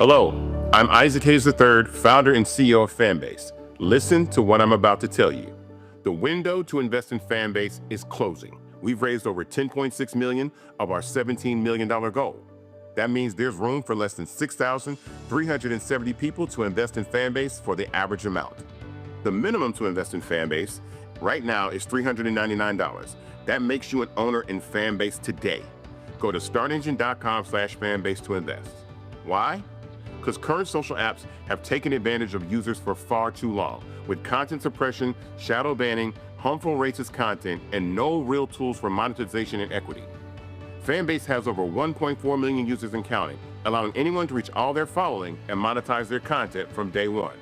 Hello, I'm Isaac Hayes III, founder and CEO of Fanbase. Listen to what I'm about to tell you. The window to invest in Fanbase is closing. We've raised over $10.6 million of our $17 million goal. That means there's room for less than 6,370 people to invest in Fanbase for the average amount. The minimum to invest in Fanbase right now is $399. That makes you an owner in Fanbase today. Go to startengine.com/fanbase to invest. Why? Because current social apps have taken advantage of users for far too long, with content suppression, shadow banning, harmful racist content, and no real tools for monetization and equity. Fanbase has over 1.4 million users and counting, allowing anyone to reach all their following and monetize their content from day one.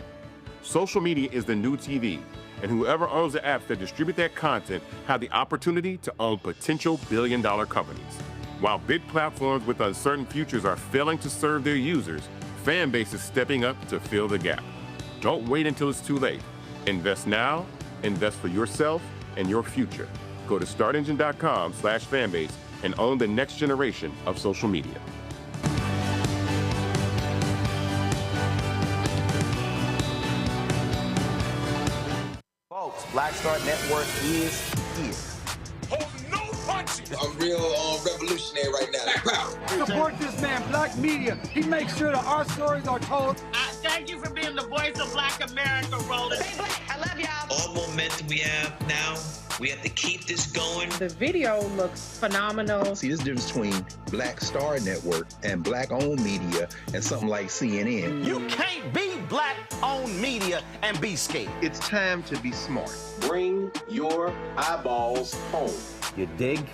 Social media is the new TV, and whoever owns the apps that distribute that content have the opportunity to own potential billion-dollar companies. While big platforms with uncertain futures are failing to serve their users, Fanbase is stepping up to fill the gap. Don't wait until it's too late. Invest now, invest for yourself and your future. Go to startengine.com/fanbase and own the next generation of social media. Folks, Black Star Network is here. I'm real revolutionary right now. Black power. Support this man, Black Media. He makes sure that our stories are told. Thank you for being the voice of Black America, Roland. Stay black. I love y'all. All momentum we have now, we have to keep this going. The video looks phenomenal. See, this difference between Black Star Network and Black-owned media and something like CNN. You can't be Black-owned media and be scared. It's time to be smart. Bring your eyeballs home. You dig?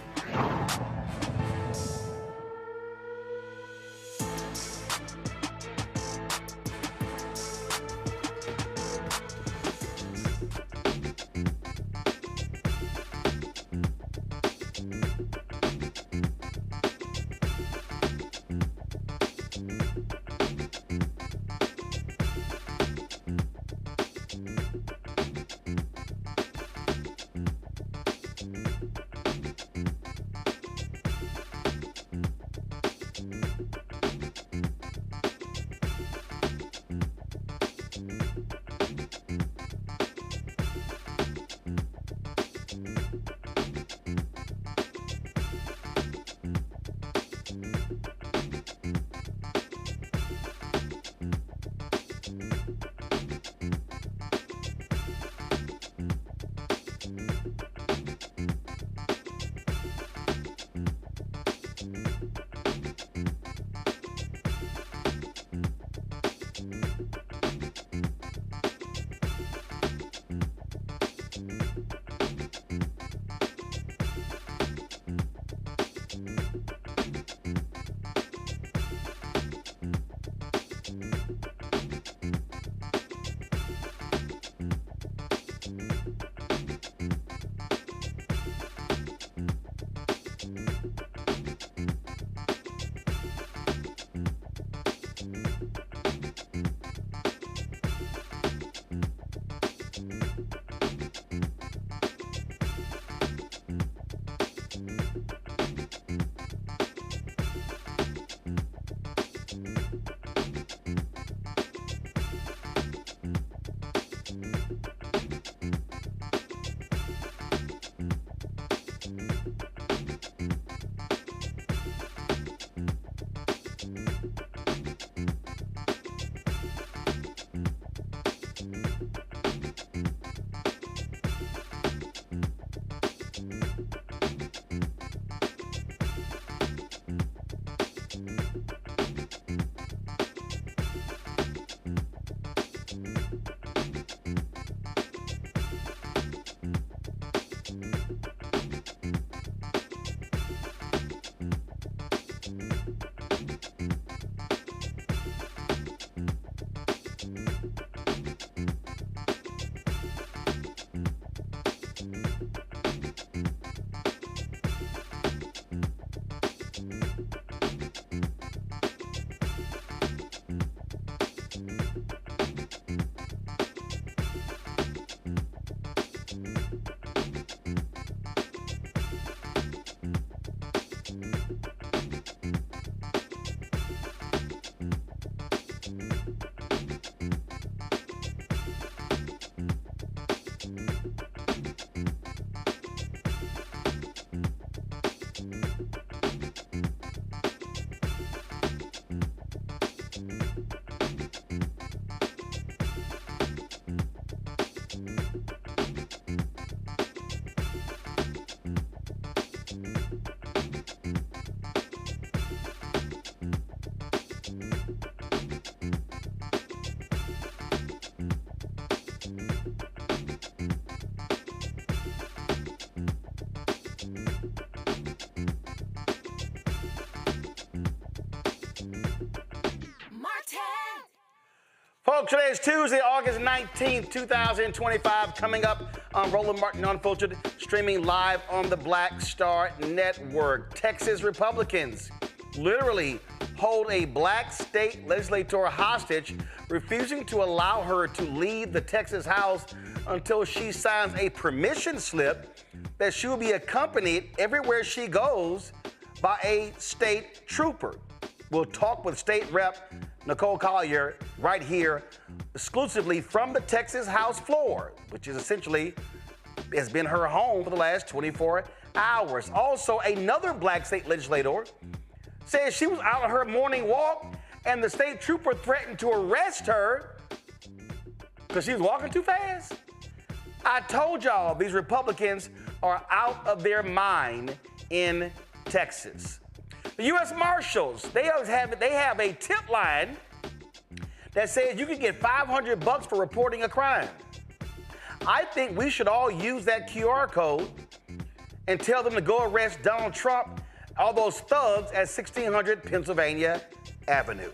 Folks, today is Tuesday, August 19th, 2025. Coming up on Roland Martin Unfiltered, streaming live on the Black Star Network. Texas Republicans literally hold a black state legislator hostage, refusing to allow her to leave the Texas House until she signs a permission slip that she will be accompanied everywhere she goes by a state trooper. We'll talk with State Rep Nicole Collier right here, exclusively from the Texas House floor, which is essentially has been her home for the last 24 hours. Also, another black state legislator says she was out on her morning walk and the state trooper threatened to arrest her because she was walking too fast. I told y'all these Republicans are out of their mind in Texas. The U.S. Marshals, they have a tip line that says you can get $500 for reporting a crime. I think we should all use that QR code and tell them to go arrest Donald Trump, all those thugs at 1600 Pennsylvania Avenue.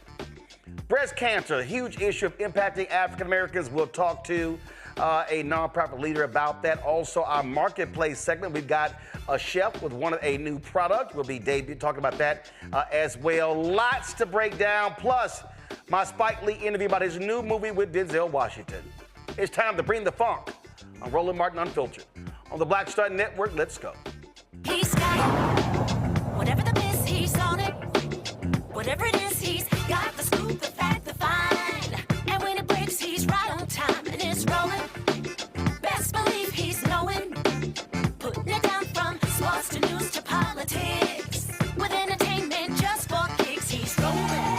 Breast cancer, a huge issue impacting African Americans. We'll talk to a nonprofit leader about that. Also, our marketplace segment, we've got a chef with a new product. We'll be talking about that as well. Lots to break down. Plus, my Spike Lee interview about his new movie with Denzel Washington. It's time to bring the funk on Roland Martin Unfiltered. On the Black Star Network, let's go. He's got it. Whatever the miss, he's on it. Whatever it is, he's got the scoop, the fact, the find. And when it breaks, he's right on time and it's rolling. Best believe he's knowing. Putting it down from sports to news to politics. With entertainment just for kicks, he's rolling.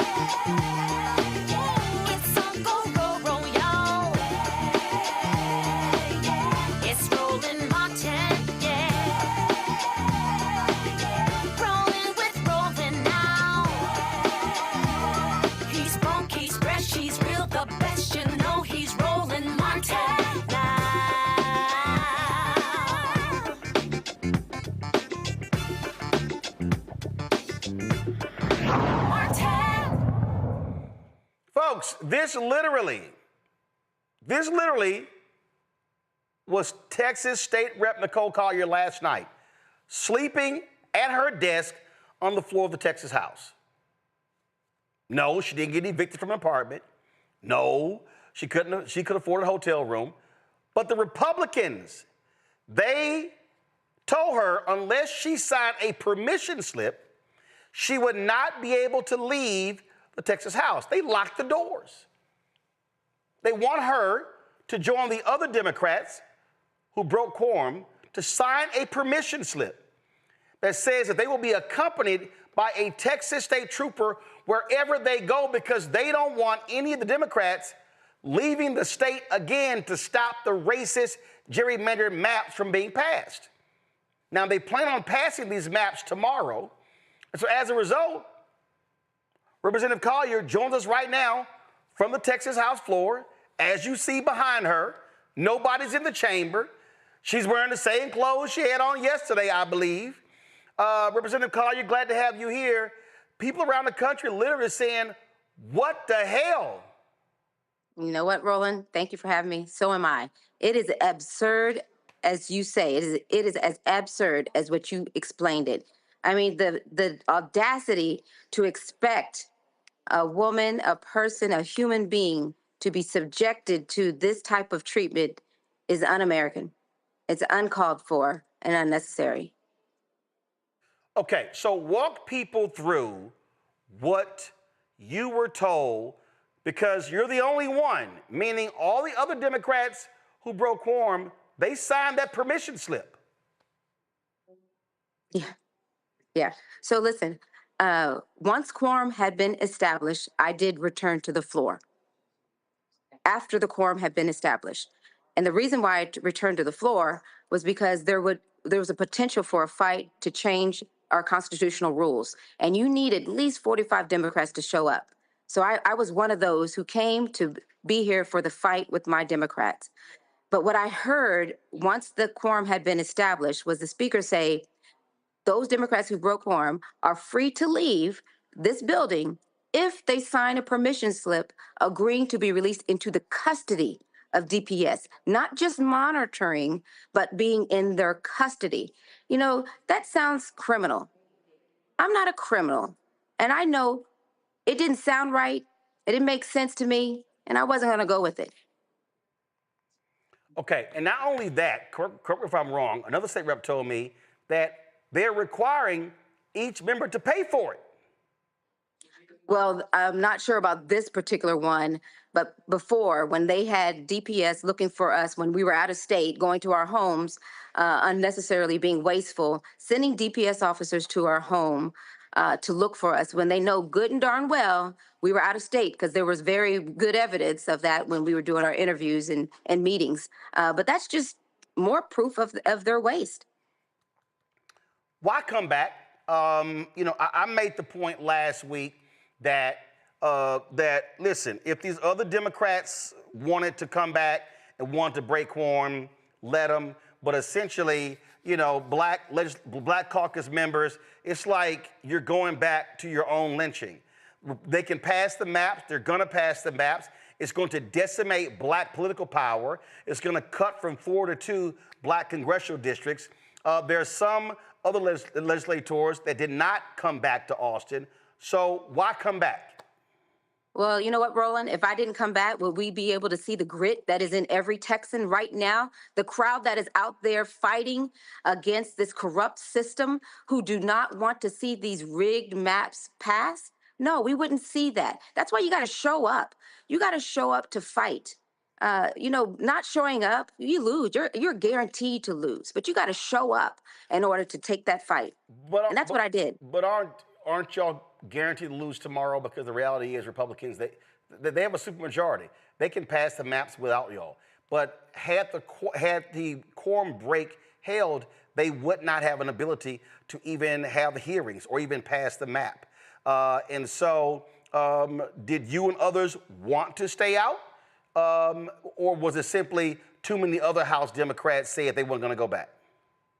It's on go, roll, y'all. It's Roland Martin, yeah. Rolling with Roland now. He's funk, he's fresh, he's real, the best, you know he's Roland Martin now. Folks, this literally was Texas State Rep Nicole Collier last night, sleeping at her desk on the floor of the Texas House. No, she didn't get evicted from an apartment. No, she could afford a hotel room. But the Republicans, they told her unless she signed a permission slip, she would not be able to leave the Texas House. They locked the doors. They want her to join the other Democrats who broke quorum to sign a permission slip that says that they will be accompanied by a Texas state trooper wherever they go because they don't want any of the Democrats leaving the state again to stop the racist gerrymandered maps from being passed. Now, they plan on passing these maps tomorrow. And so as a result, Representative Collier joins us right now from the Texas House floor. As you see behind her, nobody's in the chamber. She's wearing the same clothes she had on yesterday, I believe. Representative Collier, glad to have you here. People around the country literally saying, what the hell? You know what, Roland? Thank you for having me. So am I. It is absurd, as you say. It is as absurd as what you explained it. I mean, the audacity to expect a woman, a person, a human being to be subjected to this type of treatment is un-American. It's uncalled for and unnecessary. Okay, so walk people through what you were told, because you're the only one, meaning all the other Democrats who broke quorum, they signed that permission slip. Yeah. So listen, once quorum had been established, I did return to the floor after the quorum had been established. And the reason why I returned to the floor was because there was a potential for a fight to change our constitutional rules. And you need at least 45 Democrats to show up. So I was one of those who came to be here for the fight with my Democrats. But what I heard once the quorum had been established was the speaker say, those Democrats who broke quorum are free to leave this building if they sign a permission slip agreeing to be released into the custody of DPS, not just monitoring, but being in their custody. You know, that sounds criminal. I'm not a criminal. And I know it didn't sound right. It didn't make sense to me. And I wasn't going to go with it. Okay, and not only that, correct me if I'm wrong, another state rep told me that they're requiring each member to pay for it. Well, I'm not sure about this particular one, but before, when they had DPS looking for us when we were out of state, going to our homes, unnecessarily being wasteful, sending DPS officers to our home to look for us when they know good and darn well we were out of state, because there was very good evidence of that when we were doing our interviews and meetings. But that's just more proof of their waste. Why come back? I made the point last week that listen, if these other Democrats wanted to come back and want to break quorum, let them. But essentially, black caucus members, it's like you're going back to your own lynching. They can pass the maps. They're going to pass the maps. It's going to decimate black political power. It's going to cut from 4 to 2 black congressional districts. There's some other legislators that did not come back to Austin. So why come back? Well, you know what, Roland? If I didn't come back, would we be able to see the grit that is in every Texan right now? The crowd that is out there fighting against this corrupt system, who do not want to see these rigged maps pass? No, we wouldn't see that. That's why you got to show up. You got to show up to fight. Not showing up, you lose. You're guaranteed to lose. But you got to show up in order to take that fight. And that's what I did. But aren't y'all guaranteed to lose tomorrow? Because the reality is Republicans, they have a supermajority. They can pass the maps without y'all. But had the quorum break held, they would not have an ability to even have hearings or even pass the map. And so did you and others want to stay out? Or was it simply too many other House Democrats said they weren't going to go back?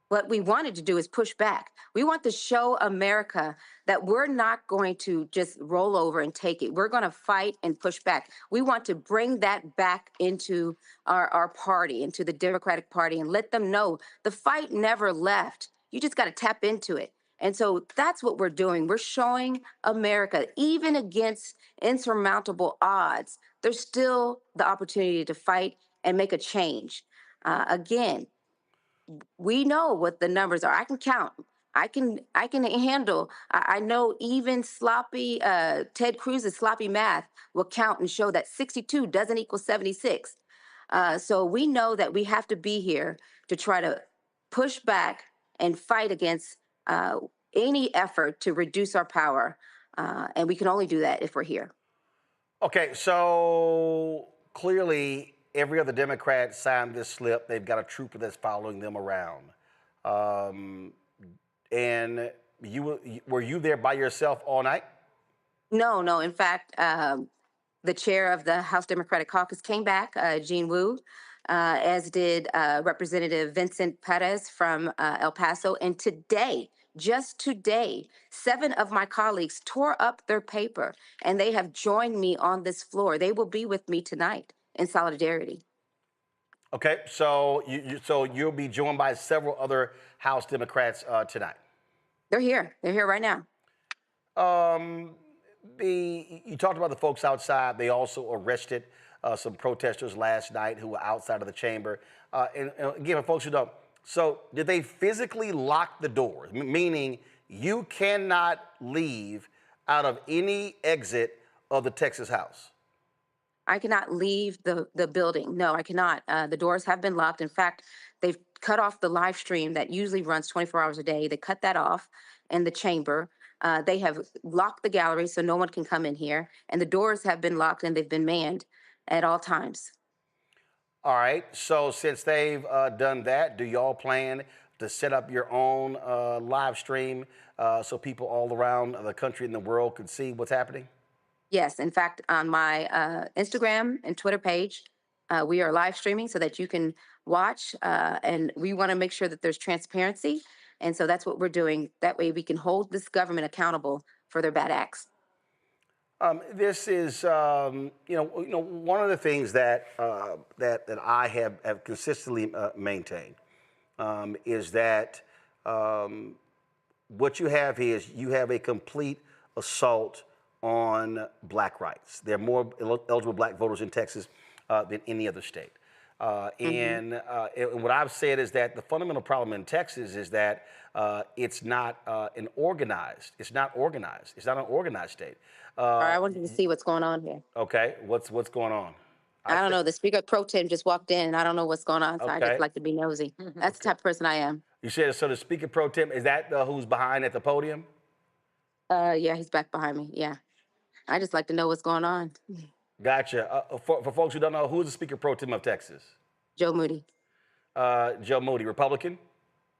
What we wanted to do is push back. We want to show America that we're not going to just roll over and take it. We're going to fight and push back. We want to bring that back into our party, into the Democratic Party, and let them know the fight never left. You just got to tap into it. And so that's what we're doing. We're showing America, even against insurmountable odds, there's still the opportunity to fight and make a change. Again, we know what the numbers are. I can count. I can handle. I know even sloppy Ted Cruz's sloppy math will count and show that 62 doesn't equal 76. So we know that we have to be here to try to push back and fight against any effort to reduce our power. And we can only do that if we're here. Okay, so clearly every other Democrat signed this slip. They've got a trooper that's following them around. And were you there by yourself all night? No. In fact, the chair of the House Democratic Caucus came back, Jean Wu, as did Representative Vincent Perez from El Paso. And today, just today, 7 of my colleagues tore up their paper, and they have joined me on this floor. They will be with me tonight in solidarity. Okay, so you'll be joined by several other House Democrats tonight. They're here. They're here right now. You talked about the folks outside. They also arrested some protesters last night who were outside of the chamber. And again, for folks who don't, so did they physically lock the doors, meaning you cannot leave out of any exit of the Texas House? I cannot leave the building. No, I cannot. The doors have been locked. In fact, they've cut off the live stream that usually runs 24 hours a day. They cut that off in the chamber. They have locked the gallery so no one can come in here. And the doors have been locked and they've been manned at all times. All right. So since they've done that, do y'all plan to set up your own live stream so people all around the country and the world could see what's happening? Yes. In fact, on my Instagram and Twitter page, we are live streaming so that you can watch. And we want to make sure that there's transparency. And so that's what we're doing. That way we can hold this government accountable for their bad acts. This is, one of the things that that I have consistently maintained is that what you have here is you have a complete assault on black rights. There are more eligible black voters in Texas than any other state. And what I've said is that the fundamental problem in Texas is that it's not an organized. It's not organized. It's not an organized state. All right, I wanted to see what's going on here. Okay, what's going on? I don't know. The speaker pro tem just walked in, and I don't know what's going on, so I Okay. just like to be nosy. That's the type of person I am. You said so. The speaker pro tem, is that who's behind at the podium? Yeah, he's back behind me. Yeah, I just like to know what's going on. Gotcha. For folks who don't know, who's the speaker pro tem of Texas? Joe Moody, Joe Moody, Republican.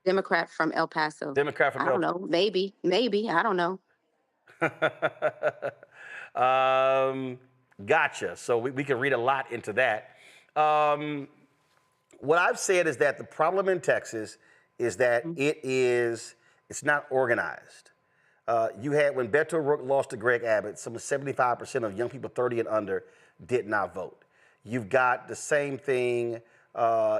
Democrat from El Paso. Democrat from I don't know. Maybe. I don't know. Gotcha. So we can read a lot into that. What I've said is that the problem in Texas is that it's not organized. You had, when Beto O'Rourke lost to Greg Abbott, some 75% of young people 30 and under did not vote. You've got the same thing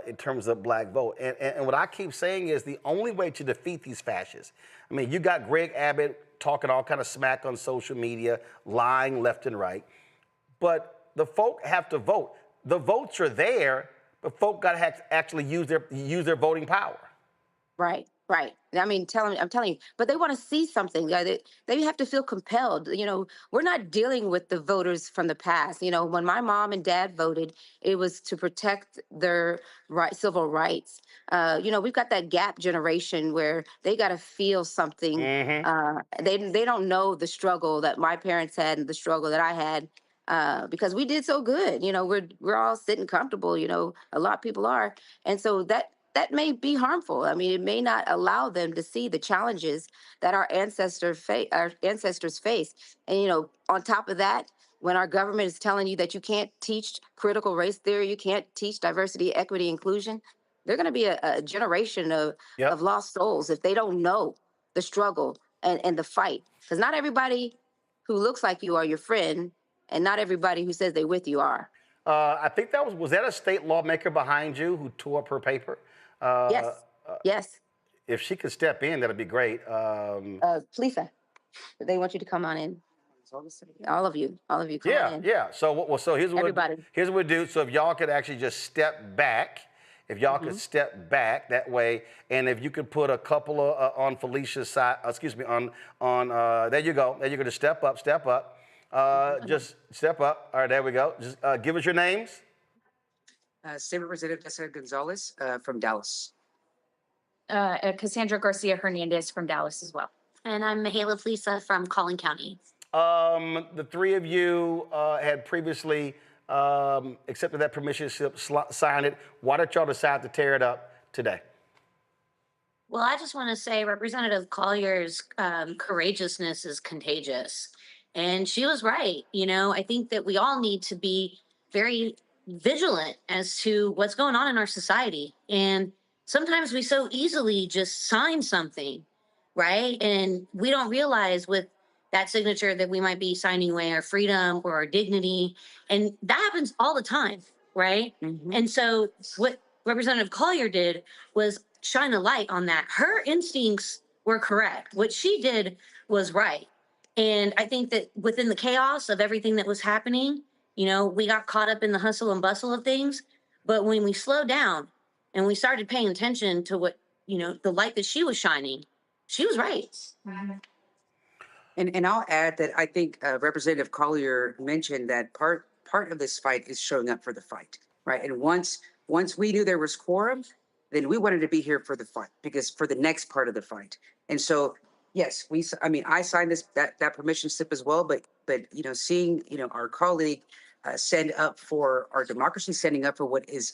in terms of black vote. And what I keep saying is the only way to defeat these fascists, I mean, you got Greg Abbott talking all kind of smack on social media, lying left and right, but the folk have to vote. The votes are there, but folk got to actually use their voting power. Right. I mean, I'm telling you, but they want to see something. They have to feel compelled. We're not dealing with the voters from the past. When my mom and dad voted, it was to protect their civil rights. We've got that gap generation where they got to feel something. They don't know the struggle that my parents had and the struggle that I had. Because we did so good, we're all sitting comfortable, a lot of people are. And so that may be harmful. I mean, it may not allow them to see the challenges that our ancestors face. And, on top of that, when our government is telling you that you can't teach critical race theory, you can't teach diversity, equity, inclusion, they're going to be a generation of lost souls if they don't know the struggle and the fight. Because not everybody who looks like you are your friend, and not everybody who says they're with you are. I think was that a state lawmaker behind you who tore up her paper? Yes. If she could step in, that'd be great. Lisa, they want you to come on in. All of you, come on in. Yeah. So here's what we do. So if y'all could actually just step back, could step back that way, and if you could put a couple of on Felicia's side, on there you go. There you go. Just step up. Just step up. All right, there we go. Just give us your names. State Representative Jessica Gonzalez from Dallas. Cassandra Garcia Hernandez from Dallas as well. And I'm Mihaela Lisa from Collin County. The three of you had previously accepted that permission slip, signed it. Why did y'all decide to tear it up today? Well, I just want to say Representative Collier's courageousness is contagious. And she was right. I think that we all need to be very vigilant as to what's going on in our society. And sometimes we so easily just sign something, right? And we don't realize with that signature that we might be signing away our freedom or our dignity. And that happens all the time, right? And so what Representative Collier did was shine a light on that. Her instincts were correct. What she did was right. And I think that within the chaos of everything that was happening, we got caught up in the hustle and bustle of things. But when we slowed down and we started paying attention to what, the light that she was shining, she was right. And I'll add that I think Representative Collier mentioned that part of this fight is showing up for the fight, right? And once we knew there was quorum, then we wanted to be here for the fight, because for the next part of the fight. And so, yes, I signed that permission slip as well, but seeing our colleague stand up for our democracy, standing up for what is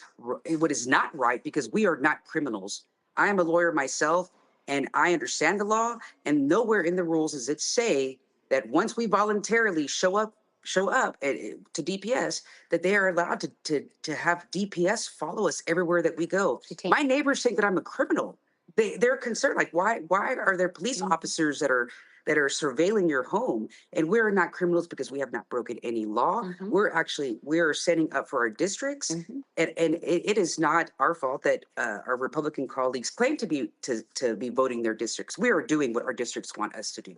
not right, because we are not criminals. I am a lawyer myself, and I understand the law, and nowhere in the rules does it say that once we voluntarily show up to DPS, that they are allowed to have DPS follow us everywhere that we go. My neighbors think that I'm a criminal. They're concerned, like, why are there police officers that are that are surveilling your home. And we're not criminals because we have not broken any law. We're setting up for our districts. And it is not our fault that our Republican colleagues claim to be voting their districts. We are doing what our districts want us to do.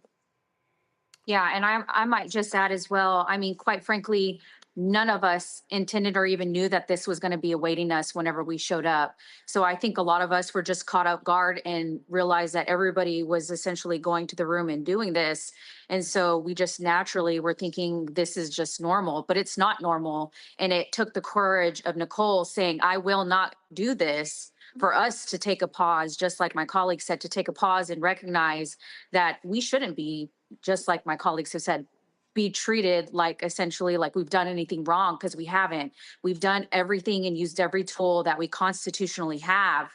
Yeah, and I might just add as well, I mean, quite frankly, none of us intended or even knew that this was going to be awaiting us whenever we showed up. So I think a lot of us were just caught off guard and realized that everybody was essentially going to the room and doing this. And so we just naturally were thinking this is just normal, but it's not normal. And it took the courage of Nicole saying, I will not do this, for us to take a pause, just like my colleague said, to take a pause and recognize that we shouldn't be, just like my colleagues have said, be treated like essentially like we've done anything wrong, because we haven't. We've done everything and used every tool that we constitutionally have.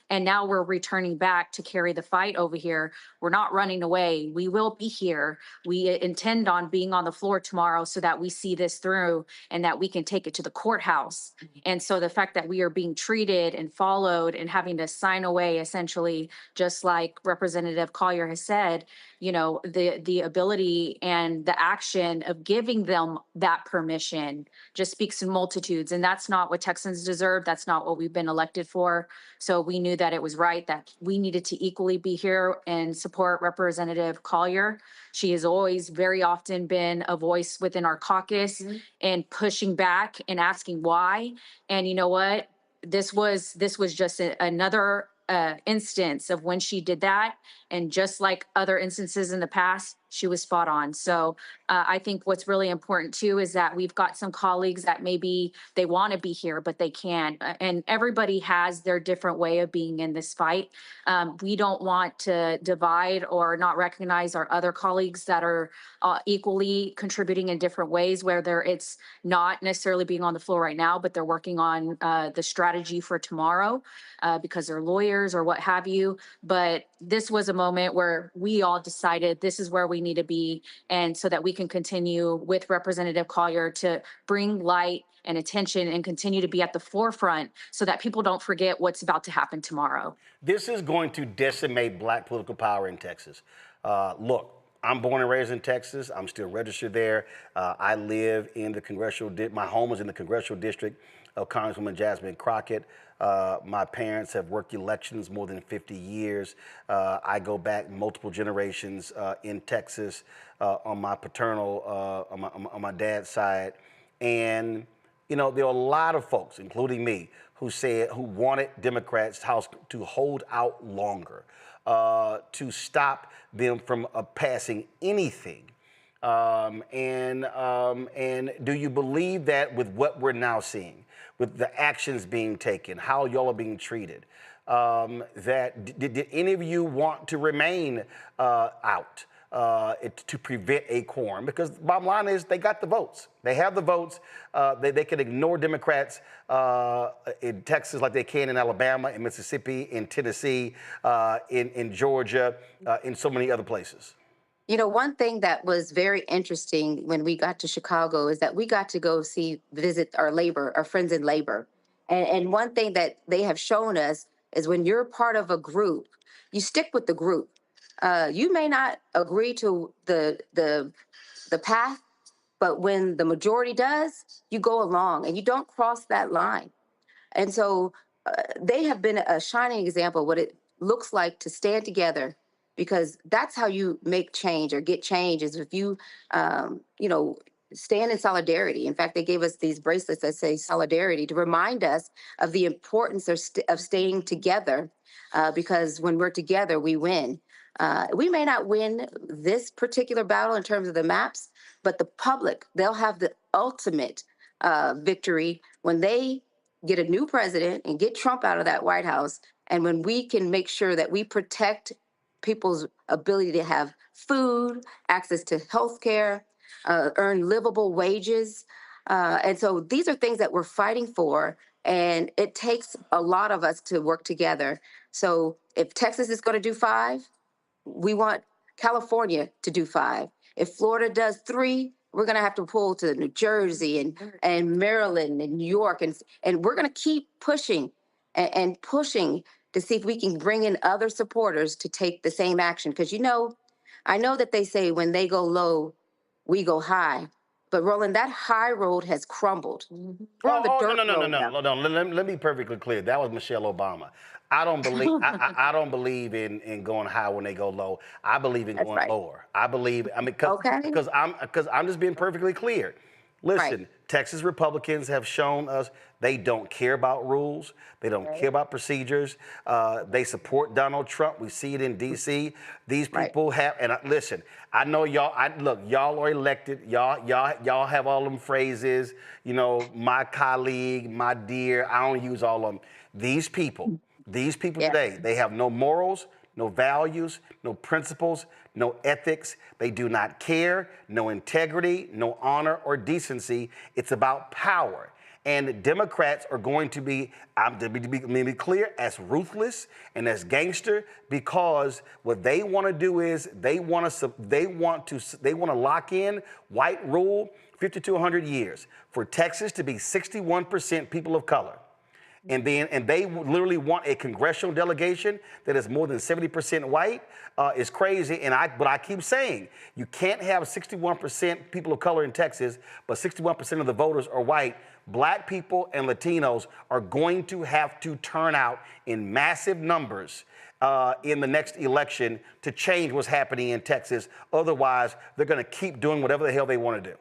And now we're returning back to carry the fight over here. We're not running away. We will be here. We intend on being on the floor tomorrow so that we see this through and that we can take it to the courthouse. And so the fact that we are being treated and followed and having to sign away, essentially, just like Representative Collier has said, you know, the ability and the action of giving them that permission just speaks in multitudes. And that's not what Texans deserve. That's not what we've been elected for. So we knew that it was right that we needed to equally be here and support Representative Collier. She has always very often been a voice within our caucus and pushing back and asking why. And you know what? This was just another instance of when she did that. And just like other instances in the past, she was spot on. So I think what's really important too is that we've got some colleagues that maybe they want to be here, but they can't. And everybody has their different way of being in this fight. We don't want to divide or not recognize our other colleagues that are equally contributing in different ways, whether it's not necessarily being on the floor right now, but they're working on the strategy for tomorrow because they're lawyers or what have you. But this was a moment where we all decided this is where we need to be, and so that we can continue with Representative Collier to bring light and attention and continue to be at the forefront so that people don't forget what's about to happen tomorrow. This is going to decimate Black political power in Texas. Look, I'm born and raised in Texas. I'm still registered there. I live in the my home is in the congressional district of Congresswoman Jasmine Crockett. My parents have worked elections more than 50 years. I go back multiple generations in Texas on my paternal, on my dad's side. And, you know, there are a lot of folks, including me, who wanted Democrats to hold out longer, to stop them from passing anything. And do you believe that with what we're now seeing, with the actions being taken, how y'all are being treated, that did any of you want to remain out to prevent a quorum? Because the bottom line is they got the votes. They have the votes. They can ignore Democrats in Texas like they can in Alabama, in Mississippi, in Tennessee, in Georgia, in so many other places. You know, one thing that was very interesting when we got to Chicago is that we got to go visit our friends in labor. And one thing that they have shown us is when you're part of a group, you stick with the group. You may not agree to the path, but when the majority does, you go along and you don't cross that line. And so they have been a shining example of what it looks like to stand together, because that's how you make change or get change, is if you, stand in solidarity. In fact, they gave us these bracelets that say solidarity to remind us of the importance of staying together, because when we're together, we win. We may not win this particular battle in terms of the maps, but the public, they'll have the ultimate victory when they get a new president and get Trump out of that White House. And when we can make sure that we protect people's ability to have food, access to health care, earn livable wages. And so these are things that we're fighting for, and it takes a lot of us to work together. So if Texas is going to do 5, we want California to do 5. If Florida does 3, we're going to have to pull to New Jersey and Maryland and New York. And we're going to keep pushing and pushing to see if we can bring in other supporters to take the same action. Because, I know that they say when they go low, we go high. But Roland, that high road has crumbled. We're on the dirt road now. No. Let me be perfectly clear. That was Michelle Obama. I don't believe I don't believe in going high when they go low. I believe in going lower. I mean, because I'm just being perfectly clear. Listen, Texas Republicans have shown us they don't care about rules. They don't care about procedures. They support Donald Trump. We see it in D.C. These people have, and listen, I know y'all. Look, y'all are elected. Y'all have all them phrases. You know, my colleague, my dear. I don't use all of them. These people today, they have no morals, no values, no principles, no ethics. They do not care, no integrity, no honor or decency. It's about power. And Democrats are going to be, to be clear, as ruthless and as gangster, because what they want to do is they want to lock in white rule 50 to 100 years for Texas to be 61% people of color. And they literally want a congressional delegation that is more than 70% white. Is crazy. But I keep saying, you can't have 61% people of color in Texas, but 61% of the voters are white. Black people and Latinos are going to have to turn out in massive numbers in the next election to change what's happening in Texas. Otherwise, they're going to keep doing whatever the hell they want to do.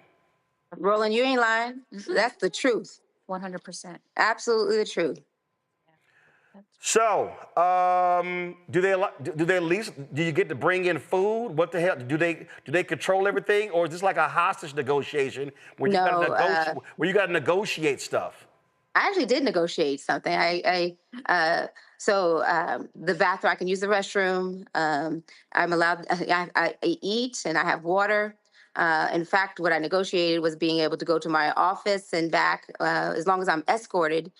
Roland, you ain't lying. That's the truth. 100%. Absolutely the truth. So, do they at least, do you get to bring in food? What the hell? Do they control everything, or is this like a hostage negotiation where you got to negotiate stuff? I actually did negotiate something. So the bathroom, I can use the restroom. I'm allowed. I eat and I have water. In fact, what I negotiated was being able to go to my office and back as long as I'm escorted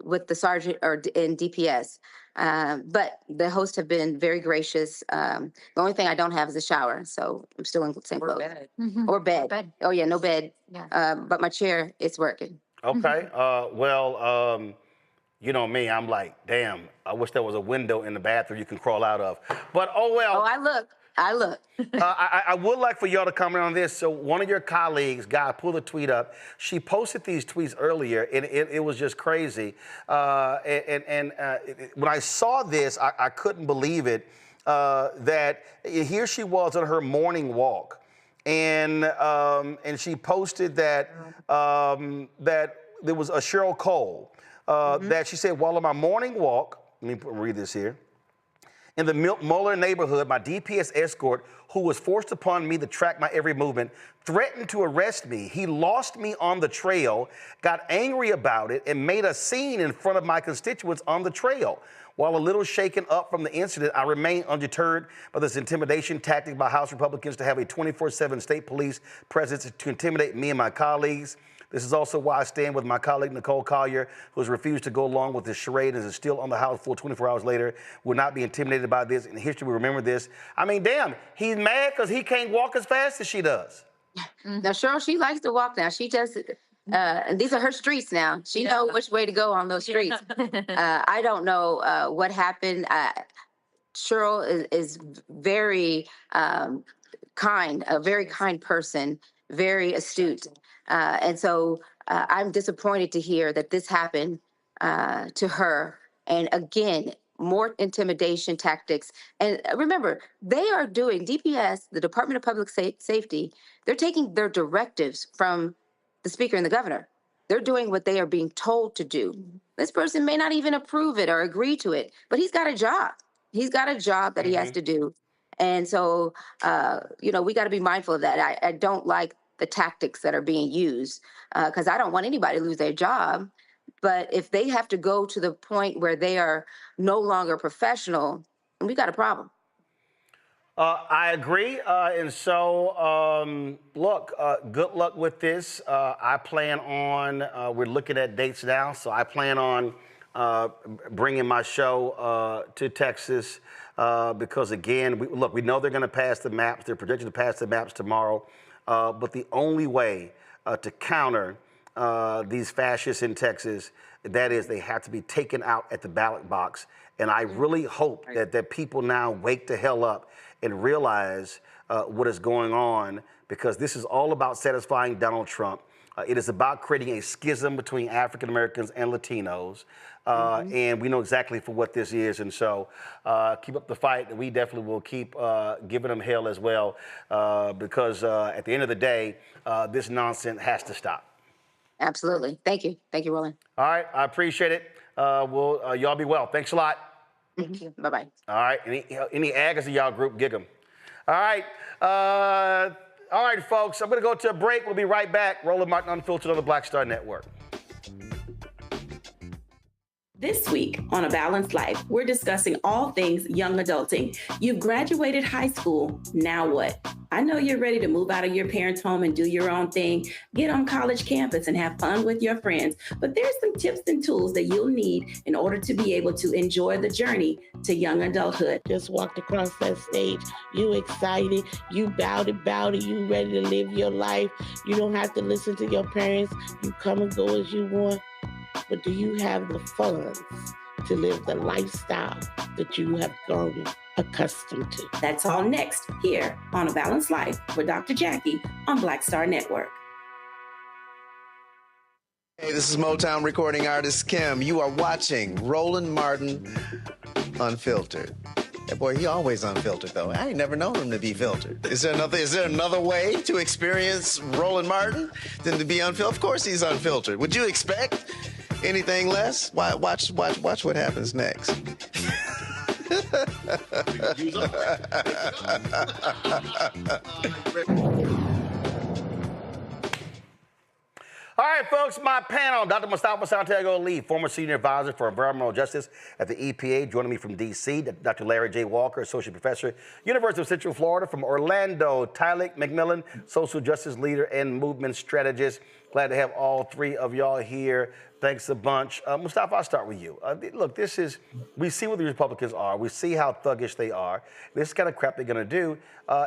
with the sergeant or in DPS. But the hosts have been very gracious. The only thing I don't have is a shower, so I'm still in the same clothes. Bed. Or bed. Oh yeah, no bed. Yeah. But my chair, it's working. Okay. You know me, I'm like, damn, I wish there was a window in the bathroom you can crawl out of. But oh well. Oh, I look. I would like for y'all to comment on this. So one of your colleagues, Guy, pulled a tweet up. She posted these tweets earlier, and it was just crazy. When I saw this, I couldn't believe it, that here she was on her morning walk. And she posted that that there was a Cheryl Cole, that she said, while on my morning walk, let me read this here. In the Muller neighborhood, my DPS escort, who was forced upon me to track my every movement, threatened to arrest me. He lost me on the trail, got angry about it, and made a scene in front of my constituents on the trail. While a little shaken up from the incident, I remain undeterred by this intimidation tactic by House Republicans to have a 24/7 state police presence to intimidate me and my colleagues. This is also why I stand with my colleague, Nicole Collier, who has refused to go along with this charade and is still on the House floor 24 hours later. Will not be intimidated by this. In history, we remember this. I mean, damn, he's mad because he can't walk as fast as she does. Now, Cheryl, she likes to walk now. She just, and these are her streets now. She knows which way to go on those streets. I don't know what happened. Cheryl is very kind, a very kind person, very astute. And so I'm disappointed to hear that this happened to her. And again, more intimidation tactics. And remember, they are doing DPS, the Department of Public Safety, they're taking their directives from the Speaker and the Governor. They're doing what they are being told to do. This person may not even approve it or agree to it, but he's got a job. He's got a job that he has to do. And so, we got to be mindful of that. I don't like the tactics that are being used because I don't want anybody to lose their job. But if they have to go to the point where they are no longer professional, we got a problem. I agree. And so, look, good luck with this. I plan on, we're looking at dates now, so I plan on bringing my show to Texas because, again, we know they're going to pass the maps. They're projected to pass the maps tomorrow. But the only way to counter these fascists in Texas That is, they have to be taken out at the ballot box. And I really hope that people now wake the hell up and realize what is going on, because this is all about satisfying Donald Trump. It is about creating a schism between African Americans and Latinos. And we know exactly for what this is. And so keep up the fight. And we definitely will keep giving them hell as well, because at the end of the day, this nonsense has to stop. Absolutely. Thank you. Thank you, Roland. All right. I appreciate it. Y'all be well. Thanks a lot. Thank you. Bye-bye. All right. Any aggers in y'all group, gig them. All right. All right, folks. I'm going to go to a break. We'll be right back. Roland Martin Unfiltered on the Black Star Network. This week on A Balanced Life, we're discussing all things young adulting. You've graduated high school, now what? I know you're ready to move out of your parents' home and do your own thing, get on college campus and have fun with your friends, but there's some tips and tools that you'll need in order to be able to enjoy the journey to young adulthood. Just walked across that stage, you excited, you bout it, you ready to live your life. You don't have to listen to your parents, you come and go as you want. But do you have the funds to live the lifestyle that you have grown accustomed to? That's all next here on A Balanced Life with Dr. Jackie on Black Star Network. Hey, this is Motown recording artist Kim. You are watching Roland Martin Unfiltered. That boy, he always unfiltered though. I ain't never known him to be filtered. Is there another way to experience Roland Martin than to be unfiltered? Of course he's unfiltered. Would you expect anything less? Watch what happens next. All right, folks, my panel, Dr. Mustafa Santiago Lee, former senior advisor for environmental justice at the EPA, joining me from D.C., Dr. Larry J. Walker, associate professor, University of Central Florida, from Orlando, Tylik McMillan, social justice leader and movement strategist. Glad to have all three of y'all here. Thanks a bunch. Mustafa, I'll start with you. Look, we see what the Republicans are. We see how thuggish they are. This is kind of crap they're going to do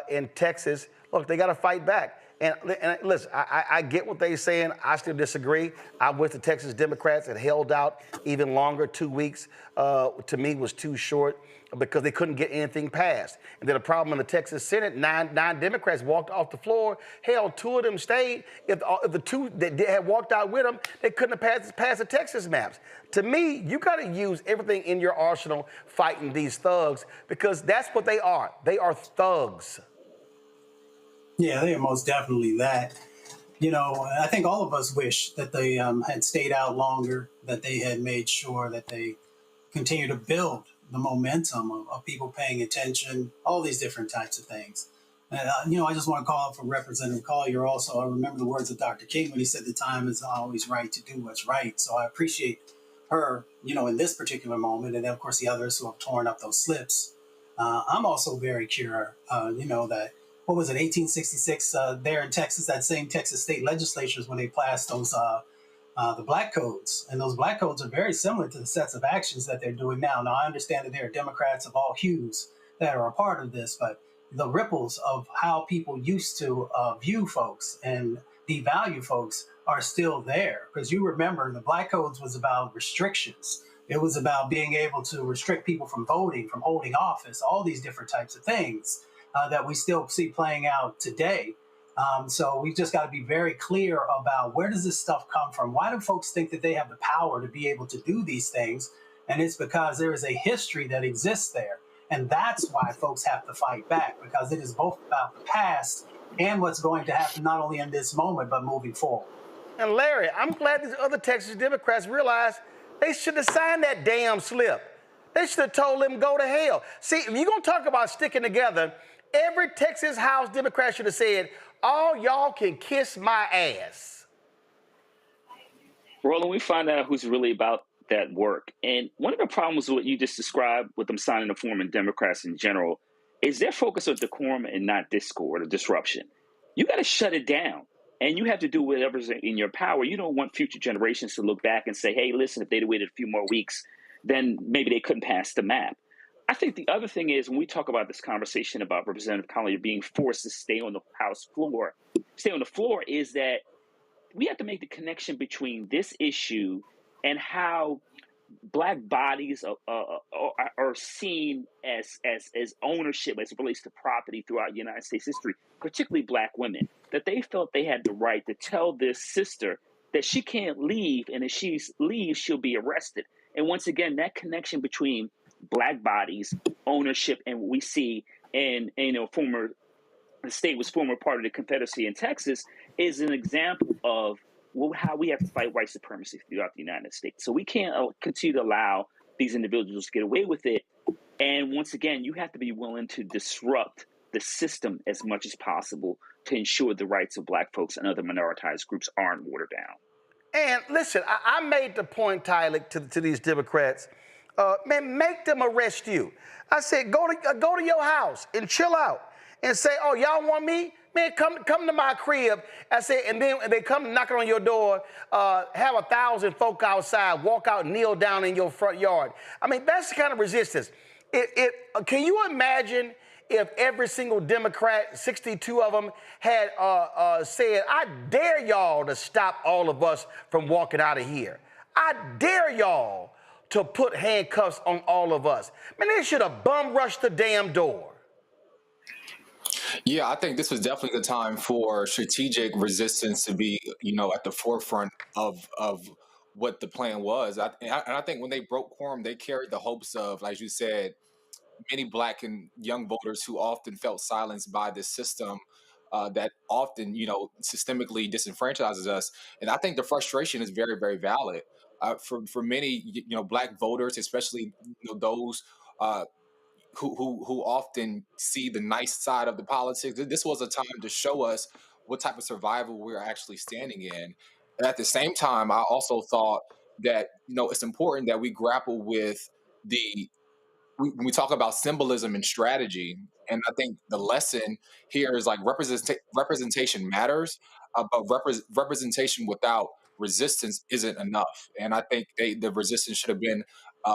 in Texas. Look, they got to fight back. And listen, I get what they're saying. I still disagree. I wish the Texas Democrats had held out even longer. 2 weeks, to me, was too short because they couldn't get anything passed. And then a problem in the Texas Senate, nine Democrats walked off the floor. Hell, 2 of them stayed. If the 2 that had walked out with them, they couldn't have passed the Texas maps. To me, you got to use everything in your arsenal fighting these thugs, because that's what they are. They are thugs. Yeah, they are most definitely that. You know, I think all of us wish that they had stayed out longer, that they had made sure that they continue to build the momentum of people paying attention, all these different types of things. You know, I just want to call out for Representative Collier also. I remember the words of Dr. King when he said the time is always right to do what's right. So I appreciate her, you know, in this particular moment. And then, of course, the others who have torn up those slips. I'm also very curious, you know, that what was it, 1866 there in Texas, that same Texas state legislatures when they passed those the black codes. And those black codes are very similar to the sets of actions that they're doing now. Now, I understand that there are Democrats of all hues that are a part of this, but the ripples of how people used to view folks and devalue folks are still there. Because you remember the black codes was about restrictions. It was about being able to restrict people from voting, from holding office, all these different types of things that we still see playing out today. So we just got to be very clear about where does this stuff come from? Why do folks think that they have the power to be able to do these things? And it's because there is a history that exists there. And that's why folks have to fight back, because it is both about the past and what's going to happen, not only in this moment, but moving forward. And Larry, I'm glad these other Texas Democrats realized they should have signed that damn slip. They should have told them go to hell. See, if you're going to talk about sticking together, every Texas House Democrat should have said, all y'all can kiss my ass. Roland, we find out who's really about that work. And one of the problems with what you just described with them signing the form and Democrats in general is their focus on decorum and not discord or disruption. You got to shut it down. And you have to do whatever's in your power. You don't want future generations to look back and say, hey, listen, if they'd waited a few more weeks, then maybe they couldn't pass the map. I think the other thing is when we talk about this conversation about Representative Collier being forced to stay on the House floor, is that we have to make the connection between this issue and how Black bodies are seen as ownership as it relates to property throughout United States history, particularly Black women, that they felt they had the right to tell their sister that she can't leave, and if she leaves, she'll be arrested. And once again, that connection between Black bodies, ownership, and what we see in the state was former part of the Confederacy in Texas, is an example of how we have to fight white supremacy throughout the United States. So we can't continue to allow these individuals to get away with it. And once again, you have to be willing to disrupt the system as much as possible to ensure the rights of Black folks and other minoritized groups aren't watered down. And listen, I made the point, Tyler, to these Democrats, man, make them arrest you. I said, go to your house and chill out and say, oh, y'all want me? Man, come to my crib. I said, and then they come knocking on your door, have 1,000 folk outside, walk out, kneel down in your front yard. I mean, that's the kind of resistance. Can you imagine if every single Democrat, 62 of them, had said, I dare y'all to stop all of us from walking out of here. I dare y'all to put handcuffs on all of us. Man, they should have bum rushed the damn door. Yeah, I think this was definitely the time for strategic resistance to be, at the forefront of what the plan was. And I think when they broke quorum, they carried the hopes of, like you said, many Black and young voters who often felt silenced by this system that often, systemically disenfranchises us. And I think the frustration is very, very valid. For many, Black voters, especially those who often see the nice side of the politics. This was a time to show us what type of survival we're actually standing in. And at the same time, I also thought that, it's important that we grapple with when we talk about symbolism and strategy. And I think the lesson here is like representation matters, but representation without resistance isn't enough. And I think the resistance should have been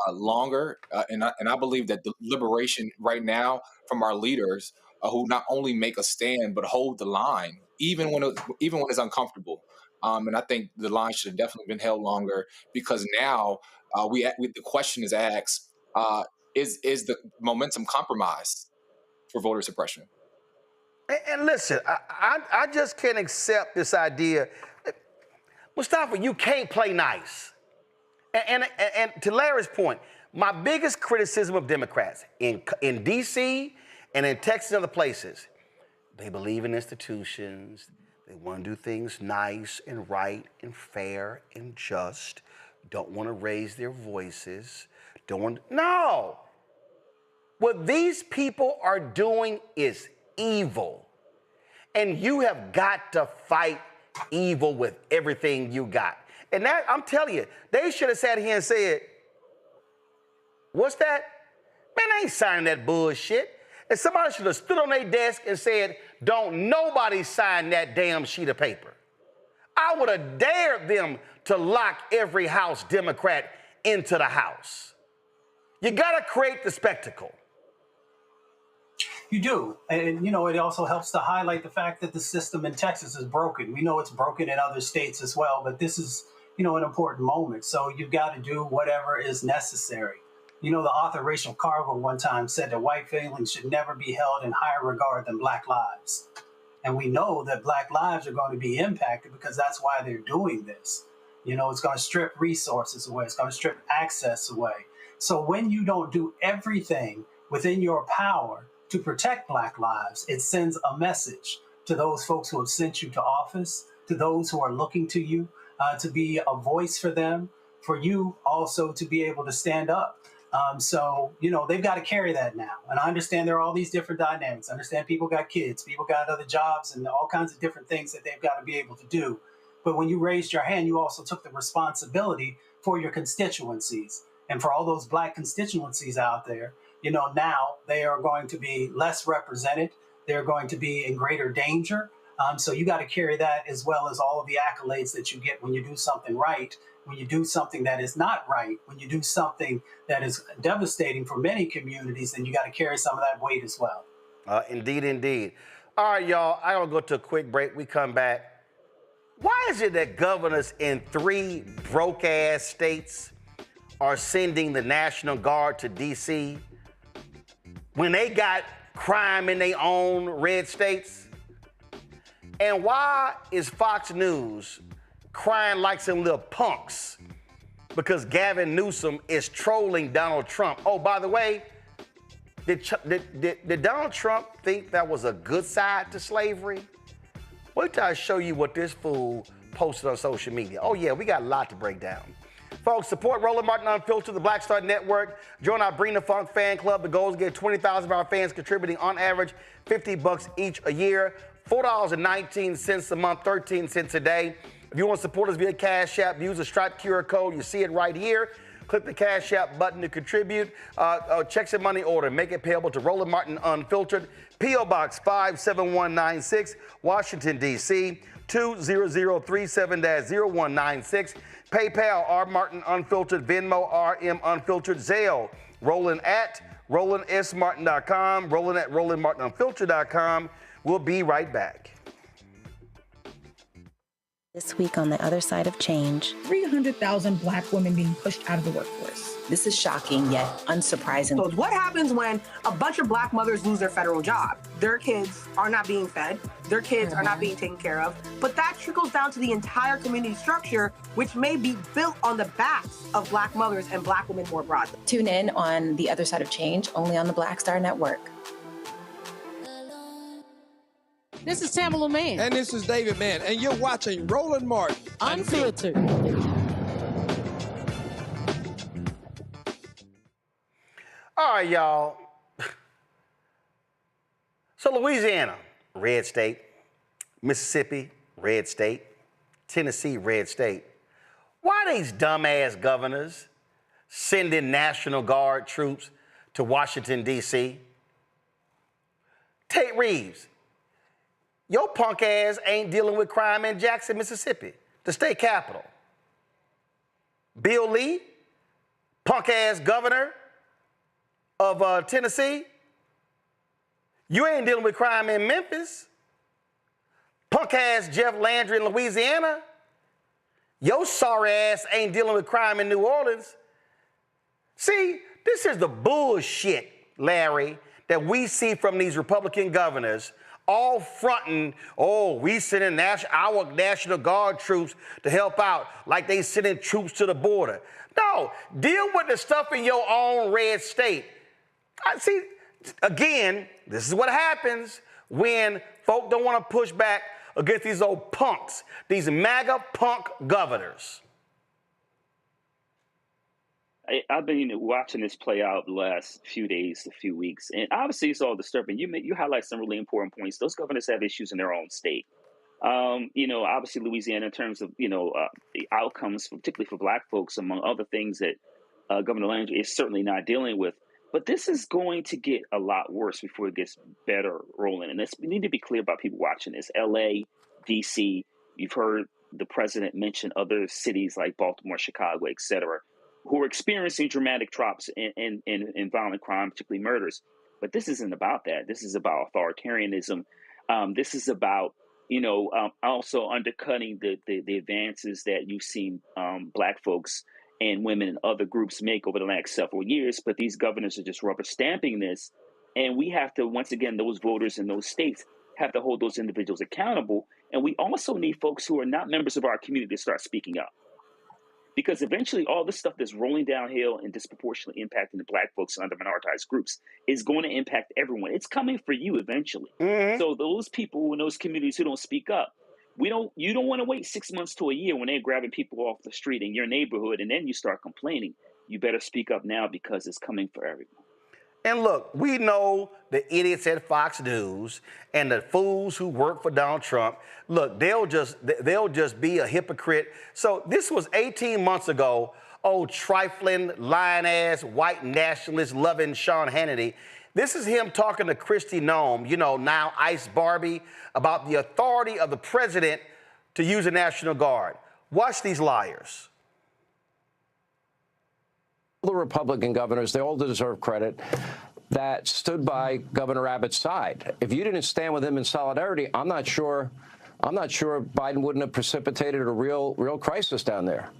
longer. And I believe that the liberation right now from our leaders who not only make a stand but hold the line, even when it's uncomfortable. And I think the line should have definitely been held longer, because now the question is asked: is the momentum compromised for voter suppression? And listen, I just can't accept this idea. Mustafa, you can't play nice. And to Larry's point, my biggest criticism of Democrats in D.C. and in Texas and other places, they believe in institutions. They want to do things nice and right and fair and just. Don't want to raise their voices. No. What these people are doing is evil. And you have got to fight evil with everything you got. And that, I'm telling you, they should have sat here and said, what's that? Man, I ain't signing that bullshit. And somebody should have stood on their desk and said, don't nobody sign that damn sheet of paper. I would have dared them to lock every House Democrat into the House. You got to create the spectacle. You do. And, it also helps to highlight the fact that the system in Texas is broken. We know it's broken in other states as well, but this is, an important moment. So you've got to do whatever is necessary. The author Rachel Carver one time said that white feelings should never be held in higher regard than Black lives. And we know that Black lives are going to be impacted because that's why they're doing this. It's going to strip resources away. It's going to strip access away. So when you don't do everything within your power to protect Black lives, it sends a message to those folks who have sent you to office, to those who are looking to you to be a voice for them, for you also to be able to stand up. So, they've got to carry that now. And I understand there are all these different dynamics. I understand people got kids, people got other jobs, and all kinds of different things that they've got to be able to do. But when you raised your hand, you also took the responsibility for your constituencies. And for all those Black constituencies out there, now they are going to be less represented. They're going to be in greater danger. So you got to carry that, as well as all of the accolades that you get when you do something right, when you do something that is not right, when you do something that is devastating for many communities, then you got to carry some of that weight as well. Indeed, indeed. All right, y'all, I gotta go to a quick break. We come back. Why is it that governors in 3 broke-ass states are sending the National Guard to D.C. when they got crime in their own red states? And why is Fox News crying like some little punks because Gavin Newsom is trolling Donald Trump? Oh, by the way, did Donald Trump think that was a good side to slavery? Wait till I show you what this fool posted on social media. Oh yeah, we got a lot to break down. Folks, support Roland Martin Unfiltered, the Black Star Network. Join our Bring the Funk fan club. The goal is to get 20,000 of our fans contributing on average $50 each a year, $4.19 a month, 13 cents a day. If you want to support us via Cash App, use the Stripe QR code. You see it right here. Click the Cash App button to contribute. Checks and money order. Make it payable to Roland Martin Unfiltered. P.O. Box 57196, Washington, D.C. 20037-0196. PayPal, R. Martin Unfiltered. Venmo, RM Unfiltered. Zelle, Roland at RolandSMartin.com. Roland at RolandMartinUnfiltered.com. We'll be right back. This week on The Other Side of Change, 300,000 Black women being pushed out of the workforce. this is shocking yet unsurprising. So what happens when a bunch of Black mothers lose their federal job? Their kids are not being fed, their kids are not being taken care of, but that trickles down to the entire community structure, which may be built on the backs of Black mothers and Black women more broadly. Tune in on The Other Side of Change, only on the Black Star Network. This is Tamala Mann. And this is David Mann. And you're watching Roland Martin Unfiltered. All right, y'all. So Louisiana, red state. Mississippi, red state. Tennessee, red state. Why these dumbass governors sending National Guard troops to Washington, D.C.? Tate Reeves, your punk ass ain't dealing with crime in Jackson, Mississippi, the state capital. Bill Lee, punk ass governor of Tennessee, you ain't dealing with crime in Memphis. Punk ass Jeff Landry in Louisiana, your sorry ass ain't dealing with crime in New Orleans. See, this is the bullshit, Larry, that we see from these Republican governors, all fronting, oh, we sending our National Guard troops to help out like they sending troops to the border. No, deal with the stuff in your own red state. See, again, this is what happens when folk don't want to push back against these old punks, these MAGA punk governors. I've been watching this play out the last few days, a few weeks, and obviously it's all disturbing. You highlight some really important points. Those governors have issues in their own state. Obviously Louisiana, in terms of the outcomes, particularly for Black folks, among other things that Governor Landry is certainly not dealing with. But this is going to get a lot worse before it gets better rolling. And we need to be clear about people watching this. L.A., D.C., you've heard the president mention other cities like Baltimore, Chicago, et cetera, who are experiencing dramatic drops in violent crime, particularly murders. But this isn't about that. This is about authoritarianism. This is about, also undercutting the advances that you've seen Black folks and women and other groups make over the last several years. But these governors are just rubber stamping this. And we have to, once again, those voters in those states have to hold those individuals accountable. And we also need folks who are not members of our community to start speaking up. Because eventually all this stuff that's rolling downhill and disproportionately impacting the Black folks and other minoritized groups is going to impact everyone. It's coming for you eventually. Mm-hmm. So those people in those communities who don't speak up, you don't want to wait 6 months to a year when they're grabbing people off the street in your neighborhood and then you start complaining. You better speak up now because it's coming for everyone. And look, we know the idiots at Fox News and the fools who work for Donald Trump. Look, they'll just be a hypocrite. So this was 18 months ago. Oh, trifling, lying-ass, white nationalist loving Sean Hannity. This is him talking to Kristi Noem, now Ice Barbie, about the authority of the president to use the National Guard. Watch these liars. The Republican governors, they all deserve credit, that stood by Governor Abbott's side. If you didn't stand with him in solidarity, I'm not sure I'm not sure Biden wouldn't have precipitated a real crisis down there.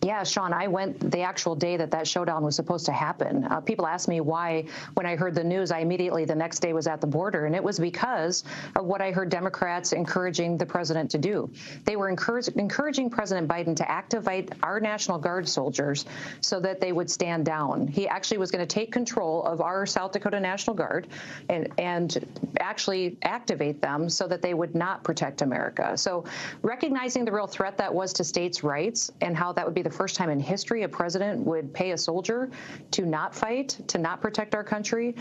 Yeah, Sean, I went the actual day that showdown was supposed to happen. People asked me why, when I heard the news, I immediately the next day was at the border. And it was because of what I heard Democrats encouraging the president to do. They were encouraging President Biden to activate our National Guard soldiers so that they would stand down. He actually was going to take control of our South Dakota National Guard and actually activate them so that they would not protect America. So recognizing the real threat that was to states' rights and how that would be the first time in history a president would pay a soldier to not fight, to not protect our country,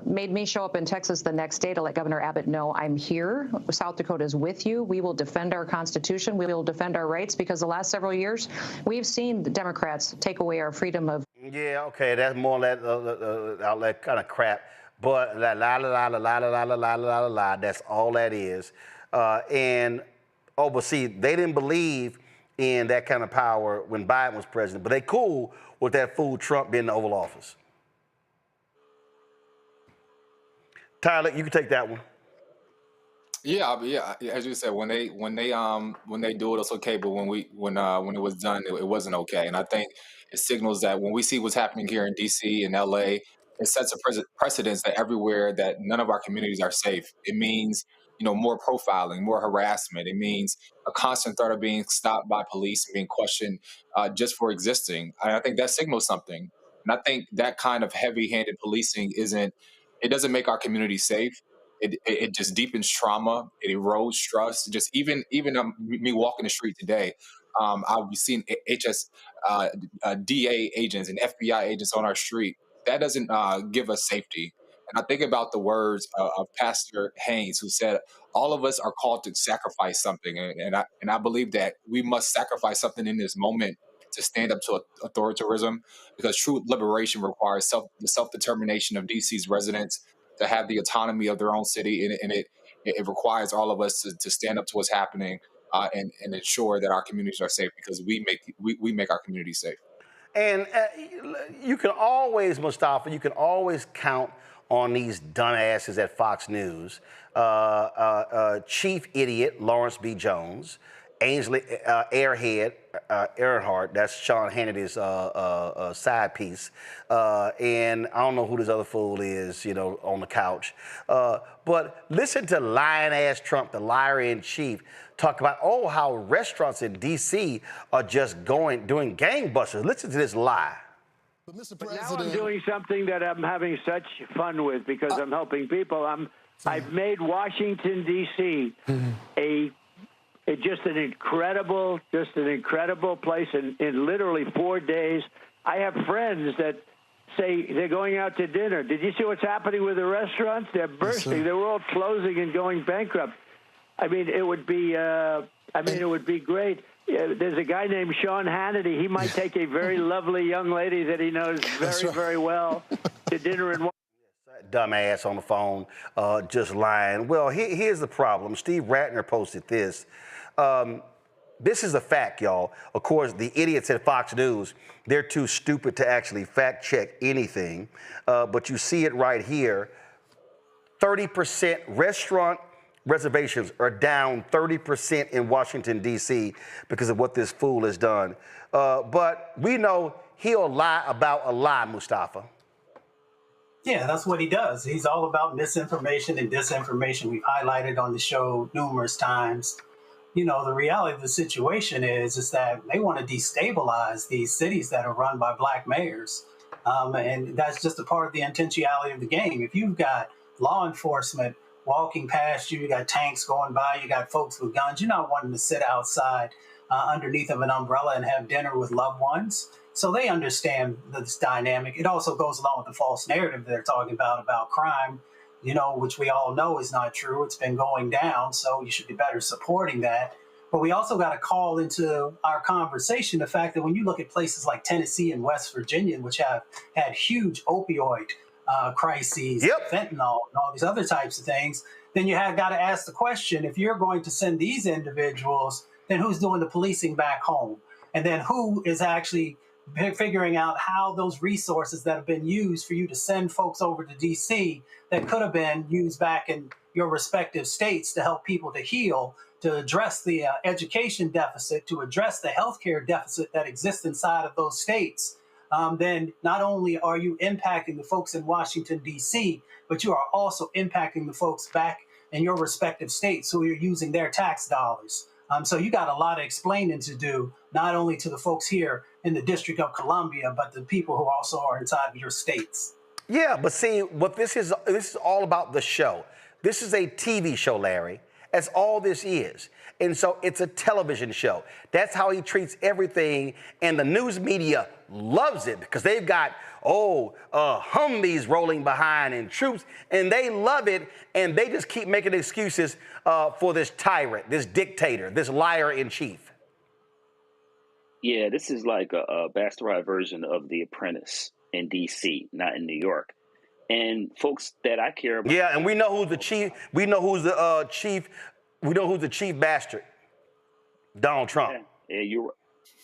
made me show up in Texas the next day to let Governor Abbott know I'm here. South Dakota is with you. We will defend our Constitution. We will defend our rights, because the last several years we've seen the Democrats take away our freedom of. Yeah, okay, that's more that outlet kind of crap. But la la la la la la la la la la la. That's all that is. But see, they didn't believe in that kind of power when Biden was president, but they cool with that fool Trump being in the Oval Office. Tyler, you can take that one. Yeah. As you said, when they do it, it's okay. But when it was done, it wasn't okay. And I think it signals that when we see what's happening here in D.C. and L.A., it sets a precedence that everywhere that none of our communities are safe. It means more profiling, more harassment. It means a constant threat of being stopped by police and being questioned just for existing. I think that signals something. And I think that kind of heavy-handed policing doesn't make our community safe. It just deepens trauma. It erodes trust. Just even me walking the street today, I'll be seeing DA agents and FBI agents on our street. That doesn't give us safety. And I think about the words of Pastor Haynes, who said, all of us are called to sacrifice something. And I believe that we must sacrifice something in this moment to stand up to authoritarianism, because true liberation requires the self-determination of DC's residents to have the autonomy of their own city. And it requires all of us to stand up to what's happening and ensure that our communities are safe, because we make our communities safe. And you can always, Mustafa, count on these dumbasses at Fox News. Chief idiot Lawrence B. Jones, Ainsley Airhead Earhart, that's Sean Hannity's side piece, and I don't know who this other fool is, on the couch. But listen to lying-ass Trump, the liar in chief, talk about how restaurants in D.C. are just doing gangbusters. Listen to this lie. But now I'm doing something that I'm having such fun with, because I'm helping people. I've made Washington D.C. just an incredible place. In literally 4 days, I have friends that say they're going out to dinner. Did you see what's happening with the restaurants? They're bursting. Yes, they're all closing and going bankrupt. I mean, it would be. It would be great. There's a guy named Sean Hannity. He might take a very lovely young lady that he knows very well to dinner in. Dumbass on the phone, just lying. Well, here's the problem. Steve Ratner posted this. This is a fact, y'all. Of course, the idiots at Fox News, they're too stupid to actually fact check anything. But you see it right here. 30% restaurant reservations are down 30% in Washington, D.C. because of what this fool has done. But we know he'll lie about a lie, Mustafa. Yeah, that's what he does. He's all about misinformation and disinformation. We've highlighted on the show numerous times. The reality of the situation is that they want to destabilize these cities that are run by black mayors. And that's just a part of the intentionality of the game. If you've got law enforcement walking past you, you got tanks going by, you got folks with guns, you're not wanting to sit outside underneath of an umbrella and have dinner with loved ones. So they understand this dynamic. It also goes along with the false narrative they're talking about crime, which we all know is not true. It's been going down, so you should be better supporting that. But we also got to call into our conversation the fact that when you look at places like Tennessee and West Virginia, which have had huge opioid crises, fentanyl, and all these other types of things, then you have got to ask the question, if you're going to send these individuals, then who's doing the policing back home? And then who is actually figuring out how those resources that have been used for you to send folks over to DC that could have been used back in your respective states to help people to heal, to address the education deficit, to address the healthcare deficit that exists inside of those states, then not only are you impacting the folks in Washington, D.C., but you are also impacting the folks back in your respective states who are using their tax dollars. So you got a lot of explaining to do, not only to the folks here in the District of Columbia, but the people who also are inside of your states. Yeah, but see, what this is all about the show. This is a TV show, Larry. That's all this is. And so it's a television show. That's how he treats everything. And the news media loves it because they've got, Humvees rolling behind and troops, and they love it. And they just keep making excuses for this tyrant, this dictator, this liar in chief. Yeah, this is like a bastardized version of The Apprentice in D.C., not in New York. And folks that I care about. Yeah, and we know who's the chief. We know who's the chief. We know who's the chief bastard. Donald Trump. Yeah,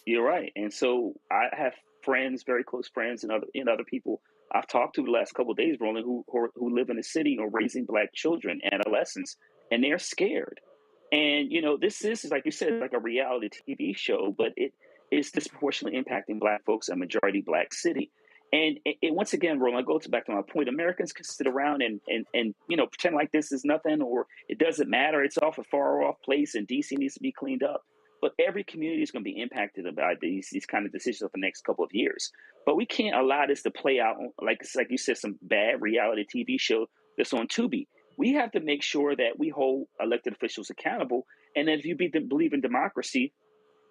you're right. And so I have friends, very close friends, and other people I've talked to the last couple of days, Roland, who live in the city or raising Black children, adolescents, and they're scared. And this is like you said, like a reality TV show, but it is disproportionately impacting Black folks, a majority Black city. And once again, Roland, I go back to my point. Americans can sit around and pretend like this is nothing or it doesn't matter. It's off a far off place and DC needs to be cleaned up. But every community is going to be impacted by these kind of decisions over the next couple of years. But we can't allow this to play out like you said, some bad reality TV show that's on Tubi. We have to make sure that we hold elected officials accountable. And then if you believe in democracy,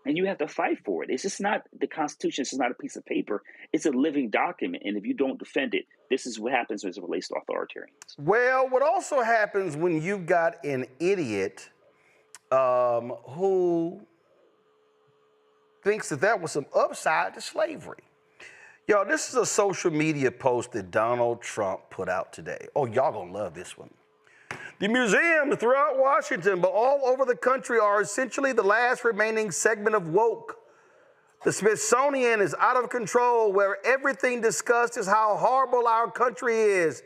and you have to fight for it. It's just not the Constitution. It's not a piece of paper. It's a living document. And if you don't defend it, this is what happens as it relates to authoritarians. Well, what also happens when you've got an idiot who thinks that was some upside to slavery. Y'all, this is a social media post that Donald Trump put out today. Oh, y'all gonna love this one. The museums throughout Washington, but all over the country, are essentially the last remaining segment of woke. The Smithsonian is out of control, where everything discussed is how horrible our country is,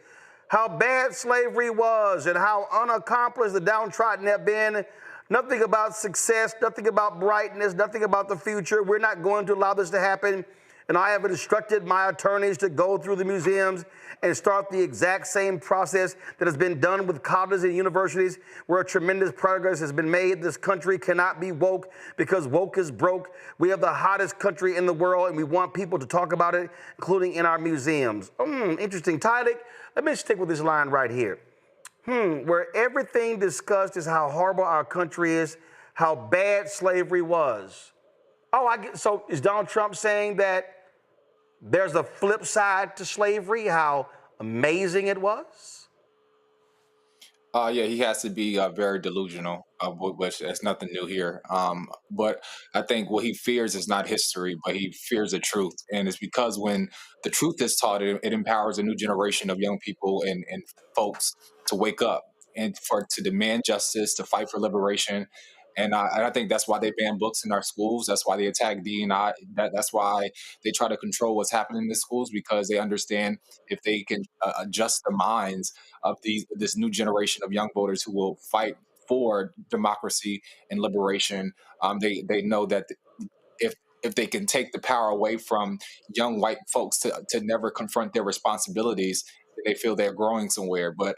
how bad slavery was, and how unaccomplished the downtrodden have been. Nothing about success, nothing about brightness, nothing about the future. We're not going to allow this to happen. And I have instructed my attorneys to go through the museums and start the exact same process that has been done with colleges and universities, where tremendous progress has been made. This country cannot be woke because woke is broke. We have the hottest country in the world, and we want people to talk about it, including in our museums. Interesting. Tyler, let me stick with this line right here. Where everything discussed is how horrible our country is, how bad slavery was. So is Donald Trump saying that there's a flip side to slavery, how amazing it was? Yeah, he has to be very delusional, which is nothing new here. But I think what he fears is not history, but he fears the truth. And it's because when the truth is taught, it empowers a new generation of young people and folks to wake up and to demand justice, to fight for liberation. And I think that's why they ban books in our schools. That's why they attack D&I. That's why they try to control what's happening in the schools, because they understand if they can adjust the minds of this new generation of young voters who will fight for democracy and liberation, they know that if they can take the power away from young white folks to never confront their responsibilities, they feel they're growing somewhere. But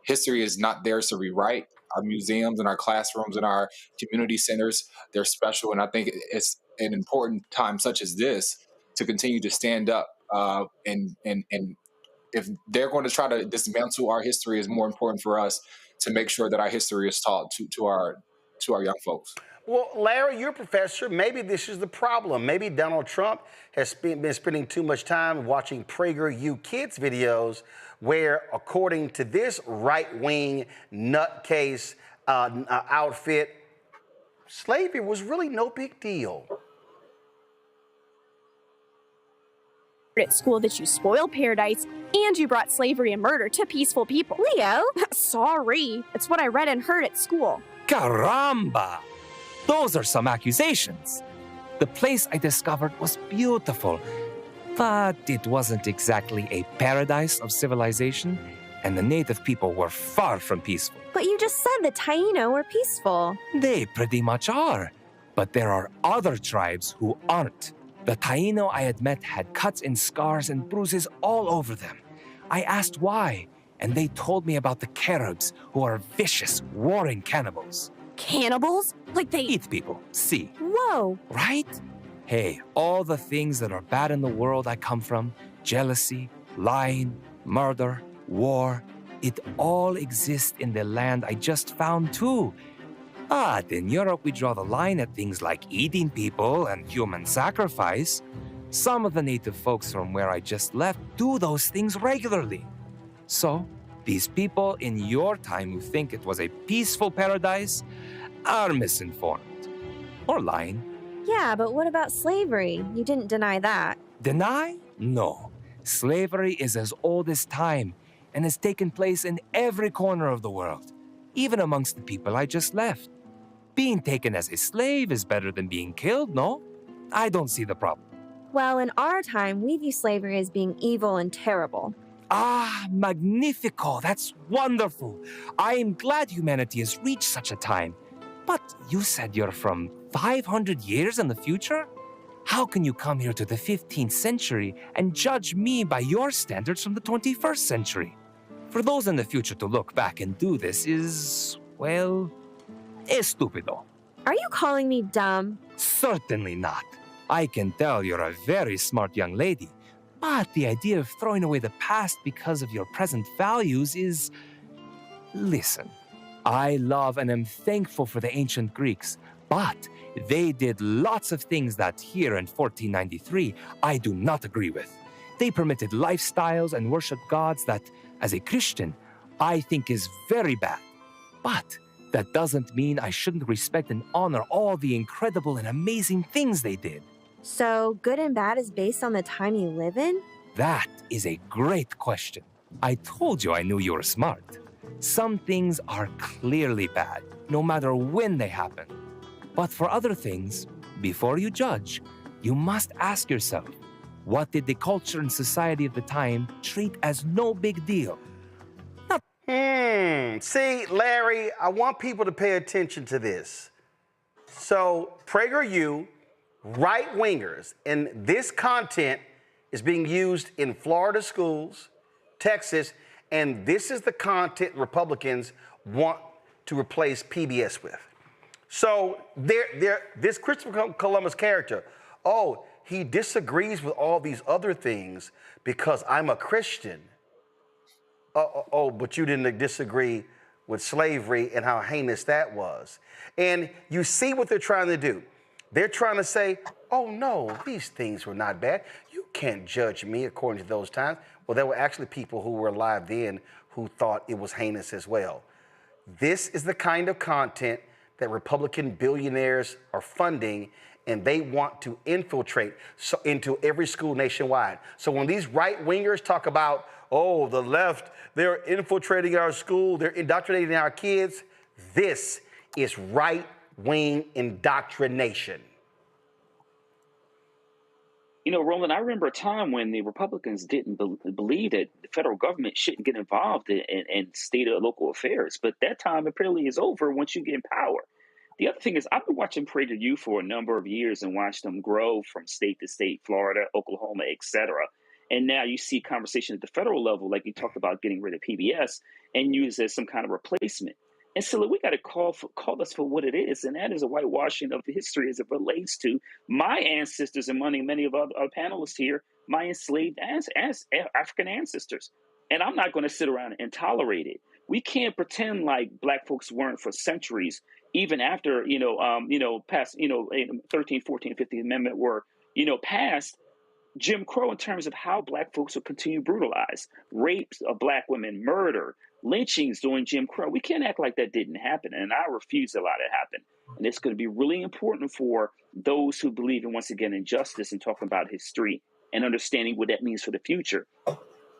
history is not theirs to rewrite. Our museums and our classrooms and our community centers, they're special. And I think it's an important time such as this to continue to stand up. And if they're going to try to dismantle our history, it's more important for us to make sure that our history is taught to our young folks. Well, Larry, you're a professor. Maybe this is the problem. Maybe Donald Trump has been spending too much time watching PragerU Kids videos where, according to this right-wing nutcase outfit, slavery was really no big deal. At school that you spoiled paradise and you brought slavery and murder to peaceful people. Leo? Sorry. It's what I read and heard at school. Caramba! Those are some accusations. The place I discovered was beautiful, but it wasn't exactly a paradise of civilization, and the native people were far from peaceful. But you just said the Taino were peaceful. They pretty much are. But there are other tribes who aren't. The Taino I had met had cuts and scars and bruises all over them. I asked why, and they told me about the Caribs, who are vicious, warring cannibals. Cannibals? Like they eat people, see. Whoa. Right? Hey, all the things that are bad in the world I come from, jealousy, lying, murder, war, it all exists in the land I just found too. But in Europe, we draw the line at things like eating people and human sacrifice. Some of the native folks from where I just left do those things regularly. So, these people in your time who think it was a peaceful paradise are misinformed. Or lying. Yeah, but what about slavery? You didn't deny that. Deny? No. Slavery is as old as time and has taken place in every corner of the world, even amongst the people I just left. Being taken as a slave is better than being killed, no? I don't see the problem. Well, in our time, we view slavery as being evil and terrible. Ah, magnifico. That's wonderful. I am glad humanity has reached such a time. But you said you're from 500 years in the future? How can you come here to the 15th century and judge me by your standards from the 21st century? For those in the future to look back and do this is, well, estúpido. Are you calling me dumb? Certainly not. I can tell you're a very smart young lady. But the idea of throwing away the past because of your present values is... Listen, I love and am thankful for the ancient Greeks, but they did lots of things that here in 1493 I do not agree with. They permitted lifestyles and worshiped gods that, as a Christian, I think is very bad. But that doesn't mean I shouldn't respect and honor all the incredible and amazing things they did. So, good and bad is based on the time you live in? That is a great question. I told you I knew you were smart. Some things are clearly bad, no matter when they happen. But for other things, before you judge, you must ask yourself, what did the culture and society of the time treat as no big deal? See, Larry, I want people to pay attention to this. So, PragerU, right-wingers, and this content is being used in Florida schools, Texas, and this is the content Republicans want to replace PBS with. So this Christopher Columbus character, oh, he disagrees with all these other things because I'm a Christian. Oh, but you didn't disagree with slavery and how heinous that was. And you see what they're trying to do. They're trying to say, oh no, these things were not bad. You can't judge me according to those times. Well, there were actually people who were alive then who thought it was heinous as well. This is the kind of content that Republican billionaires are funding, and they want to infiltrate into every school nationwide. So when these right-wingers talk about, oh, the left, they're infiltrating our school, they're indoctrinating our kids, this is right-wing indoctrination. You know, Roland, I remember a time when the Republicans didn't believe that the federal government shouldn't get involved in state or local affairs. But that time apparently is over once you get in power. The other thing is, I've been watching PragerU for a number of years and watched them grow from state to state, Florida, Oklahoma, et cetera. And now you see conversation at the federal level, like you talked about getting rid of PBS and use it as some kind of replacement. And so we got to call us for what it is, and that is a whitewashing of the history as it relates to my ancestors and many of our panelists here, my enslaved African ancestors. And I'm not going to sit around and tolerate it. We can't pretend like Black folks weren't for centuries, even after, past, 13th, 14th, 15th Amendment were, passed. Jim Crow, in terms of how Black folks will continue brutalized, rapes of Black women, murder, lynchings during Jim Crow. We can't act like that didn't happen, and I refuse to allow that happen. And it's going to be really important for those who believe in, once again, in justice and talking about history and understanding what that means for the future.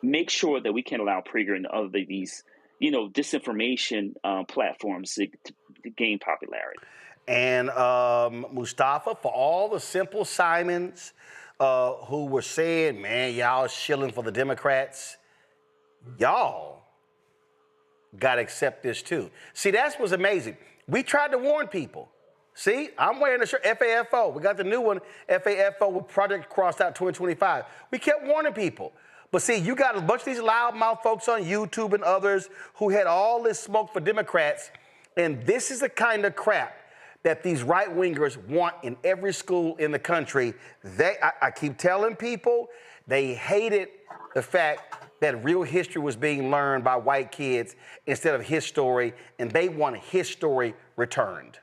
Make sure that we can't allow Prager and other these, disinformation platforms to gain popularity. and Mustafa, for all the Simple Simons who were saying, man, y'all shilling for the Democrats, y'all got to accept this too. See, that's what's amazing. We tried to warn people. See, I'm wearing the shirt, FAFO. We got the new one, FAFO with Project Crossed Out 2025. We kept warning people. But see, you got a bunch of these loudmouth folks on YouTube and others who had all this smoke for Democrats, and this is the kind of crap that these right-wingers want in every school in the country. I keep telling people, they hated the fact that real history was being learned by white kids instead of his story, and they want his story returned.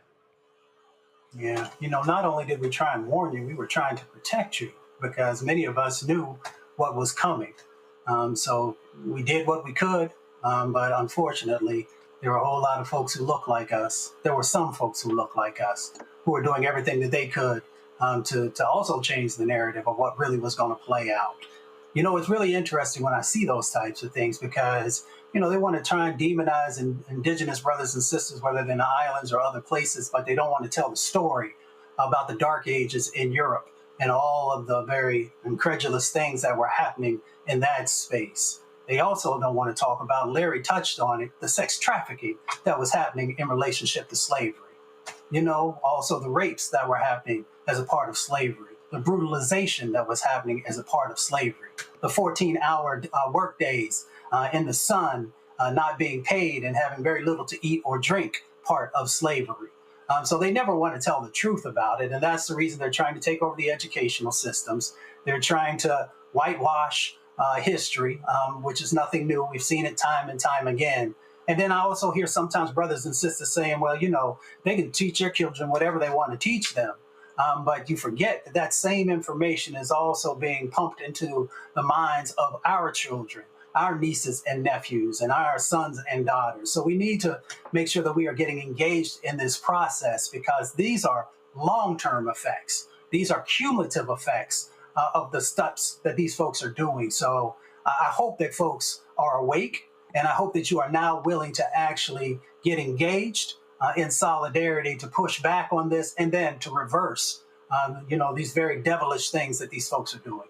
Yeah, not only did we try and warn you, we were trying to protect you because many of us knew what was coming. So we did what we could, but unfortunately, there were a whole lot of folks who look like us. There were some folks who look like us who were doing everything that they could to also change the narrative of what really was going to play out. It's really interesting when I see those types of things because, they want to try and demonize indigenous brothers and sisters, whether they're in the islands or other places, but they don't want to tell the story about the dark ages in Europe and all of the very incredulous things that were happening in that space. They also don't want to talk about, Larry touched on it, the sex trafficking that was happening in relationship to slavery. Also the rapes that were happening as a part of slavery, the brutalization that was happening as a part of slavery, the 14-hour work days in the sun, not being paid and having very little to eat or drink, part of slavery. So they never want to tell the truth about it. And that's the reason they're trying to take over the educational systems. They're trying to whitewash history, which is nothing new. We've seen it time and time again. And then I also hear sometimes brothers and sisters saying, well, they can teach their children whatever they want to teach them. But you forget that same information is also being pumped into the minds of our children, our nieces and nephews, and our sons and daughters. So we need to make sure that we are getting engaged in this process because these are long-term effects. These are cumulative effects of the steps that these folks are doing. So I hope that folks are awake, and I hope that you are now willing to actually get engaged in solidarity to push back on this and then to reverse, these very devilish things that these folks are doing.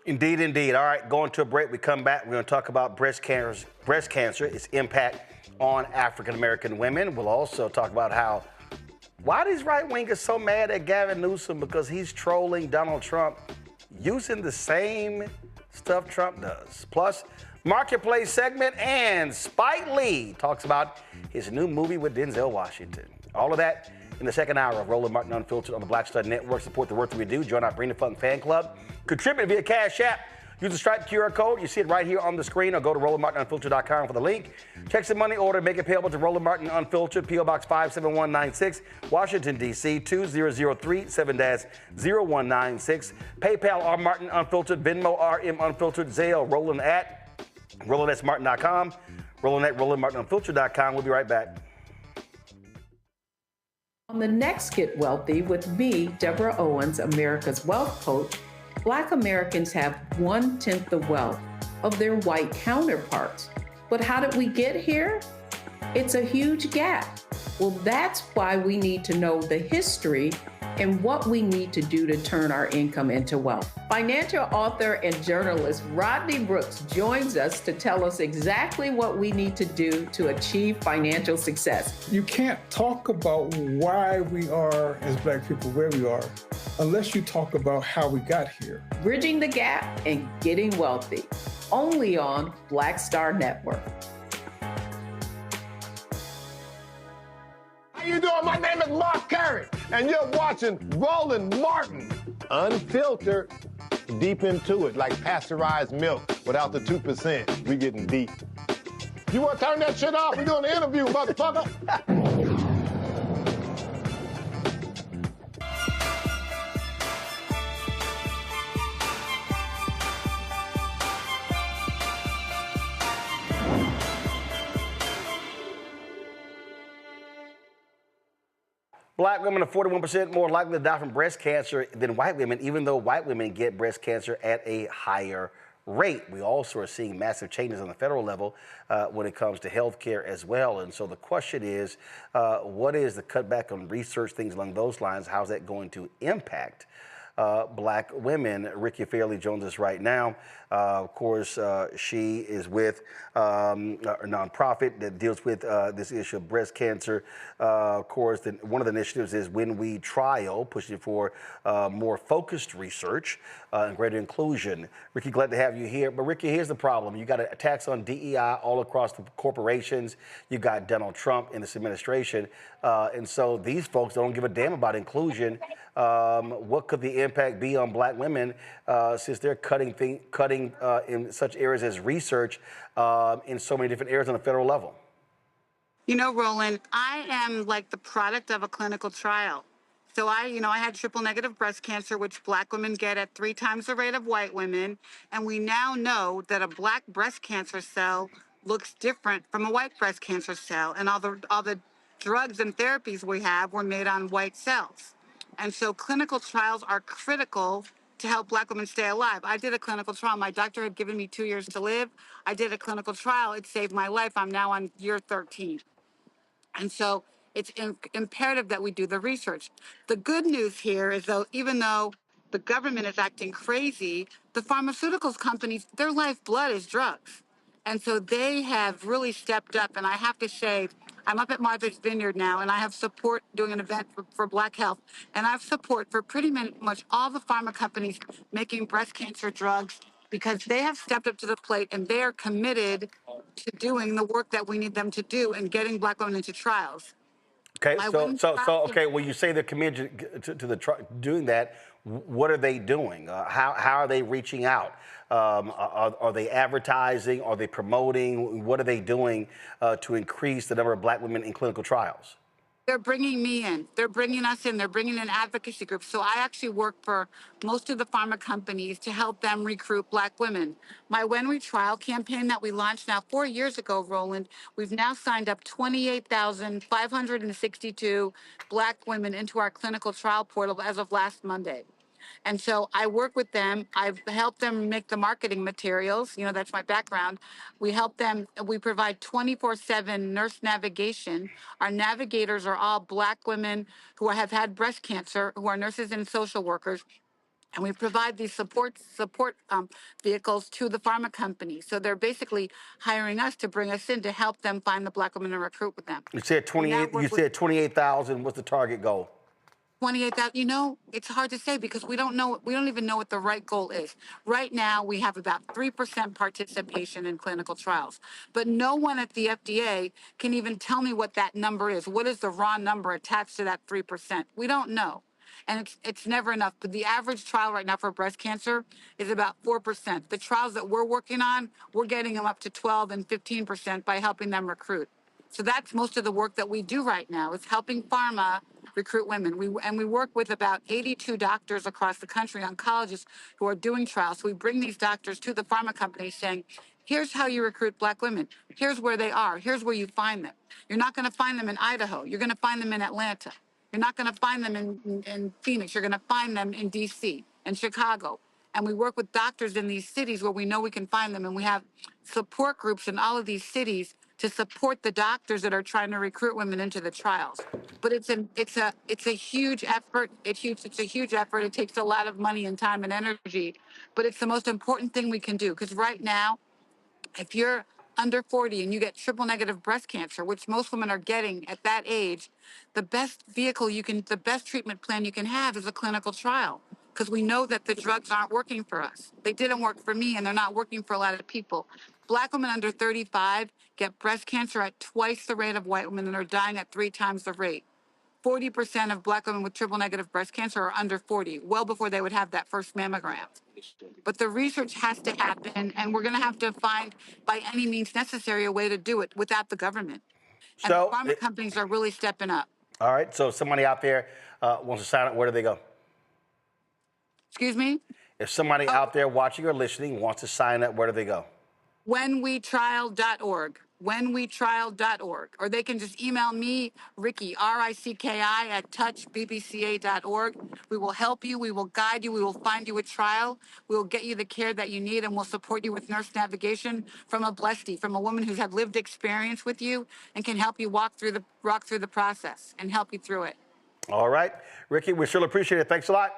Indeed, indeed. All right, going to a break. We come back. We're going to talk about breast cancer, its impact on African-American women. We'll also talk about why these right-wingers so mad at Gavin Newsom because he's trolling Donald Trump using the same stuff Trump does. Plus, Marketplace segment, and Spike Lee talks about his new movie with Denzel Washington. All of that in the second hour of Roland Martin Unfiltered on the Black Star Network. Support the work that we do. Join our Bring the Fun fan club. Contribute via Cash App. Use the Stripe QR code. You see it right here on the screen, or go to RolandMartinUnfiltered.com for the link. Check some money order. Make it payable to Roland Martin Unfiltered, P.O. Box 57196, Washington, D.C. 20037-0196. PayPal R Martin Unfiltered, Venmo RM Unfiltered, Zelle Roland at RolandSMartin.com, Roland at RolandMartinUnfiltered.com. We'll be right back. On the next Get Wealthy with me, Deborah Owens, America's Wealth Coach, Black Americans have 1/10 the wealth of their white counterparts. But how did we get here? It's a huge gap. Well, that's why we need to know the history and what we need to do to turn our income into wealth. Financial author and journalist Rodney Brooks joins us to tell us exactly what we need to do to achieve financial success. You can't talk about why we are, as Black people, where we are, unless you talk about how we got here. Bridging the Gap and Getting Wealthy, only on Black Star Network. How you doing? My name is Mark Carey, and you're watching Roland Martin Unfiltered. Deep into it, like pasteurized milk without the 2%. We getting deep. You want to turn that shit off? We're doing an interview, motherfucker. Black women are 41% more likely to die from breast cancer than white women, even though white women get breast cancer at a higher rate. We also are seeing massive changes on the federal level when it comes to health care as well. And so the question is, what is the cutback on research, things along those lines? How's that going to impact black women? Ricki Fairley joins us right now. Of course, she is with a nonprofit that deals with this issue of breast cancer. Of course, one of the initiatives is When We Trial, pushing for more focused research and greater inclusion. Ricki, glad to have you here. But Ricki, here's the problem. You got attacks on DEI all across the corporations. You got Donald Trump in this administration. And so these folks don't give a damn about inclusion. What could the impact be on black women since they're cutting in such areas as research in so many different areas on the federal level? You know, Roland, I am like the product of a clinical trial. So I had triple negative breast cancer, which black women get at 3 times the rate of white women. And we now know that a black breast cancer cell looks different from a white breast cancer cell. And all the drugs and therapies we have were made on white cells. And so clinical trials are critical to help black women stay alive. I did a clinical trial. My doctor had given me 2 years to live. I did a clinical trial. It saved my life. I'm now on year 13. And so it's imperative that we do the research. The good news here is, though, even though the government is acting crazy, the pharmaceuticals companies, their lifeblood is drugs. And so they have really stepped up. And I have to say, I'm up at Martha's Vineyard now, and I have support doing an event for Black Health. And I have support for pretty much all the pharma companies making breast cancer drugs, because they have stepped up to the plate and they are committed to doing the work that we need them to do and getting black women into trials. Okay, okay. When you say they're committed to doing that, what are they doing? How are they reaching out? Are they advertising? Are they promoting? What are they doing to increase the number of black women in clinical trials? They're bringing me in. They're bringing us in. They're bringing in advocacy groups. So I actually work for most of the pharma companies to help them recruit black women. My When We Trial campaign that we launched now 4 years ago, Roland, we've now signed up 28,562 black women into our clinical trial portal as of last Monday. And so I work with them. I've helped them make the marketing materials. You know, that's my background. We help them. We provide 24/7 nurse navigation. Our navigators are all black women who have had breast cancer, who are nurses and social workers. And we provide these support vehicles to the pharma companies. So they're basically hiring us to bring us in to help them find the black women and recruit with them. You said 28. You said 28,000. What's the target goal? 28,000. You know, it's hard to say because we don't know. We don't even know what the right goal is. Right now, we have about 3% participation in clinical trials, but no one at the FDA can even tell me what that number is. What is the raw number attached to that 3%? We don't know. And it's never enough. But the average trial right now for breast cancer is about 4%. The trials that we're working on, we're getting them up to 12 and 15% by helping them recruit. So that's most of the work that we do right now, is helping pharma recruit women. We work with about 82 doctors across the country, oncologists who are doing trials. So we bring these doctors to the pharma companies saying, here's how you recruit black women. Here's where they are. Here's where you find them. You're not going to find them in Idaho. You're going to find them in Atlanta. You're not going to find them in Phoenix. You're going to find them in D.C. and Chicago. And we work with doctors in these cities where we know we can find them. And we have support groups in all of these cities to support the doctors that are trying to recruit women into the trials. But it's a huge effort. It's a huge effort. It takes a lot of money and time and energy. But it's the most important thing we can do. Because right now, if you're under 40 and you get triple negative breast cancer, which most women are getting at that age, the best treatment plan you can have is a clinical trial, because we know that the drugs aren't working for us. They didn't work for me, and they're not working for a lot of people. Black women under 35 get breast cancer at twice the rate of white women and are dying at 3 times the rate. 40% of black women with triple negative breast cancer are under 40, well before they would have that first mammogram. But the research has to happen, and we're going to have to find, by any means necessary, a way to do it without the government. And the pharma companies are really stepping up. All right. So if somebody out there wants to sign up, where do they go? Excuse me? If somebody out there watching or listening wants to sign up, where do they go? Whenwetrial.org. whenwetrial.org, or they can just email me, Ricki, R-I-C-K-I, at touchbbca.org. We will help you. We will guide you. We will find you a trial. We will get you the care that you need, and we'll support you with nurse navigation from a blessee, from a woman who's had lived experience with you and can help you walk through the process and help you through it. All right. Ricki, we sure appreciate it. Thanks a lot.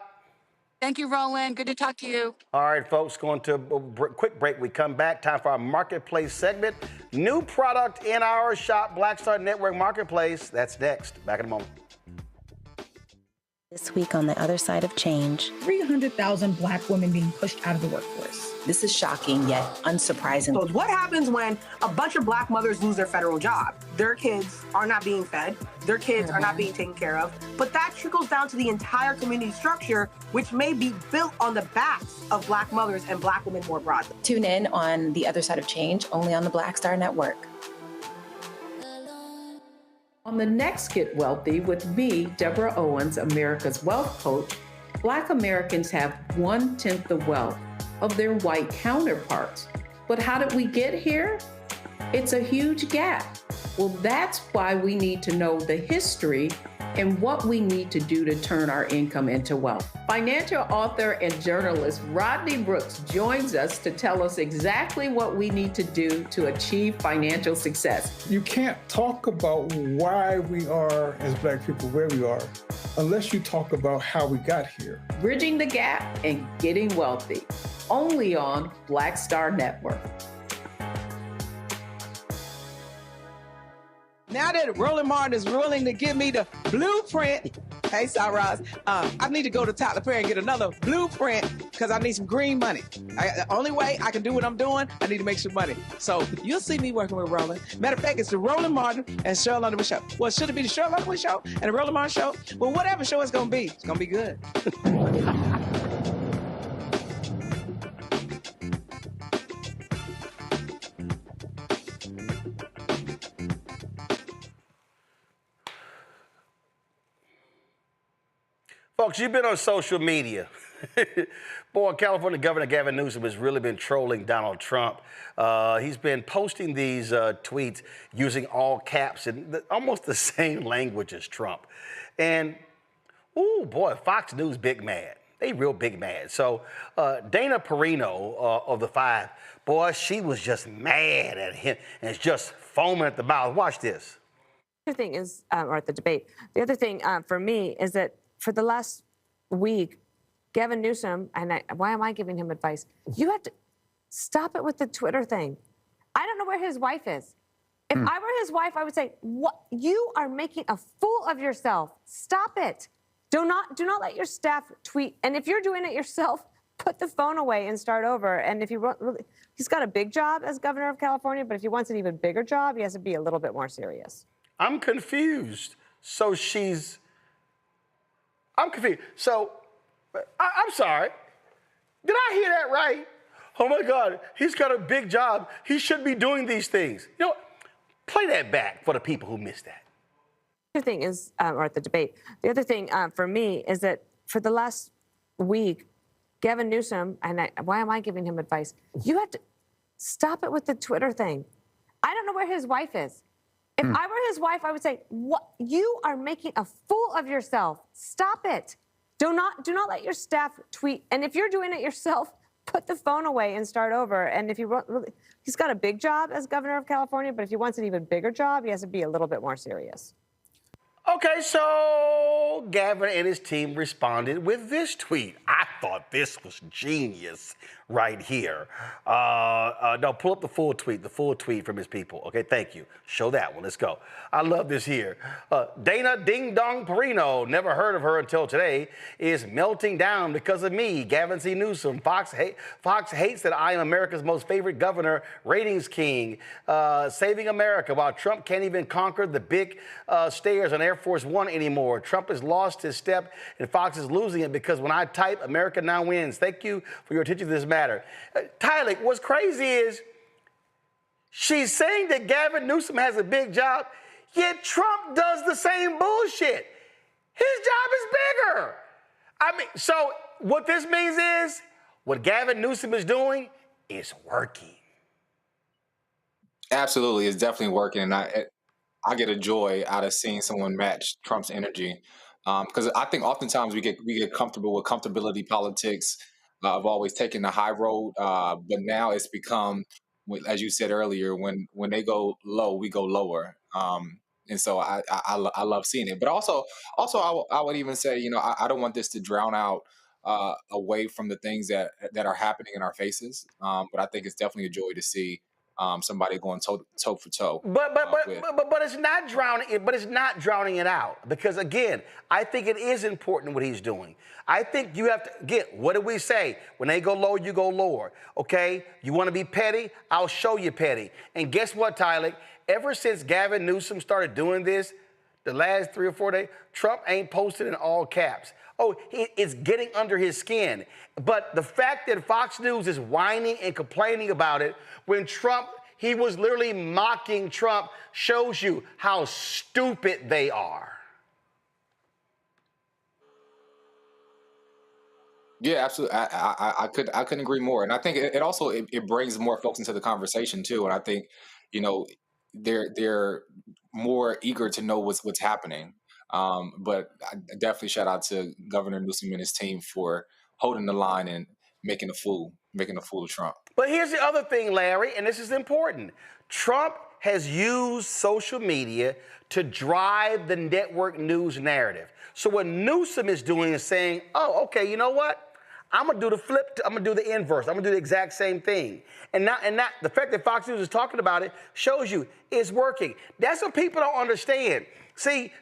Thank you, Roland. Good to talk to you. All right, folks, going to a quick break. We come back. Time for our marketplace segment. New product in our shop, Black Star Network Marketplace. That's next. Back in a moment. This week on the other side of change, 300,000 Black women being pushed out of the workforce. this is shocking yet unsurprising. So what happens when a bunch of Black mothers lose their federal job? Their kids are not being fed. Their kids are not being taken care of. But that trickles down to the entire community structure, which may be built on the backs of Black mothers and Black women more broadly. Tune in on The Other Side of Change, only on the Black Star Network. On the next Get Wealthy with me, Deborah Owens, America's Wealth Coach, Black Americans have 1/10 the wealth of their white counterparts. But how did we get here? It's a huge gap. Well, that's why we need to know the history and what we need to do to turn our income into wealth. Financial author and journalist Rodney Brooks joins us to tell us exactly what we need to do to achieve financial success. You can't talk about why we are, as Black people, where we are, unless you talk about how we got here. Bridging the Gap and Getting Wealthy, only on Black Star Network. Now that Roland Martin is willing to give me the blueprint, hey, Cyrus, I need to go to Tyler Perry and get another blueprint because I need some green money. The only way I can do what I'm doing, I need to make some money. So you'll see me working with Roland. Matter of fact, it's the Roland Martin and Cheryl Underwood Show. Well, should it be the Cheryl Underwood Show and the Roland Martin Show? Well, whatever show it's going to be good. Folks, you've been on social media. Boy, California Governor Gavin Newsom has really been trolling Donald Trump. He's been posting these tweets using all caps and almost the same language as Trump. And, oh boy, Fox News big mad. They real big mad. So Dana Perino of The Five, boy, she was just mad at him and is just foaming at the mouth. Watch this. The other thing is, or at the debate, the other thing for me is that for the last week, Gavin Newsom, and why am I giving him advice? You have to stop it with the Twitter thing. I don't know where his wife is. If I were his wife, I would say, "What? You are making a fool of yourself. Stop it. Do not let your staff tweet. And if you're doing it yourself, put the phone away and start over. And if you really, he's got a big job as governor of California, but if he wants an even bigger job, he has to be a little bit more serious." I'm confused. I'm confused. So, I'm sorry. Did I hear that right? Oh my God, he's got a big job. He should be doing these things. You know, play that back for the people who missed that. The other thing is, or at the debate, the other thing for me is that for the last week, Gavin Newsom, and why am I giving him advice? You have to stop it with the Twitter thing. I don't know where his wife is. If I were his wife, I would say, "What? You are making a fool of yourself. Stop it. Do not let your staff tweet. And if you're doing it yourself, put the phone away and start over. And if you really, he's got a big job as governor of California, but if he wants an even bigger job, he has to be a little bit more serious." Okay, so Gavin and his team responded with this tweet. I thought this was genius right here. No, pull up the full tweet from his people. Okay, thank you. Show that one. Let's go. I love this here. Dana Ding Dong Perino, never heard of her until today, is melting down because of me, Gavin C. Newsom. Fox hates that I am America's most favorite governor, ratings king, saving America, while Trump can't even conquer the big stairs on Air Force One anymore. Trump has lost his step and Fox is losing it because when I type, America now wins. Thank you for your attention to this matter. Tyler, what's crazy is she's saying that Gavin Newsom has a big job, yet Trump does the same bullshit. His job is bigger. I mean, so what this means is what Gavin Newsom is doing is working. Absolutely, it's definitely working, and I get a joy out of seeing someone match Trump's energy, because I think oftentimes we get comfortable with comfortability politics of always taking the high road, but now it's become, as you said earlier, when they go low, we go lower, and so I love seeing it. But also I would even say, I don't want this to drown out away from the things that are happening in our faces, but I think it's definitely a joy to see somebody going toe for toe with. But it's not drowning it. But it's not drowning it out, because again, I think it is important what he's doing. I think you have to get. What do we say? When they go low, you go lower. Okay? You want to be petty? I'll show you petty. And guess what, Tyler? Ever since Gavin Newsom started doing this, the last 3 or 4 days, Trump ain't posted in all caps. Oh, it's getting under his skin. But the fact that Fox News is whining and complaining about it when Trump, he was literally mocking Trump, shows you how stupid they are. Yeah, absolutely. I couldn't agree more, and I think it also it brings more folks into the conversation too. And I think, you know, they're more eager to know what's happening. But I definitely shout out to Governor Newsom and his team for holding the line and making a fool of Trump. But here's the other thing, Larry, and this is important. Trump has used social media to drive the network news narrative. So what Newsom is doing is saying, oh, okay, you know what? I'm gonna do the flip. I'm gonna do the inverse. I'm gonna do the exact same thing. And the fact that Fox News is talking about it shows you it's working. That's what people don't understand. See,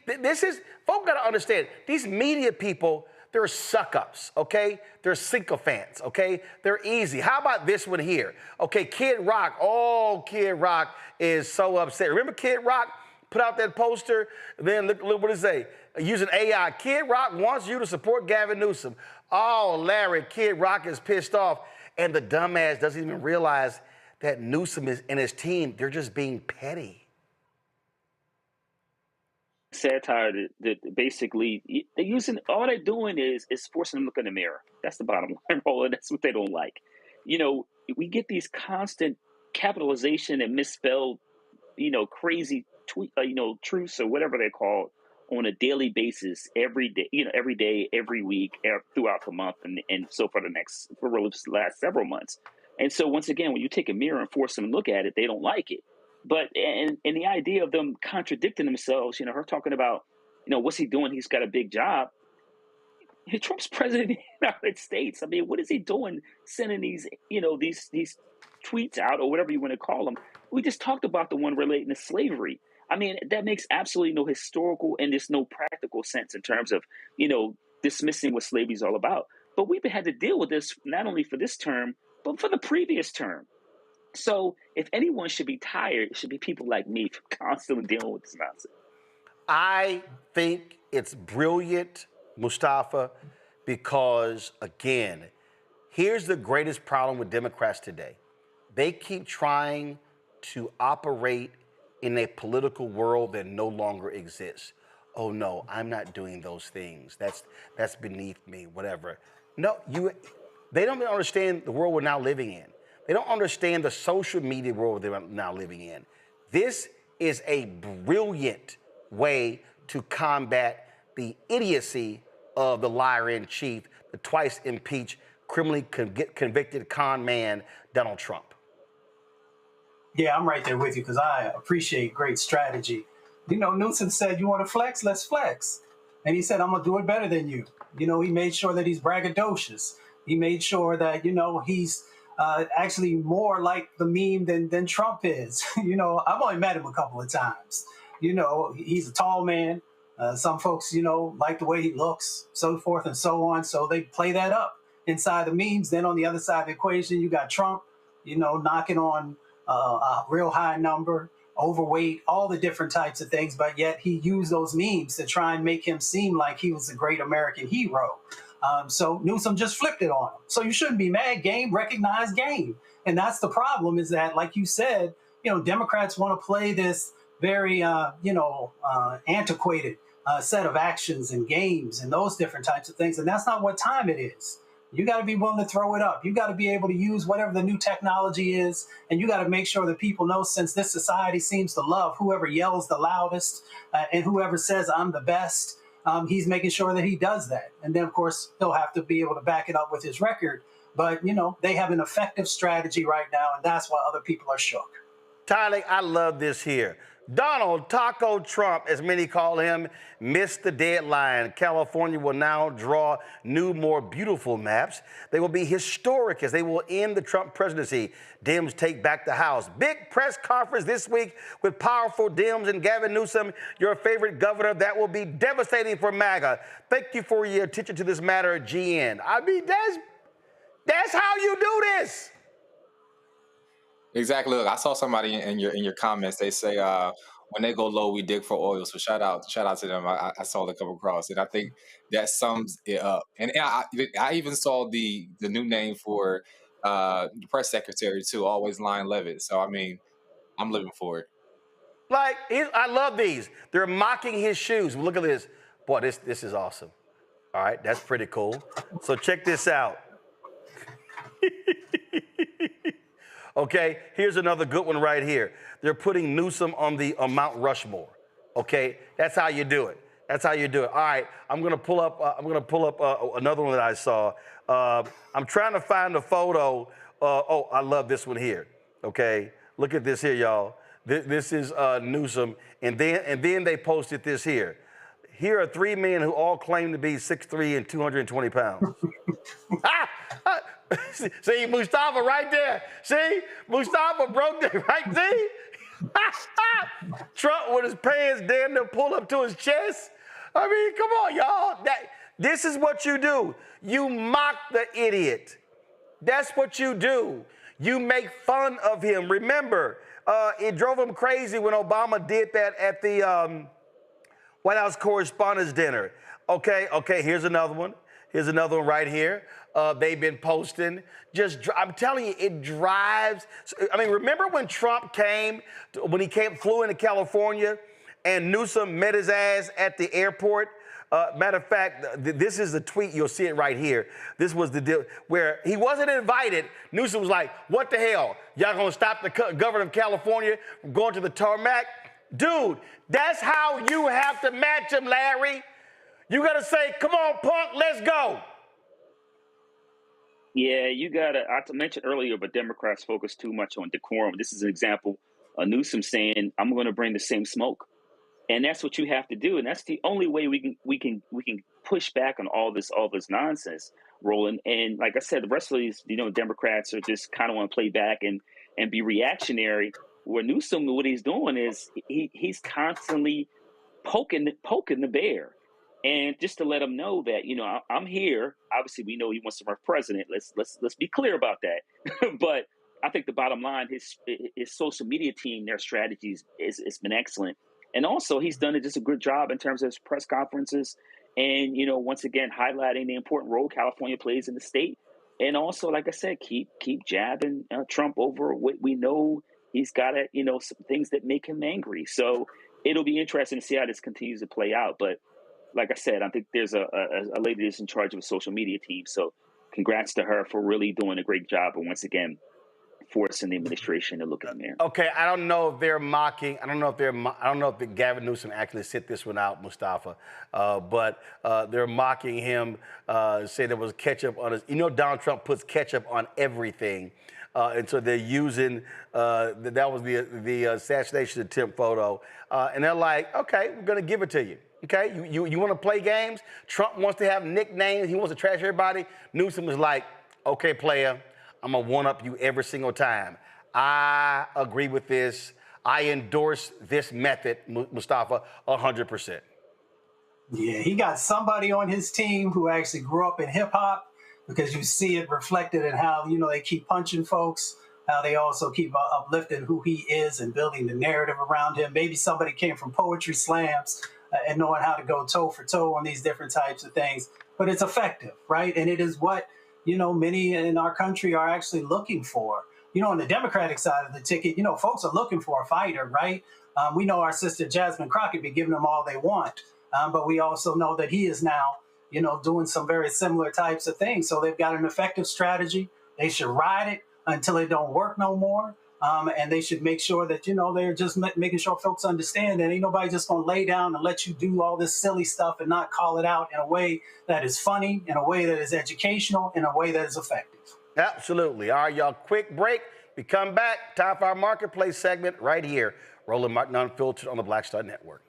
folk gotta understand. These media people, they're suck-ups, okay? They're sycophants, okay? They're easy. How about this one here? Okay, Kid Rock. Oh, Kid Rock is so upset. Remember Kid Rock put out that poster? Then look what it say. Using AI. Kid Rock wants you to support Gavin Newsom. Oh, Larry, Kid Rock is pissed off. And the dumbass doesn't even realize that Newsom and his team, they're just being petty. Satire that basically they're using, all they're doing is forcing them to look in the mirror. That's the bottom line, Roland. That's what they don't like. You know, we get these constant capitalization and misspelled, crazy tweet, truths or whatever they're called on a daily basis, every day, every week, throughout the month, and so for the last several months. And so once again, when you take a mirror and force them to look at it, they don't like it. But and the idea of them contradicting themselves, her talking about, what's he doing? He's got a big job. Trump's president of the United States. I mean, what is he doing sending these, these tweets out or whatever you want to call them? We just talked about the one relating to slavery. I mean, that makes absolutely no historical and there's no practical sense in terms of, dismissing what slavery is all about. But we've had to deal with this not only for this term, but for the previous term. So if anyone should be tired, it should be people like me for constantly dealing with this nonsense. I think it's brilliant, Mustafa, because, again, here's the greatest problem with Democrats today. They keep trying to operate in a political world that no longer exists. Oh, no, I'm not doing those things. That's beneath me, whatever. No, they don't understand the world we're now living in. They don't understand the social media world they're now living in. This is a brilliant way to combat the idiocy of the liar-in-chief, the twice impeached, criminally convicted con man, Donald Trump. Yeah, I'm right there with you because I appreciate great strategy. Newsom said, you want to flex? Let's flex. And he said, I'm going to do it better than you. He made sure that he's braggadocious. He made sure that, he's actually more like the meme than Trump is. I've only met him a couple of times. He's a tall man. Some folks, like the way he looks, so forth and so on. So they play that up inside the memes. Then on the other side of the equation, you got Trump, knocking on a real high number, overweight, all the different types of things. But yet he used those memes to try and make him seem like he was a great American hero. So Newsom just flipped it on him. So you shouldn't be mad. Game, recognize game. And that's the problem is that, like you said, Democrats want to play this very, antiquated set of actions and games and those different types of things. And that's not what time it is. You got to be willing to throw it up. You got to be able to use whatever the new technology is. And you got to make sure that people know, since this society seems to love whoever yells the loudest and whoever says I'm the best, he's making sure that he does that. And then, of course, he'll have to be able to back it up with his record. But, you know, they have an effective strategy right now, and that's why other people are shook. Tyler, I love this here. Donald Taco Trump, as many call him, missed the deadline. California will now draw new, more beautiful maps. They will be historic as they will end the Trump presidency. Dems take back the House. Big press conference this week with powerful Dems and Gavin Newsom, your favorite governor. That will be devastating for MAGA. Thank you for your attention to this matter, GN. I mean, that's how you do this. Exactly. Look, I saw somebody in your comments. They say when they go low, we dig for oil. So shout out to them. I saw it come across, and I think that sums it up. And I even saw the new name for the press secretary too. Always Lion Levitt. So I mean, I'm living for it. Like, I love these. They're mocking his shoes. Look at this. Boy, this is awesome. All right, that's pretty cool. So check this out. Okay, here's another good one right here. They're putting Newsom on the Mount Rushmore. Okay, that's how you do it. That's how you do it. All right, I'm gonna pull up another one that I saw. I'm trying to find a photo. Oh, I love this one here. Okay, look at this here, y'all. This is Newsom, and then they posted this here. Here are three men who all claim to be 6'3" and 220 pounds. See, Mustafa right there. See, Mustafa broke that right there. Trump with his pants damn near pull up to his chest. I mean, come on, y'all. This is what you do. You mock the idiot. That's what you do. You make fun of him. Remember, it drove him crazy when Obama did that at the White House Correspondents' Dinner. Okay, here's another one. Here's another one right here. They've been posting. I'm telling you, it drives. I mean, remember when Trump flew into California and Newsom met his ass at the airport? Matter of fact, this is the tweet. You'll see it right here. This was the deal where he wasn't invited. Newsom was like, what the hell? Y'all gonna stop the governor of California from going to the tarmac? Dude, that's how you have to match him, Larry. You gotta say, come on, punk, let's go. Yeah, you gotta. I mentioned earlier, but Democrats focus too much on decorum. This is an example of Newsom saying, "I'm going to bring the same smoke," and that's what you have to do. And that's the only way we can push back on all this nonsense, Roland. And like I said, the rest of these, Democrats are just kind of want to play back and be reactionary. Where Newsom, what he's doing is he's constantly poking the bear. And just to let him know that, I'm here. Obviously, we know he wants to run president. Let's be clear about that. But I think the bottom line, his social media team, their strategies has been excellent. And also, he's done just a good job in terms of his press conferences and, once again, highlighting the important role California plays in the state. And also, like I said, keep jabbing Trump over what we know he's got some things that make him angry. So it'll be interesting to see how this continues to play out. But like I said, I think there's a lady that's in charge of a social media team. So congrats to her for really doing a great job. And once again, forcing the administration to look in the mirror. Okay, I don't know if they're mocking. I don't know if Gavin Newsom actually sit this one out, Mustafa. But they're mocking him, say there was ketchup on his. Donald Trump puts ketchup on everything. And so they're using, that was the assassination attempt photo. And they're like, okay, we're going to give it to you. Okay, you want to play games? Trump wants to have nicknames. He wants to trash everybody. Newsom is like, okay, player, I'm going to one-up you every single time. I agree with this. I endorse this method, Mustafa, 100%. Yeah, he got somebody on his team who actually grew up in hip-hop, because you see it reflected in how, they keep punching folks, how they also keep uplifting who he is and building the narrative around him. Maybe somebody came from poetry slams and knowing how to go toe for toe on these different types of things. But it's effective, right? And it is what, many in our country are actually looking for. On the Democratic side of the ticket, folks are looking for a fighter, right? We know our sister Jasmine Crockett be giving them all they want. But we also know that he is now, doing some very similar types of things. So they've got an effective strategy. They should ride it until it don't work no more. And they should make sure that, they're just making sure folks understand that ain't nobody just going to lay down and let you do all this silly stuff and not call it out in a way that is funny, in a way that is educational, in a way that is effective. Absolutely. All right, y'all, quick break. We come back. Time for our Marketplace segment right here. Roland Martin Unfiltered on the Black Star Network.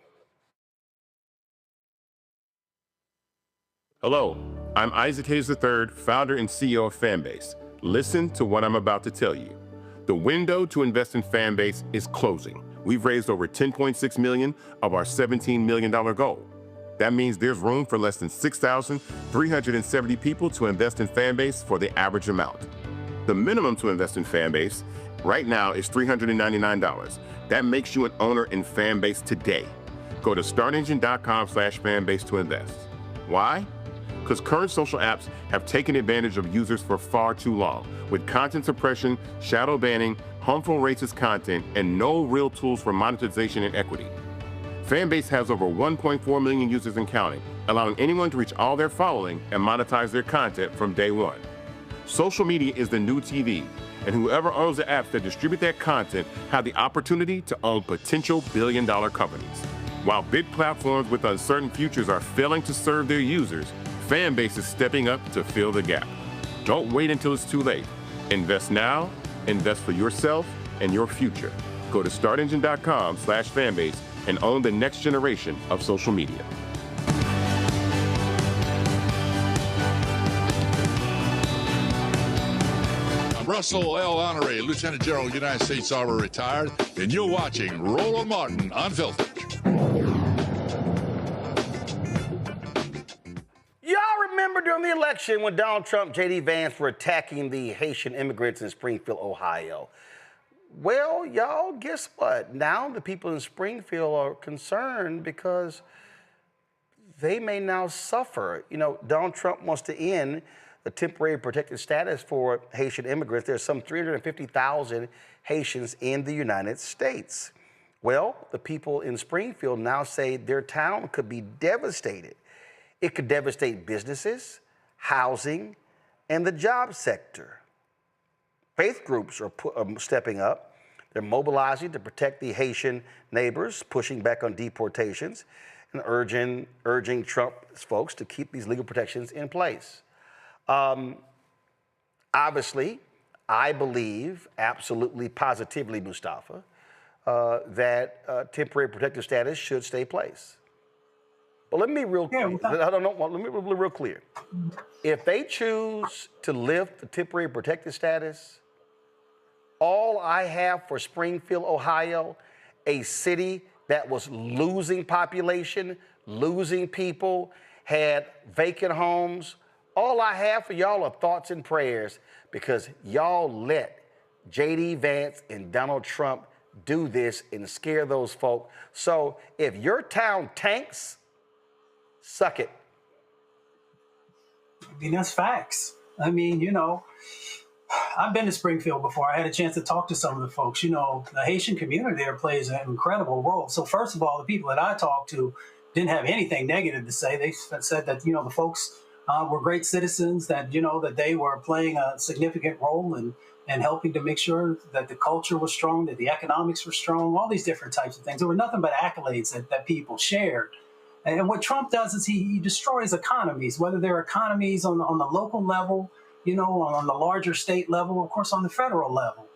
Hello, I'm Isaac Hayes III, founder and CEO of Fanbase. Listen to what I'm about to tell you. The window to invest in Fanbase is closing. We've raised over $10.6 million of our $17 million goal. That means there's room for less than 6,370 people to invest in Fanbase for the average amount. The minimum to invest in Fanbase right now is $399. That makes you an owner in Fanbase today. Go to startengine.com/fanbase to invest. Why? Because current social apps have taken advantage of users for far too long, with content suppression, shadow banning, harmful racist content, and no real tools for monetization and equity. Fanbase has over 1.4 million users and counting, allowing anyone to reach all their following and monetize their content from day one. Social media is the new TV, and whoever owns the apps that distribute that content have the opportunity to own potential billion-dollar companies. While big platforms with uncertain futures are failing to serve their users, Fanbase is stepping up to fill the gap. Don't wait until it's too late. Invest now, invest for yourself and your future. Go to startengine.com/fanbase and own the next generation of social media. I'm Russell L. Honoré, Lieutenant General, United States Army, retired, and you're watching Roland Martin Unfiltered. Y'all remember during the election when Donald Trump, J.D. Vance were attacking the Haitian immigrants in Springfield, Ohio? Well, y'all, guess what? Now the people in Springfield are concerned because they may now suffer. Donald Trump wants to end the temporary protected status for Haitian immigrants. There's some 350,000 Haitians in the United States. Well, the people in Springfield now say their town could be devastated. It could devastate businesses, housing, and the job sector. Faith groups are stepping up. They're mobilizing to protect the Haitian neighbors, pushing back on deportations, and urging Trump's folks to keep these legal protections in place. Obviously, I believe absolutely, positively, Mustafa, that temporary protective status should stay in place. But let me be real clear. Let me be real clear. If they choose to lift the temporary protected status, all I have for Springfield, Ohio, a city that was losing population, losing people, had vacant homes, all I have for y'all are thoughts and prayers because y'all let J.D. Vance and Donald Trump do this and scare those folk. So if your town tanks, suck it. I mean, that's facts. I mean, I've been to Springfield before. I had a chance to talk to some of the folks. The Haitian community there plays an incredible role. So first of all, the people that I talked to didn't have anything negative to say. They said that, the folks were great citizens, that, that they were playing a significant role in helping to make sure that the culture was strong, that the economics were strong, all these different types of things. There were nothing but accolades that people shared. And what Trump does is he destroys economies, whether they're economies on the local level, on the larger state level, of course, on the federal level,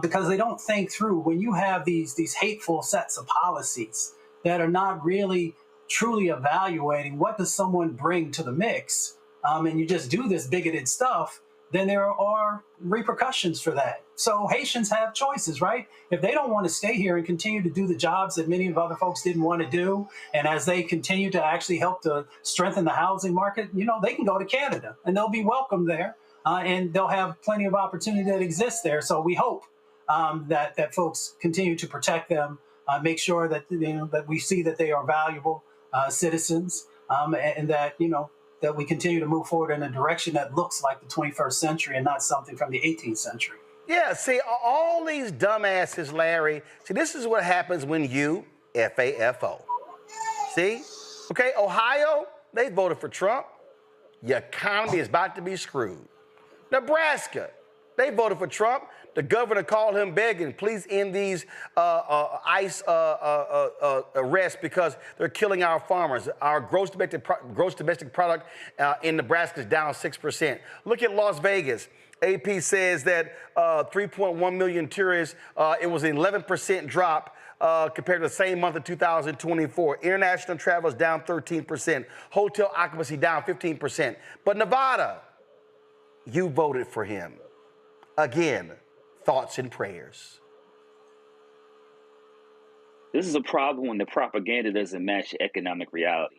because they don't think through. When you have these hateful sets of policies that are not really truly evaluating what does someone bring to the mix, and you just do this bigoted stuff, then there are repercussions for that. So Haitians have choices, right? If they don't want to stay here and continue to do the jobs that many of other folks didn't want to do, and as they continue to actually help to strengthen the housing market, they can go to Canada and they'll be welcome there, and they'll have plenty of opportunity that exists there. So we hope that folks continue to protect them, make sure that that we see that they are valuable citizens, and that that we continue to move forward in a direction that looks like the 21st century and not something from the 18th century. Yeah, see, all these dumbasses, Larry, see, this is what happens when you FAFO. See? Okay, Ohio, they voted for Trump. your economy is about to be screwed. Nebraska, they voted for Trump. The governor called him begging, please end these ICE arrests because they're killing our farmers. Our gross domestic product in Nebraska is down 6%. Look at Las Vegas. AP says that 3.1 million tourists, it was an 11% drop compared to the same month of 2024. International travel is down 13%. Hotel occupancy down 15%. But Nevada, you voted for him. Again, thoughts and prayers. This is a problem when the propaganda doesn't match the economic reality.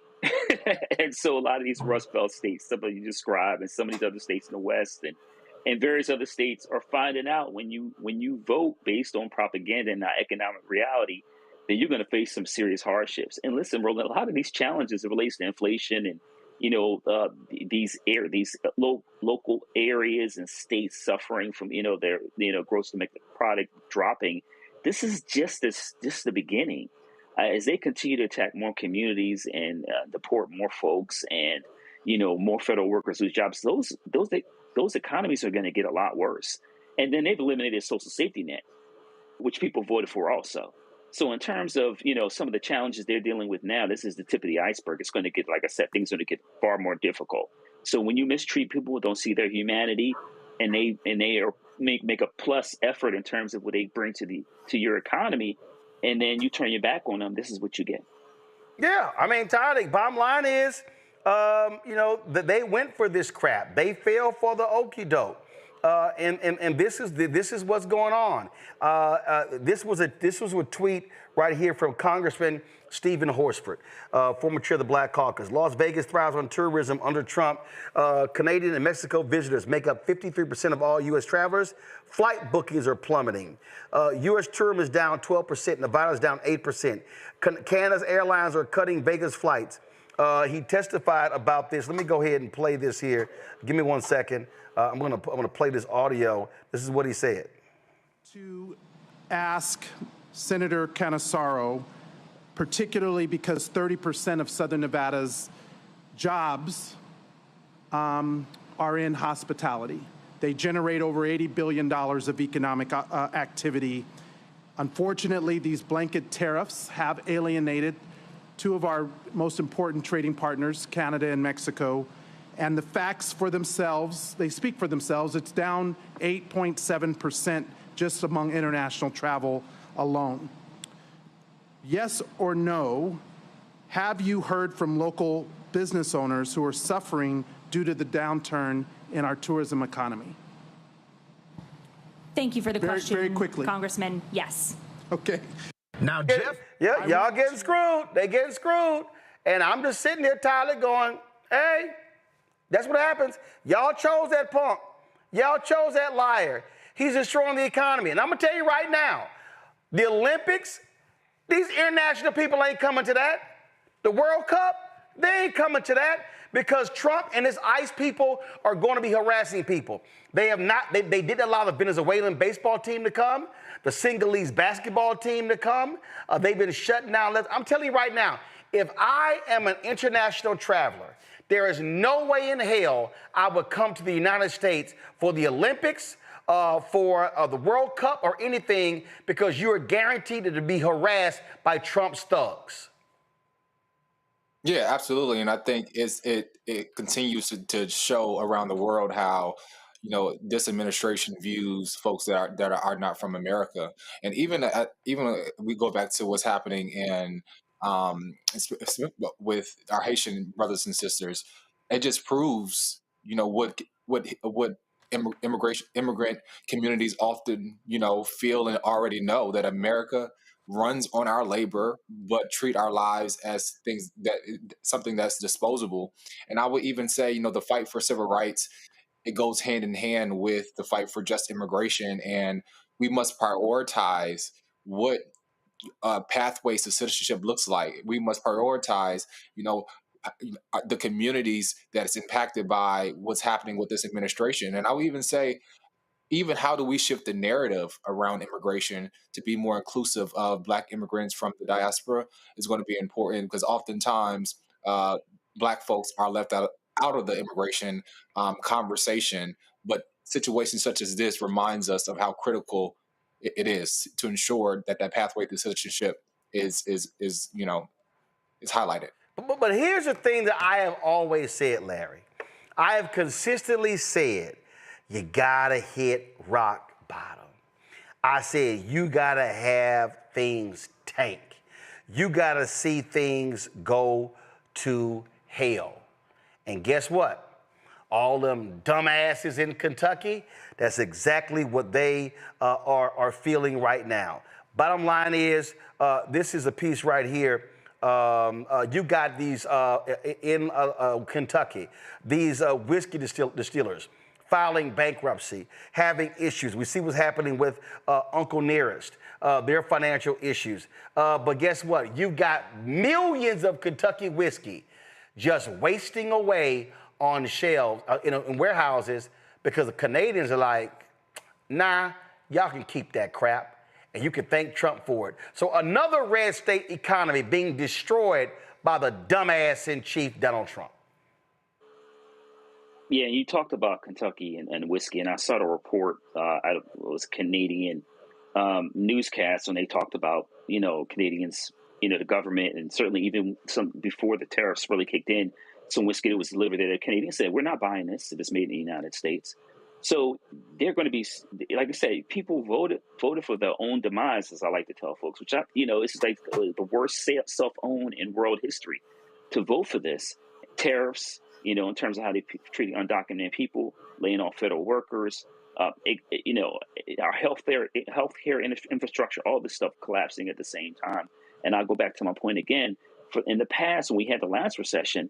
And so a lot of these Rust Belt states, some of you described, and some of these other states in the West and various other states are finding out when you vote based on propaganda and not economic reality, then you're going to face some serious hardships. And listen, Roland, a lot of these challenges relates to inflation and these local areas and states suffering from their gross domestic product dropping. This is just the beginning. As they continue to attack more communities and deport more folks and more federal workers lose jobs, those economies are going to get a lot worse. And then they've eliminated a social safety net, which people voted for also. So in terms of, some of the challenges they're dealing with now, this is the tip of the iceberg. It's going to get, like I said, things are going to get far more difficult. So when you mistreat people, don't see their humanity, and they make a plus effort in terms of what they bring to your economy, and then you turn your back on them, this is what you get. Yeah, I mean, Tyler, bottom line is, that they went for this crap. They fell for the okie doke. And this is what's going on. This was a tweet right here from Congressman Stephen Horsford, former chair of the Black Caucus. Las Vegas thrives on tourism under Trump. Canadian and Mexico visitors make up 53% of all U.S. travelers. Flight bookings are plummeting. U.S. tourism is down 12%. Nevada is down 8%. Canada's airlines are cutting Vegas flights. He testified about this. Let me go ahead and play this here. Give me 1 second. I'm gonna play this audio. This is what he said. To ask Senator Cannizzaro, particularly because 30% of Southern Nevada's jobs are in hospitality. They generate over $80 billion of economic activity. Unfortunately, these blanket tariffs have alienated two of our most important trading partners, Canada and Mexico. And the facts for themselves, they speak for themselves. It's down 8.7% just among international travel alone. Yes or no, have you heard from local business owners who are suffering due to the downturn in our tourism economy? Thank you for the question, very quickly. Congressman. Yes. Okay. Now, Jeff. Yeah, y'all getting screwed. They getting screwed. And I'm just sitting here, Tyler, going, hey, that's what happens. Y'all chose that punk. Y'all chose that liar. He's destroying the economy. And I'm going to tell you right now, the Olympics, these international people ain't coming to that. The World Cup, they ain't coming to that because Trump and his ICE people are going to be harassing people. They have not, they did allow the Venezuelan baseball team to come, the Senegalese basketball team to come. They've been shutting down. I'm telling you right now, if I am an international traveler, there is no way in hell I would come to the United States for the Olympics, for the World Cup or anything because you are guaranteed to be harassed by Trump's thugs. Yeah, absolutely. And I think it continues to show around the world how, this administration views folks that are not from America. And even we go back to what's happening in with our Haitian brothers and sisters, it just proves, what immigrant communities often, feel and already know, that America runs on our labor, but treat our lives as something that's disposable. And I would even say, the fight for civil rights, it goes hand in hand with the fight for just immigration, and we must prioritize what pathways to citizenship looks like. We must prioritize, the communities that's impacted by what's happening with this administration. And I would even say, how do we shift the narrative around immigration to be more inclusive of Black immigrants from the diaspora is going to be important, because oftentimes Black folks are left out of the immigration conversation. But situations such as this reminds us of how critical it is to ensure that that pathway to citizenship is highlighted. But here's the thing that I have always said, Larry. I have consistently said, you gotta hit rock bottom. I said, you gotta have things tank. You gotta see things go to hell. And guess what? All them dumbasses in Kentucky, that's exactly what they are feeling right now. Bottom line is, this is a piece right here. You got these in Kentucky, these whiskey distillers filing bankruptcy, having issues. We see what's happening with Uncle Nearest, their financial issues. But guess what? You've got millions of Kentucky whiskey just wasting away on shelves, in warehouses, because the Canadians are like, nah, y'all can keep that crap. And you can thank Trump for it. So another red state economy being destroyed by the dumbass in chief, Donald Trump. Yeah, you talked about Kentucky and whiskey, and I saw the report. It was Canadian newscast when they talked about, Canadians, the government, and certainly even some before the tariffs really kicked in, some whiskey that was delivered there. The Canadians said, we're not buying this if it's made in the United States. So they're going to be, like I said, people voted for their own demise, as I like to tell folks, which it's like the worst self-own in world history to vote for this. Tariffs, in terms of how they treat undocumented people, laying off federal workers, our healthcare infrastructure, all this stuff collapsing at the same time. And I'll go back to my point again. In the past, when we had the last recession,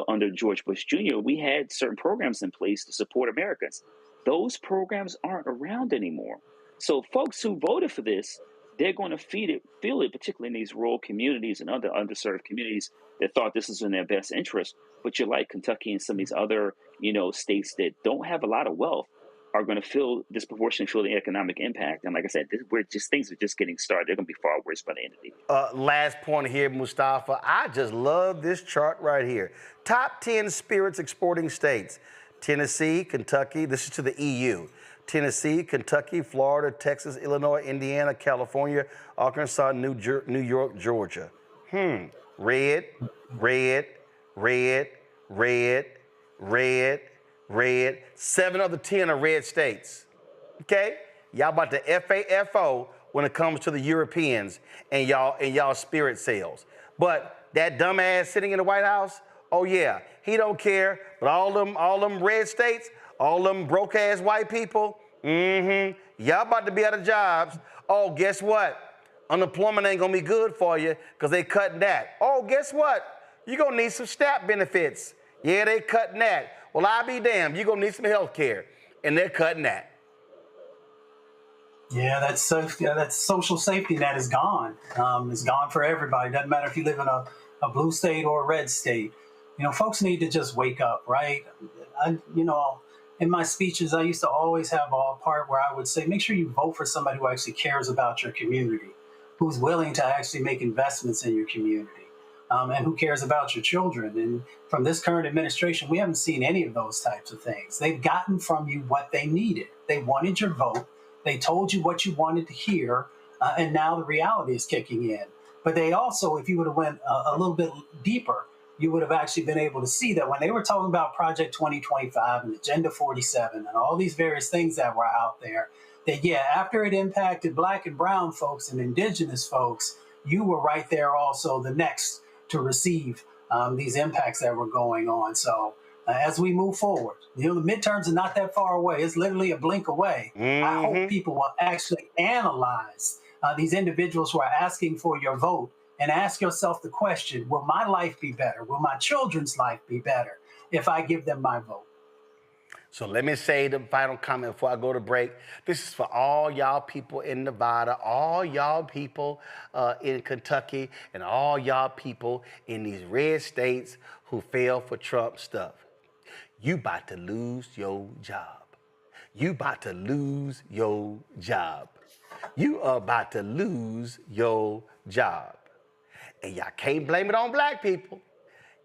under George Bush Jr., we had certain programs in place to support Americans. Those programs aren't around anymore. So folks who voted for this, they're going to feel it, particularly in these rural communities and other underserved communities that thought this was in their best interest. But you're like Kentucky and some of these other, states that don't have a lot of wealth are going to disproportionately feel the economic impact. And like I said, things are just getting started. They're going to be far worse by the end of the year. Last point here, Mustafa. I just love this chart right here. Top 10 spirits exporting states. Tennessee, Kentucky, this is to the EU. Tennessee, Kentucky, Florida, Texas, Illinois, Indiana, California, Arkansas, New York, Georgia. Red, red, red, red, red, red. 7 of the 10 are red states. Okay? Y'all about to FAFO when it comes to the Europeans and y'all spirit sales. But that dumbass sitting in the White House, oh yeah, he don't care. But all them red states, all them broke ass white people, y'all about to be out of jobs. Oh, guess what? Unemployment ain't gonna be good for you because they cutting that. Oh, guess what? You're gonna need some SNAP benefits. Yeah, they cutting that. Well, I'll be damned. You're gonna need some health care. And they're cutting that. Yeah, that social safety net is gone. It's gone for everybody. Doesn't matter if you live in a blue state or a red state. Folks need to just wake up, right? In my speeches, I used to always have a part where I would say, make sure you vote for somebody who actually cares about your community, who's willing to actually make investments in your community, and who cares about your children. And from this current administration, we haven't seen any of those types of things. They've gotten from you what they needed. They wanted your vote. They told you what you wanted to hear, and now the reality is kicking in. But they also, if you would have went a little bit deeper, you would have actually been able to see that when they were talking about Project 2025 and Agenda 47 and all these various things that were out there, that, yeah, after it impacted Black and brown folks and indigenous folks, you were right there also the next to receive these impacts that were going on. So as we move forward, the midterms are not that far away. It's literally a blink away. I hope people will actually analyze these individuals who are asking for your vote and ask yourself the question, will my life be better? Will my children's life be better if I give them my vote? So let me say the final comment before I go to break. This is for all y'all people in Nevada, all y'all people in Kentucky, and all y'all people in these red states who fell for Trump stuff. You about to lose your job. You about to lose your job. You are about to lose your job. And y'all can't blame it on Black people.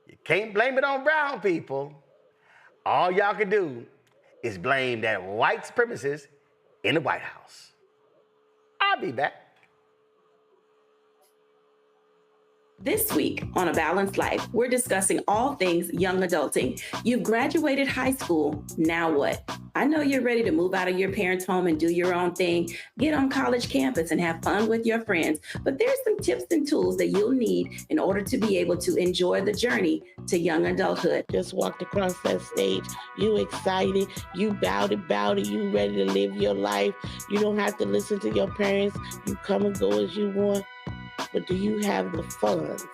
You can't blame it on brown people. all y'all can do is blame that white supremacist in the White House. I'll be back. This week on A Balanced Life, we're discussing all things young adulting. You've graduated high school, now what? I know you're ready to move out of your parents' home and do your own thing, get on college campus and have fun with your friends, but there's some tips and tools that you'll need in order to be able to enjoy the journey to young adulthood. Just walked across that stage, you excited, you bout it, you ready to live your life. You don't have to listen to your parents, you come and go as you want. But do you have the funds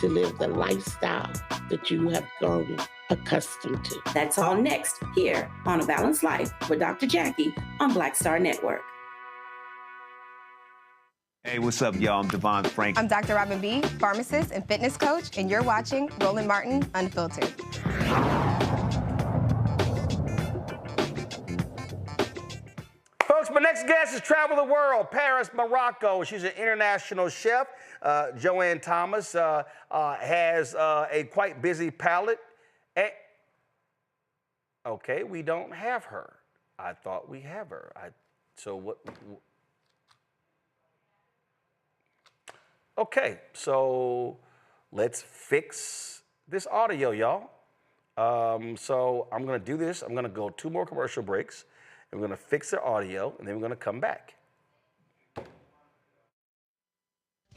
to live the lifestyle that you have grown accustomed to? That's all next here on A Balanced Life with Dr. Jackie on Black Star Network. Hey, what's up, y'all? I'm Devon Frank. I'm Dr. Robin B., pharmacist and fitness coach, and you're watching Roland Martin Unfiltered. Folks, my next guest has traveled the world, Paris, Morocco. She's an international chef. Joanne Thomas has a quite busy palate. Okay, we don't have her. I thought we have her. So what? Okay, so let's fix this audio, y'all. So I'm gonna do this. I'm gonna go 2 more commercial breaks. And we're gonna fix the audio, and then we're gonna come back.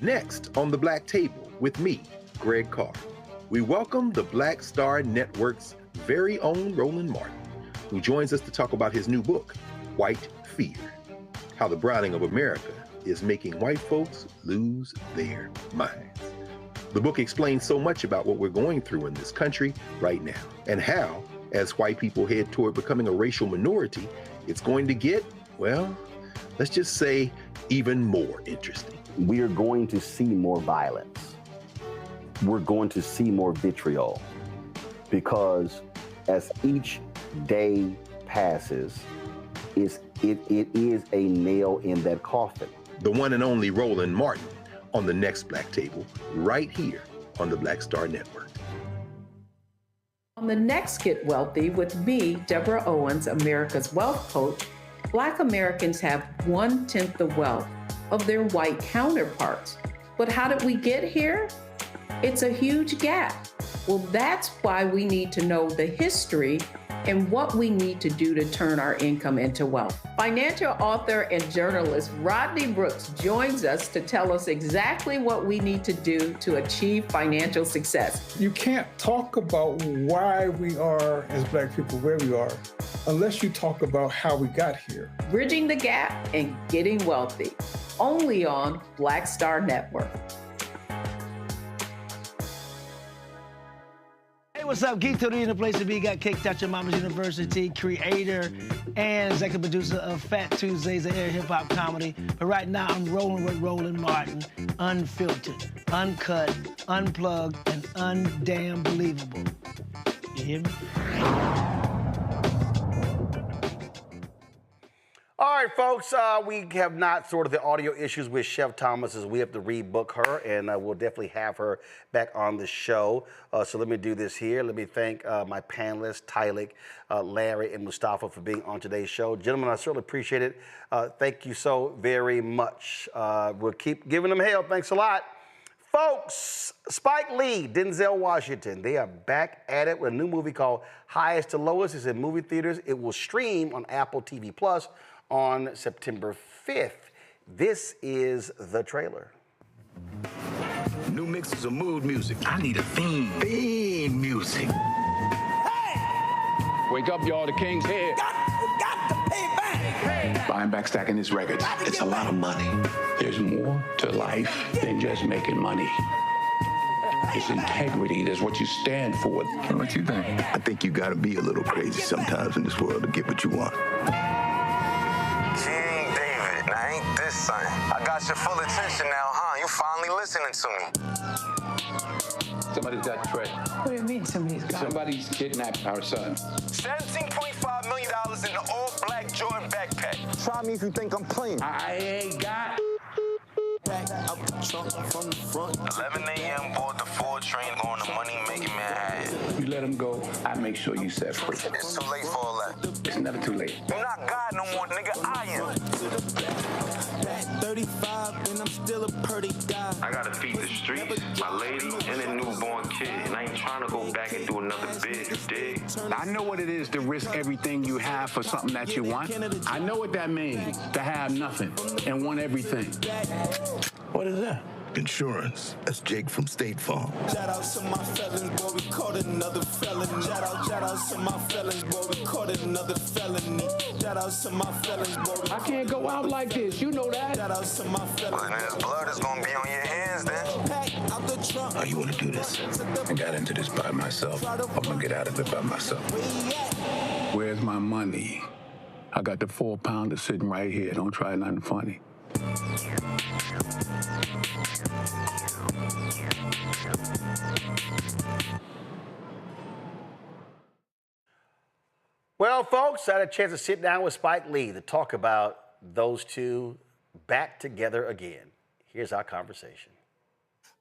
Next on The Black Table with me, Greg Carr, we welcome the Black Star Network's very own Roland Martin, who joins us to talk about his new book, White Fear, how the browning of America is making white folks lose their minds. The book explains so much about what we're going through in this country right now, and how, as white people head toward becoming a racial minority, it's going to get, well, let's just say, even more interesting. We are going to see more violence. We're going to see more vitriol, because as each day passes, it is a nail in that coffin. The one and only Roland Martin on the next Black Table, right here on the Black Star Network. On the next Get Wealthy with me, Deborah Owens, America's Wealth Coach, Black Americans have 1/10 the wealth of their white counterparts. But how did we get here? It's a huge gap. Well, that's why we need to know the history and what we need to do to turn our income into wealth. Financial author and journalist Rodney Brooks joins us to tell us exactly what we need to do to achieve financial success. You can't talk about why we are, as Black people, where we are, unless you talk about how we got here. Bridging the Gap and Getting Wealthy, only on Black Star Network. Hey, what's up? Geek Tony in the place to be. Got kicked out your mama's university, creator and executive producer of Fat Tuesdays, an air hip-hop comedy. But right now, I'm rolling with Roland Martin, unfiltered, uncut, unplugged, and undamn believable. You hear me? All right, folks, we have not sorted the audio issues with Chef Thomas, as we have to rebook her, and we'll definitely have her back on the show. So let me do this here. Let me thank my panelists, Tylik, Larry, and Mustafa for being on today's show. Gentlemen, I certainly appreciate it. Thank you so very much. We'll keep giving them hell. Thanks a lot. Folks, Spike Lee, Denzel Washington, they are back at it with a new movie called Highest to Lowest. It's in movie theaters. It will stream on Apple TV Plus on September 5th. This is the trailer. New mixes of mood music. I need a theme. Theme music. Hey! Wake up, y'all. The king's here. Got to pay back. Hey. Buying back, stacking his records. It's a lot of money. There's more to life than just making money. It's integrity. That's what you stand for. What you think? I think you got to be a little crazy sometimes in this world to get what you want. Ain't this son? I got your full attention now, huh? You finally listening to me. Somebody's got Trey. What do you mean somebody's got Somebody's kidnapped our son. $17.5 million in an all-black Jordan backpack. Try me if you think I'm playing. I ain't got 11 a.m. board the 4 train on the money-making Manhattan. You let him go, I make sure you set free. It's too late for all that. It's never too late. You're not God no more, nigga. I am. 35 and I'm still a pretty guy. I gotta feed the streets, my lady, and a newborn kid. And I ain't trying to go back and do another bid, you dig? I know what it is to risk everything you have for something that you want. I know what that means, to have nothing and want everything. What is that? Insurance. That's Jake from State Farm. Shout out to my felons, boy, we caught another felon. Shout out to my felons, boy, we caught another felony. Shout out to my felons, boy. I can't go out like this, you know that. Shout out to my felons. Well, then his blood is gonna be on your hands then. Pack out the trunk. Oh, you want to do this? I got into this by myself. I'm going to get out of it by myself. Where's my money? I got the 4-pounder sitting right here. Don't try nothing funny. Well, folks, I had a chance to sit down with Spike Lee to talk about those two back together again. Here's our conversation.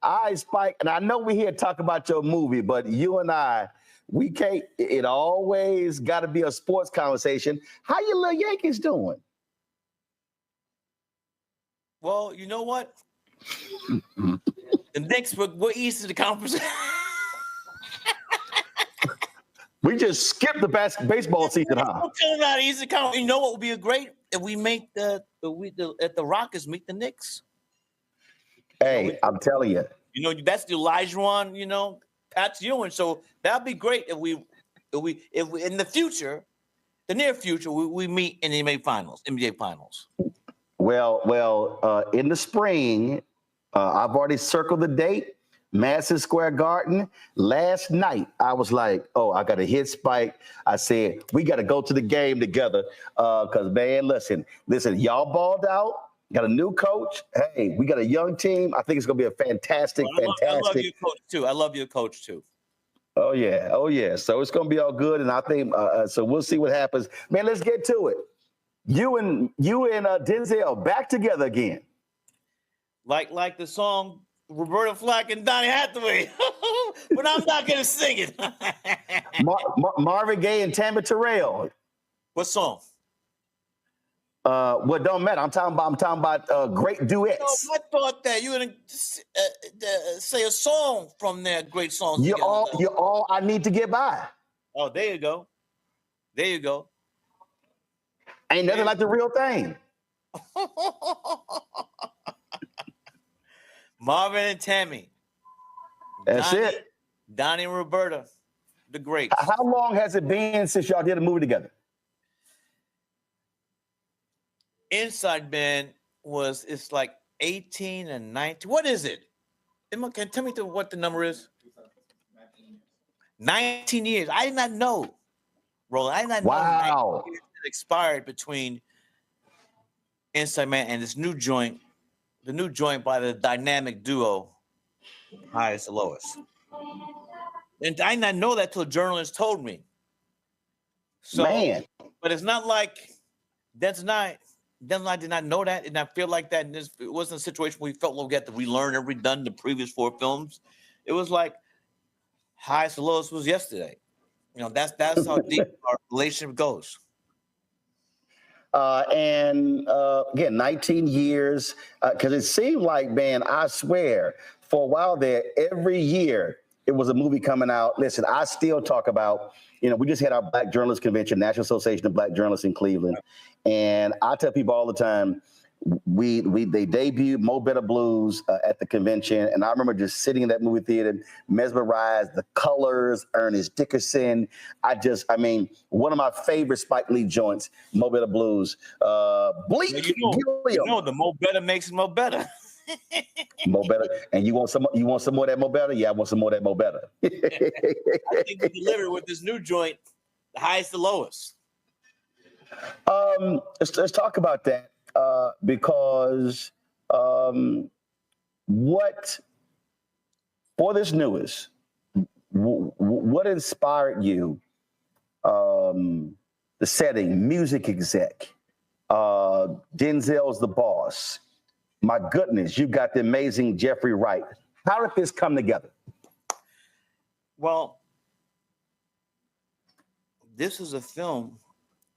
All right, Spike, and I know we're here to talk about your movie, but you and I, we can't, it always got to be a sports conversation. How your little Yankees doing? Well, you know what? The Knicks were easy to conversation. We just skipped the baseball season, huh? Not easy. You know what would be great if we make the Rockets meet the Knicks. Hey, I'm telling you. You know that's the Olajuwon, you know, Pat Ewing. So that'd be great if we in the future, the near future, we meet in the NBA Finals. Well, in the spring, I've already circled the date. Madison Square Garden. Last night, I was like, oh, I got to hit Spike. I said, we got to go to the game together. Because, man, listen, y'all balled out. Got a new coach. Hey, we got a young team. I think it's going to be a fantastic. I love your coach, too. I love your coach, too. Oh, yeah. So it's going to be all good. And I think, so we'll see what happens. Man, let's get to it. You and Denzel back together again. Like the song Roberta Flack and Donny Hathaway, but I'm not gonna sing it. Marvin Gaye and Tammy Terrell. What song? Well, don't matter. I'm talking about great duets. No, I thought that you were gonna say a song from their great songs. You're all I need to get by. Oh, there you go. Ain't nothing like the real thing. Marvin and Tammy. That's it. Donnie and Roberta, the greats. How long has it been since y'all did a movie together? Inside Man it's like 18 and 19. What is it? Can tell me what the number is? 19 years. I did not know, Roland. I did not know 19 years expired between Inside Man and this new joint. The new joint by the dynamic duo, Highest to Lowest. And I did not know that till a journalist told me. So, man. But it's not like Denzel and I did not know that, and I feel like that. And it wasn't a situation where we felt like we had to relearn every done the previous 4 films. It was like Highest to Lowest was yesterday. You know, that's how deep our relationship goes. Again, 19 years, because it seemed like, man, I swear, for a while there, every year it was a movie coming out. Listen, I still talk about, we just had our Black Journalists Convention, National Association of Black Journalists in Cleveland. And I tell people all the time, they debuted Mo Better Blues at the convention, and I remember just sitting in that movie theater, mesmerized, the colors, Ernest Dickerson. One of my favorite Spike Lee joints, Mo Better Blues. Bleak. The Mo Better makes it Mo Better. Mo Better, and you want some more of that Mo Better? Yeah, I want some more of that Mo Better. I think we delivered with this new joint, the Highest to Lowest. Let's talk about that. Because what for this newest, what inspired you? The setting, music exec, Denzel's the boss. My goodness, you've got the amazing Jeffrey Wright. How did this come together? Well, this is a film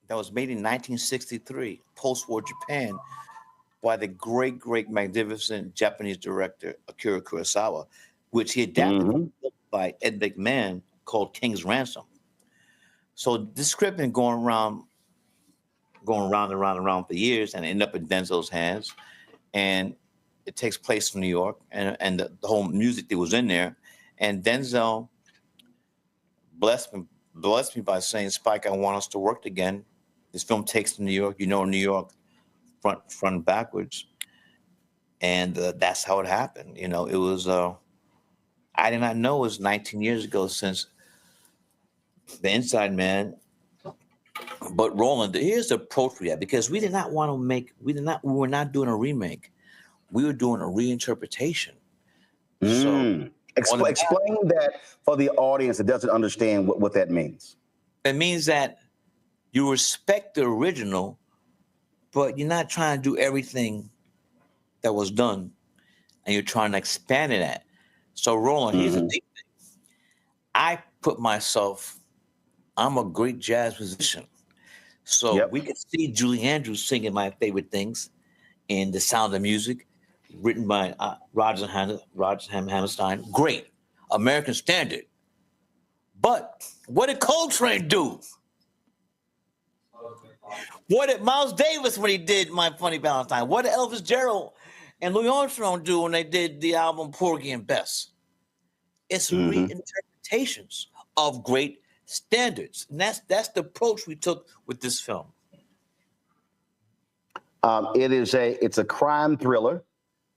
that was made in 1963, post-war Japan, by the great, magnificent Japanese director Akira Kurosawa, which he adapted by Ed McMahon, called King's Ransom. So this script been going around and around for years, and ended up in Denzel's hands. And it takes place in New York, and the whole music that was in there. And Denzel blessed me by saying, "Spike, I want us to work again. This film takes to New York. You know New York front and backwards." And that's how it happened. You know, it was, I did not know it was 19 years ago since The Inside Man. But Roland, here's the approach we had, because we did not want to we were not doing a remake. We were doing a reinterpretation. So explain that for the audience that doesn't understand what that means. It means that you respect the original, but you're not trying to do everything that was done, and you're trying to expand it at. So Roland, here's the deep thing. I put myself, I'm a great jazz musician. So we could see Julie Andrews singing my favorite things in The Sound of Music, written by Rodgers and Hammerstein. Great. American standard. But what did Coltrane do? What did Miles Davis when he did My Funny Valentine? What did Elvis Gerald and Louis Armstrong do when they did the album Porgy and Bess? It's reinterpretations of great standards. And that's the approach we took with this film. It's a crime thriller.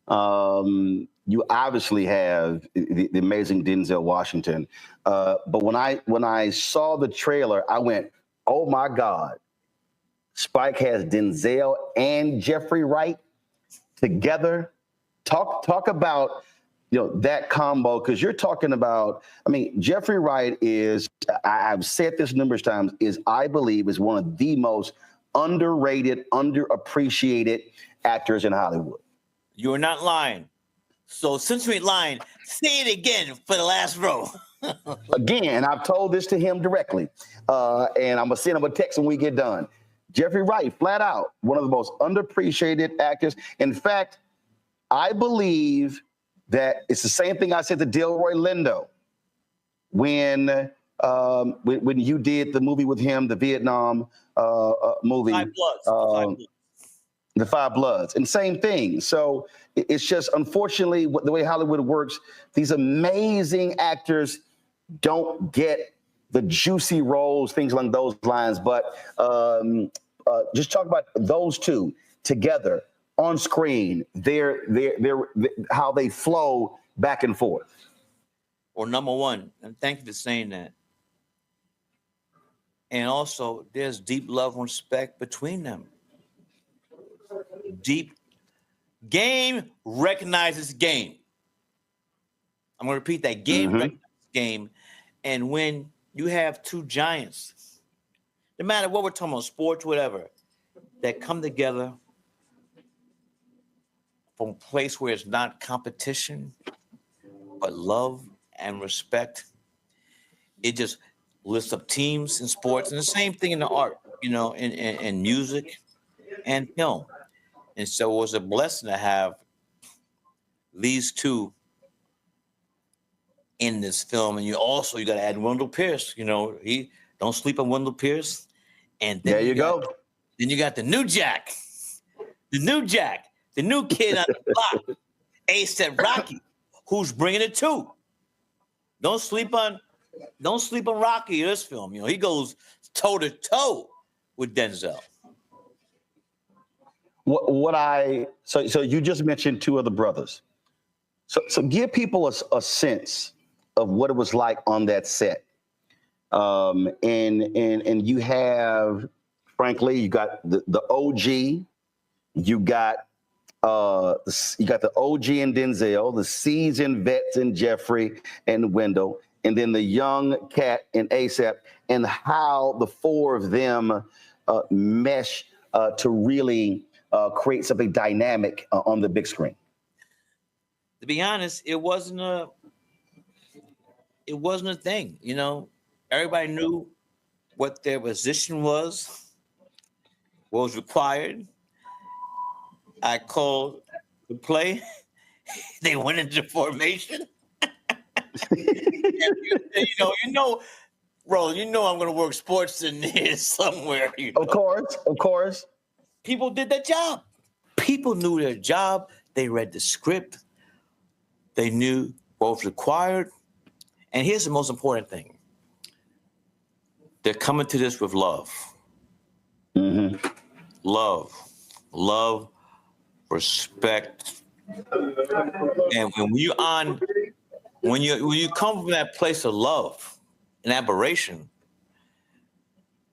You obviously have the amazing Denzel Washington. But when I saw the trailer, I went, oh my God. Spike has Denzel and Jeffrey Wright together. Talk about, that combo, because you're talking about, Jeffrey Wright is, I've said this numerous times, I believe is one of the most underrated, underappreciated actors in Hollywood. You're not lying. So since we ain't lying, say it again for the last row. Again, I've told this to him directly, and I'm going to send him a text when we get done. Jeffrey Wright, flat out, one of the most underappreciated actors. In fact, I believe that it's the same thing I said to Delroy Lindo when you did the movie with him, the Vietnam movie. The Five Bloods. And same thing. So it's just, unfortunately, the way Hollywood works, these amazing actors don't get the juicy roles, things along those lines. But just talk about those two together on screen, they're how they flow back and forth. Well, number one, and thank you for saying that. And also, there's deep love and respect between them. Deep. Game recognizes game. I'm going to repeat that. Game recognizes game. And when you have two giants, no matter what we're talking about, sports, whatever, that come together from a place where it's not competition, but love and respect, it just lifts up teams in sports, and the same thing in the art, in music and film. And so it was a blessing to have these two in this film. And you got to add Wendell Pierce. He don't sleep on Wendell Pierce. And then there you go. Then you got the new Jack, the new kid on the block, A$AP Rocky, who's bringing it too. Don't sleep on Rocky in this film. He goes toe to toe with Denzel. So you just mentioned two other brothers. So give people a sense of what it was like on that set. And you have, frankly, you got the OG, you got the OG and Denzel, the seasoned vets in Jeffrey and Wendell, and then the young cat in A$AP, and how the four of them mesh to really create something dynamic on the big screen? To be honest, it wasn't a thing. You know, everybody knew what their position was, what was required. I called the play. They went into formation. you know, Roland, you know I'm going to work sports in here somewhere. You know? Of course. People did their job. People knew their job. They read the script. They knew what was required. And here's the most important thing. They're coming to this with love. Mm-hmm. Love, respect. And when you come from that place of love and admiration,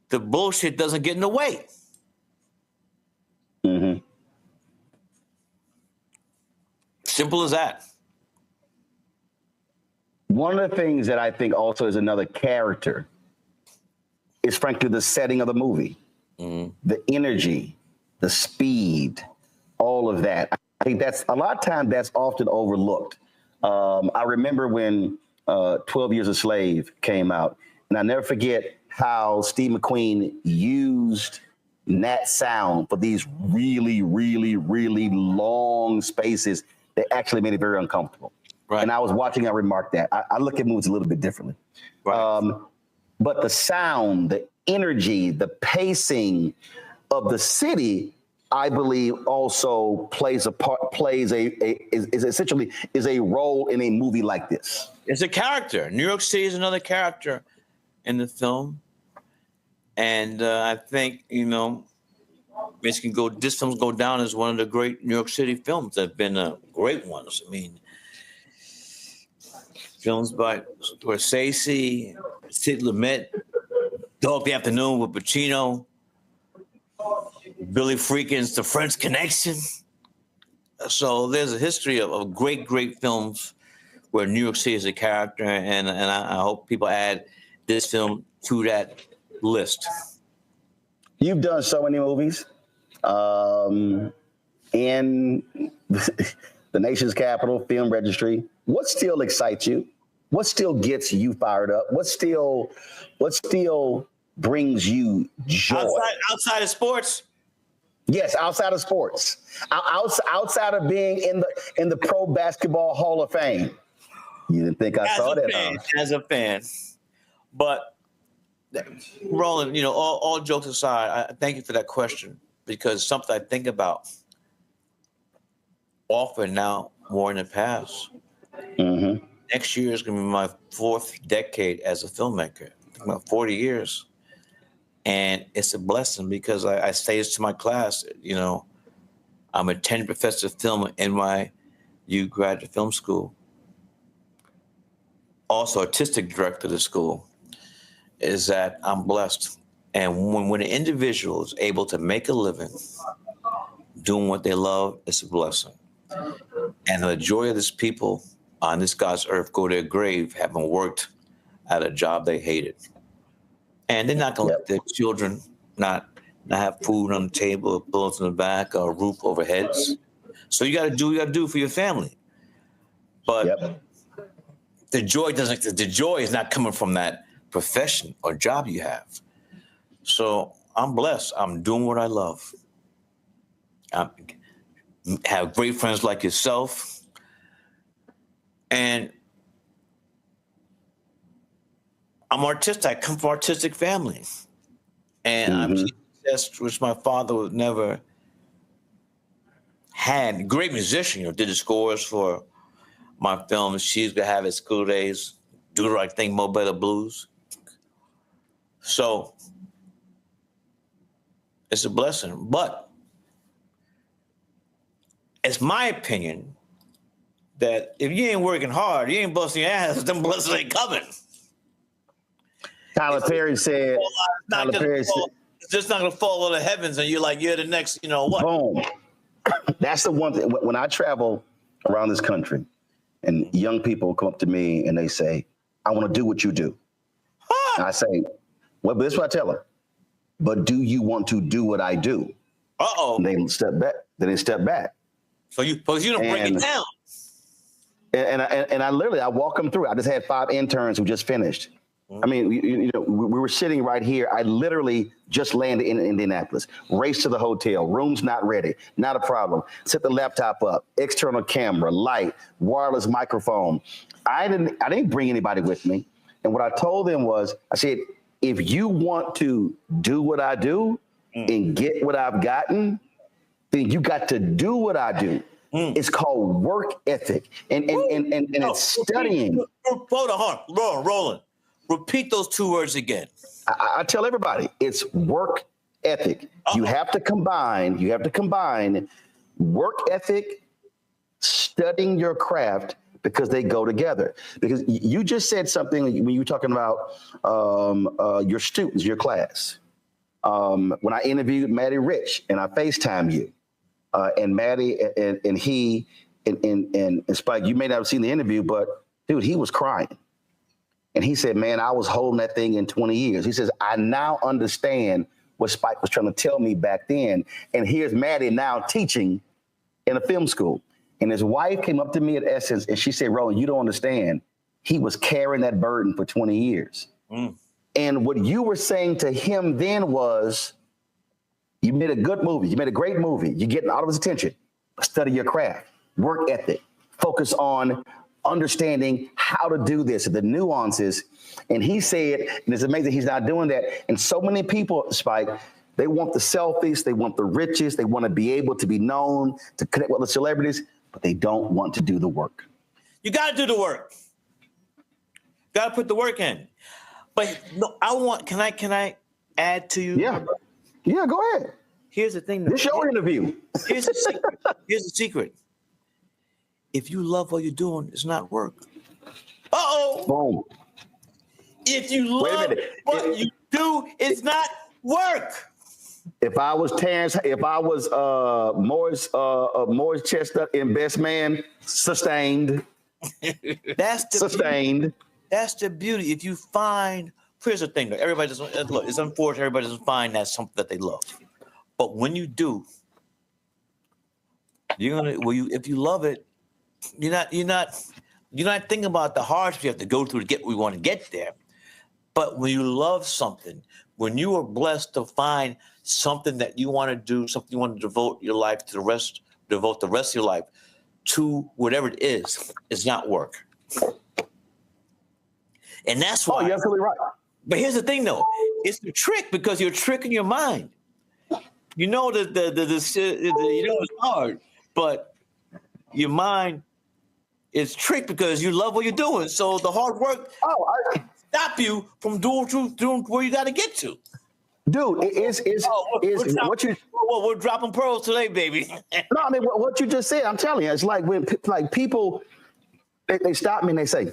the bullshit doesn't get in the way. Mm-hmm. Simple as that. One of the things that I think also is another character is frankly the setting of the movie, the energy, the speed, all of that. I think that's a lot of times that's often overlooked. I remember when 12 Years a Slave came out, and I never forget how Steve McQueen used that sound for these really, really, really long spaces that actually made it very uncomfortable. Right. And I was watching, I remarked that. I look at movies a little bit differently. Right. But the sound, the energy, the pacing of the city, I believe also plays a role in a movie like this. It's a character. New York City is another character in the film. And I think, this film's go down as one of the great New York City films that have been great ones. I mean, films by Scorsese, Sid Lumet, Dog Day Afternoon with Pacino, Billy Freakin's The French Connection. So there's a history of great, great films where New York City is a character, and I hope people add this film to that list. You've done so many movies in the nation's capital, Film Registry. What still excites you? What still gets you fired up? What still brings you joy? Outside of sports? Yes, outside of sports. Outside of being in the Pro Basketball Hall of Fame. You didn't think I saw that? As a fan. But Roland, all jokes aside, I thank you for that question, because something I think about often now more in the past. Mm-hmm. Next year is going to be my 4th decade as a filmmaker, about 40 years. And it's a blessing because I say this to my class, I'm a tenured professor of film at NYU Graduate Film School. Also artistic director of the school, is that I'm blessed. And when an individual is able to make a living doing what they love, it's a blessing. And the joy of this people on this God's earth go to their grave having worked at a job they hated. And they're not going to let their children not have food on the table, pillows in the back, or a roof over heads. So you got to do what you got to do for your family. But the joy is not coming from that profession or job you have. So I'm blessed. I'm doing what I love. I have great friends like yourself. And I'm artistic. I come from artistic families. And I'm just, which my father would never had. Great musician, did the scores for my films. She's gonna have at school days, Do the Right Thing, Mo Better Blues. So it's a blessing. But it's my opinion that if you ain't working hard, you ain't busting your ass, them blessings ain't coming. Tyler Perry said, it's just not going to fall out of the heavens and you're like, you're the next, what? Boom. That's the one thing. When I travel around this country and young people come up to me and they say, I want to do what you do. And I say, well, this is what I tell them. But do you want to do what I do? And they step back. Then they step back. So you don't break it down. And I walk them through. I just had 5 interns who just finished. I mean, we were sitting right here. I literally just landed in Indianapolis. Race to the hotel. Room's not ready. Not a problem. Set the laptop up. External camera, light, wireless microphone. I didn't bring anybody with me. And what I told them was, I said, if you want to do what I do and get what I've gotten, then you got to do what I do. It's called work ethic, and it's studying. Hold on, Roland. Repeat those 2 words again. I tell everybody, it's work ethic. You have to combine work ethic, studying your craft, because they go together. Because you just said something when you were talking about your students, your class. When I interviewed Maddie Rich and I FaceTime you, and Maddie and he and Spike, you may not have seen the interview, but dude, he was crying. And he said, man, I was holding that thing in 20 years. He says, I now understand what Spike was trying to tell me back then. And here's Maddie now teaching in a film school. And his wife came up to me at Essence and she said, Roland, you don't understand. He was carrying that burden for 20 years. And what you were saying to him then was, you made a good movie. You made a great movie. You're getting all of his attention. Study your craft, work ethic, focus on understanding how to do this, the nuances. And he said, and it's amazing he's not doing that. And so many people, Spike, they want the selfies, they want the riches, they want to be able to be known, to connect with the celebrities, but they don't want to do the work. You got to do the work. Got to put the work in. But no, can I add to you? Yeah, go ahead. Here's the thing. This your interview. Here's the secret. Here's the secret. If you love what you're doing, it's not work. Boom. If you love what you do, it's not work. If I was Terrence, if I was Morris Chestnut in Best Man, sustained. That's the sustained. Beauty. That's the beauty. If you find, here's the thing, everybody doesn't look. It's unfortunate everybody doesn't find that something that they love. But when you do, you're gonna. If you love it, you're not thinking about the hardships you have to go through to get where we want to get there. But when you love something, when you are blessed to find something that you want to do, something you want to devote your life to devote the rest of your life to, whatever it is, it's not work. And that's why. Oh, you're absolutely right. But here's the thing, though. It's the trick, because you're tricking your mind. You know you know it's hard, but your mind is tricked because you love what you're doing. So the hard work stop you from doing where you got to get to. Dude, we're dropping pearls today, baby. No, I mean what you just said. I'm telling you, it's like when people they stop me and they say,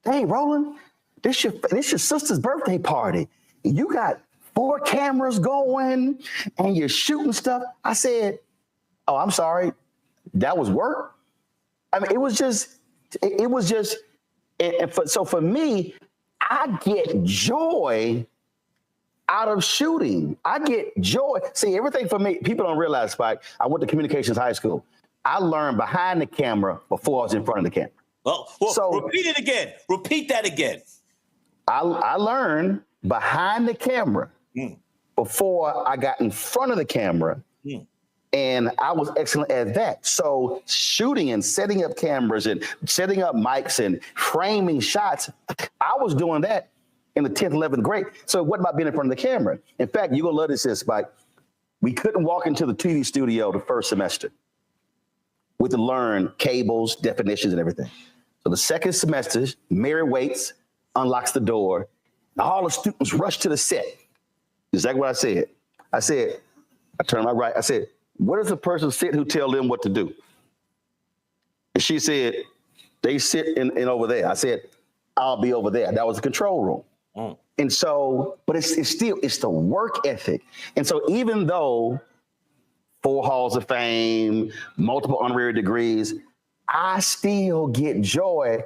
"Hey, Roland, this your sister's birthday party. You got 4 cameras going and you're shooting stuff." I said, "Oh, I'm sorry, that was work." I mean, it was just. So for me, I get joy out of shooting. I get joy. See, everything for me, people don't realize, Spike, I went to communications high school. I learned behind the camera before I was in front of the camera. Well, so repeat it again. Repeat that again. I learned behind the camera before I got in front of the camera. And I was excellent at that. So shooting and setting up cameras and setting up mics and framing shots, I was doing that in the 10th, 11th grade. So what about being in front of the camera? In fact, you're going to love this, Spike. We couldn't walk into the TV studio the first semester. We had to learn cables, definitions, and everything. So the second semester, Mary waits, unlocks the door, and all the students rush to the set. Exactly what I said. I turned to my right, I said, "Where does a person sit who tell them what to do?" And she said, "They sit in over there." I said, "I'll be over there." That was the control room. And so, but it's the work ethic. And so even though 4 halls of fame, multiple honorary degrees, I still get joy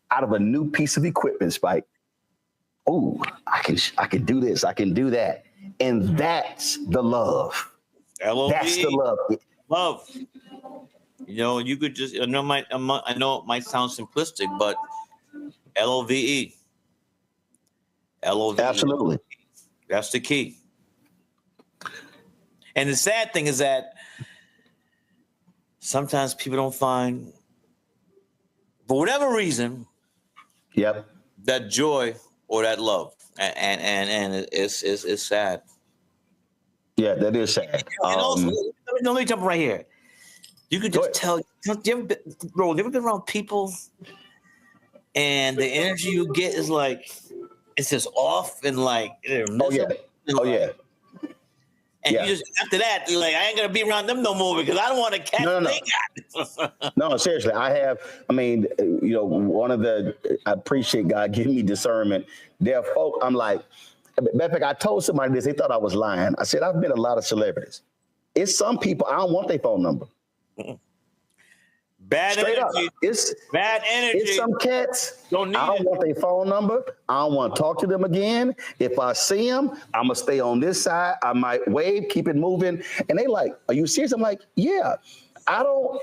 out of a new piece of equipment, Spike. Oh, I can do this, I can do that. And that's the love. L-O-V-E. That's the love. Love. You know, you could just, I know it might sound simplistic, but L-O-V-E. L-O-V-E. Absolutely. That's the key. And the sad thing is that sometimes people don't find, for whatever reason, that joy or that love. And it's sad. Yeah, that is sad. And also, let me jump right here. You could just tell. You ever been around people, and the energy you get is like it's just off and like oh yeah. And you just after that, you're like, I ain't gonna be around them no more because I don't want to catch No, seriously. I mean, I appreciate God giving me discernment. There are folk, I'm like, matter of fact, I told somebody this, they thought I was lying. I said, I've met a lot of celebrities. It's some people, I don't want their phone number. Bad Straight energy. Up. It's bad energy. It's some cats. I don't want their phone number. I don't want to talk to them again. If I see them, I'm gonna stay on this side. I might wave, keep it moving. And they like, are you serious? I'm like, yeah. I don't.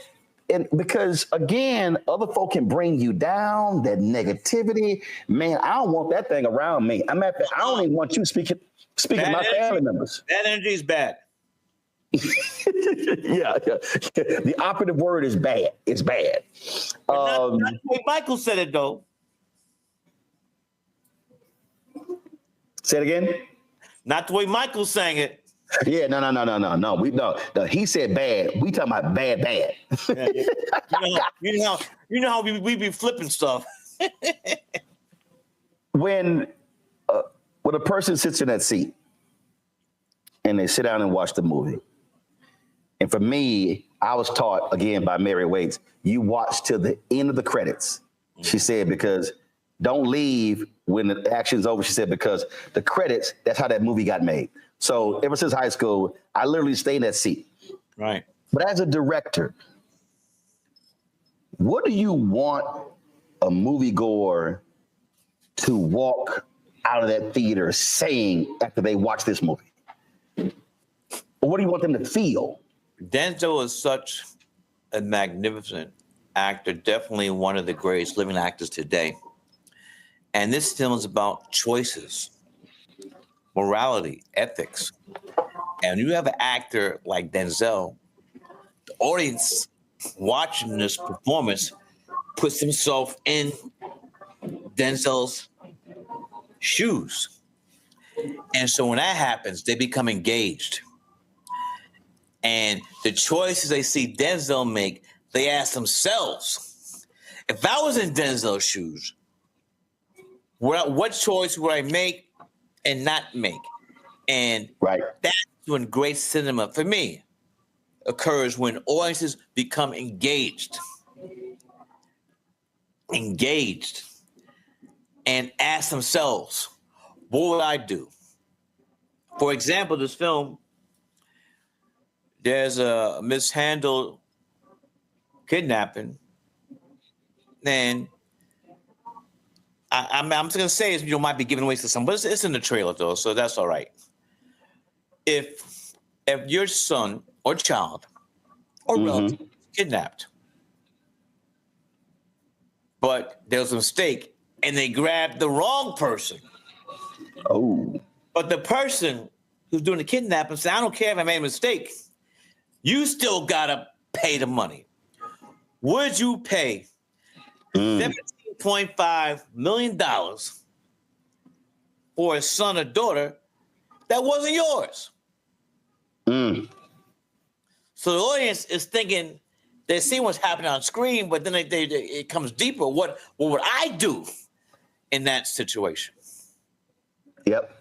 And because again, other folk can bring you down. That negativity, man. I don't want that thing around me. I don't even want you speaking bad my family members. Bad energy is bad. yeah. The operative word is bad. It's bad. Not the way Michael said it, though. Say it again. Not the way Michael sang it. Yeah, no. He said bad. We talking about bad. Yeah. You know how we be flipping stuff. When a person sits in that seat and they sit down and watch the movie. And for me, I was taught, again, by Mary Waits, you watch till the end of the credits. She said, because don't leave when the action's over. She said, because the credits, that's how that movie got made. So ever since high school, I literally stayed in that seat. Right. But as a director, what do you want a moviegoer to walk out of that theater saying after they watch this movie? Or what do you want them to feel? Denzel is such a magnificent actor, definitely one of the greatest living actors today. And this film is about choices, morality, ethics. And you have an actor like Denzel, the audience watching this performance puts himself in Denzel's shoes. And so when that happens, they become engaged. And the choices they see Denzel make, they ask themselves, if I was in Denzel's shoes, what choice would I make and not make? And that's when great cinema, for me, occurs when audiences become engaged, and ask themselves, what would I do? For example, this film, there's a mishandled kidnapping, and I'm just gonna say it, might be giving away to some, but it's in the trailer though, so that's all right. If your son or child or relative is kidnapped, but there's a mistake and they grab the wrong person. Oh. But the person who's doing the kidnapping says, I don't care if I made a mistake. You still gotta pay the money. Would you pay $17.5 million for a son or daughter that wasn't yours? So the audience is thinking, they see what's happening on screen, but then it comes deeper. What would I do in that situation? Yep.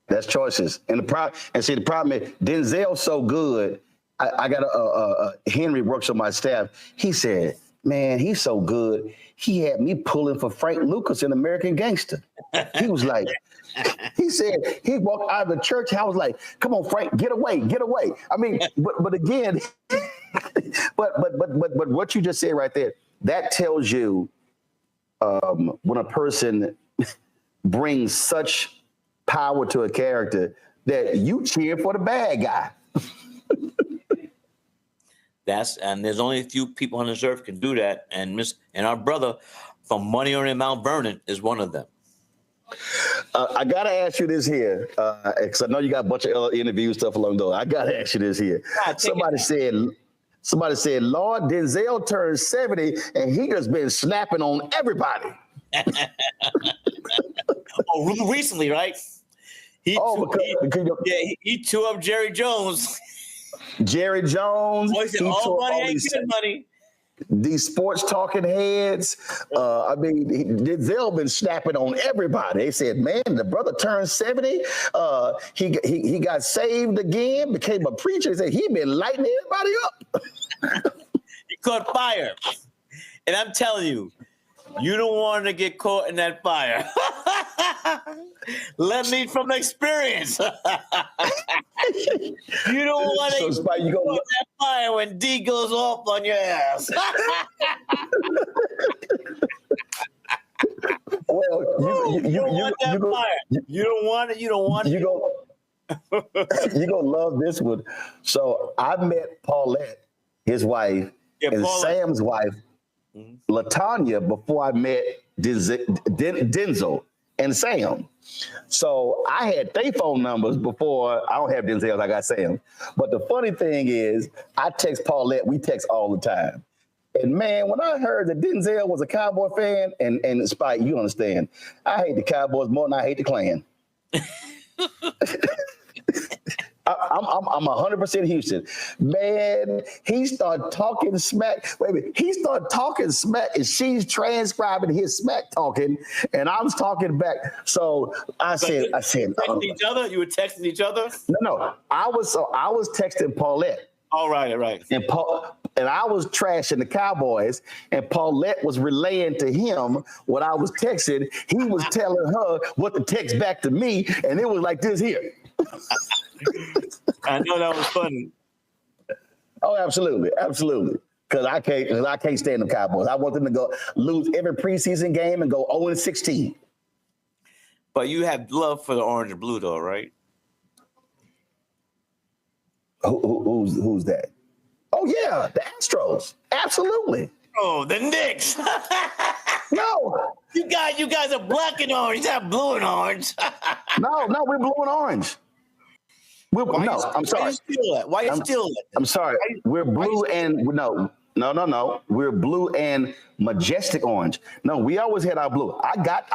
That's choices. And the problem is Denzel's so good. I got Henry works on my staff. He said, man, he's so good. He had me pulling for Frank Lucas in American Gangster. He was like, he said, he walked out of the church house like, come on, Frank, get away. I mean, but again, but what you just said right there, that tells you when a person brings such power to a character that you cheer for the bad guy. And there's only a few people on this earth can do that. And our brother from Money on Mount Vernon is one of them. I gotta ask you this here, because I know you got a bunch of other interview stuff along those. I gotta ask you this here. Somebody said, Lord, Denzel turned 70 and he just been snapping on everybody. Recently, right? He tore up Jerry Jones. Jerry Jones. Boy, said, all money ain't good money. These sports talking heads. Denzel been snapping on everybody. They said, man, the brother turned 70. He got saved again, became a preacher. They said he been lighting everybody up. He caught fire. And I'm telling you, you don't want to get caught in that fire. Let me from experience. You don't want to get caught in that fire when D goes off on your ass. Well, you don't want that fire. You don't want it. You don't want it. You're going to love this one. So I met Paulette, his wife, and Sam's wife, LaTanya, before I met Denzel and Sam. So I had their phone numbers before. I don't have Denzel's, I got Sam. But the funny thing is, I text Paulette, we text all the time. And man, when I heard that Denzel was a Cowboy fan, and Spike, you understand, I hate the Cowboys more than I hate the Klan. I'm 100% Houston. Man, he started talking smack. Wait a minute. He started talking smack, and she's transcribing his smack talking, and I was talking back. So I said, texting each other? You were texting each other? No. I was texting Paulette. All right. And I was trashing the Cowboys, and Paulette was relaying to him what I was texting. He was telling her what to text back to me, and it was like this here. I know that was funny. Oh, absolutely. Because I can't stand the Cowboys. I want them to go lose every preseason game and go 0-16. But you have love for the orange and blue, though, right? Who's that? Oh yeah, the Astros. Absolutely. Oh, the Knicks. No. You guys are black and orange, not blue and orange. No, we're blue and orange. I'm sorry. Why you steal that? I'm sorry. We're blue and no. We're blue and majestic orange. No, we always had our blue. I got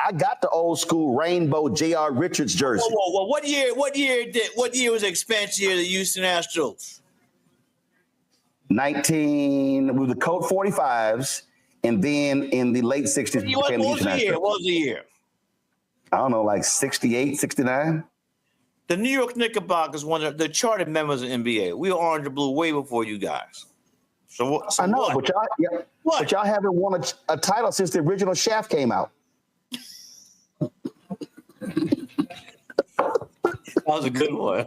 the old school rainbow J.R. Richards jersey. Whoa. What year was the expansion year of the Houston Astros? We were the Colt 45s, and then in the late 60s What was the year? I don't know, like 68, 69. The New York Knickerbockers were the charted members of NBA. We were orange and blue way before you guys. So I know, but y'all haven't won a title since the original Shaft came out. That was a good one.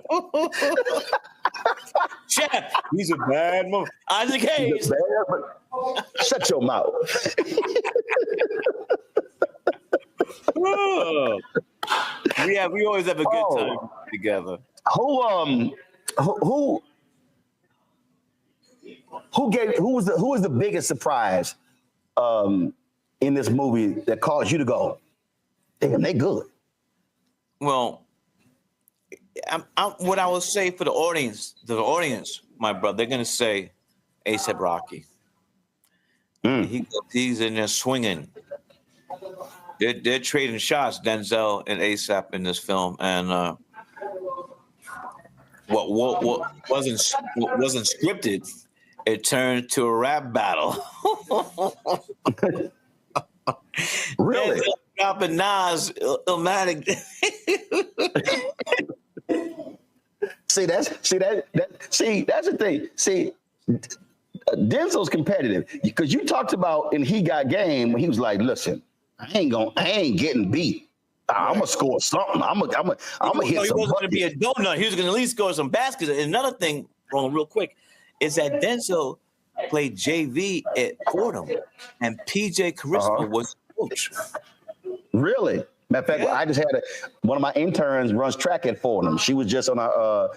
Shaft, he's a bad man. Isaac Hayes. Shut your mouth. We always have a good time together. Who was the biggest surprise in this movie that caused you to go, damn, they good? Well, what I will say for the audience, my brother, they're gonna say A$AP Rocky. He's in there swinging. They're trading shots, Denzel and A$AP in this film, and what wasn't scripted, it turned to a rap battle. Really? Denzel dropping Nas, Illmatic. That's the thing. See, Denzel's competitive because you talked about in He Got Game when he was like, "Listen, I ain't getting beat. I'm gonna score something. I'm gonna hit some." He wasn't gonna be a donut. He was gonna at least score some baskets. And another thing, real quick, is that Denzel played JV at Fordham, and PJ Charisma was coach. Really? Matter of fact, I just had one of my interns runs track at Fordham. She was just on our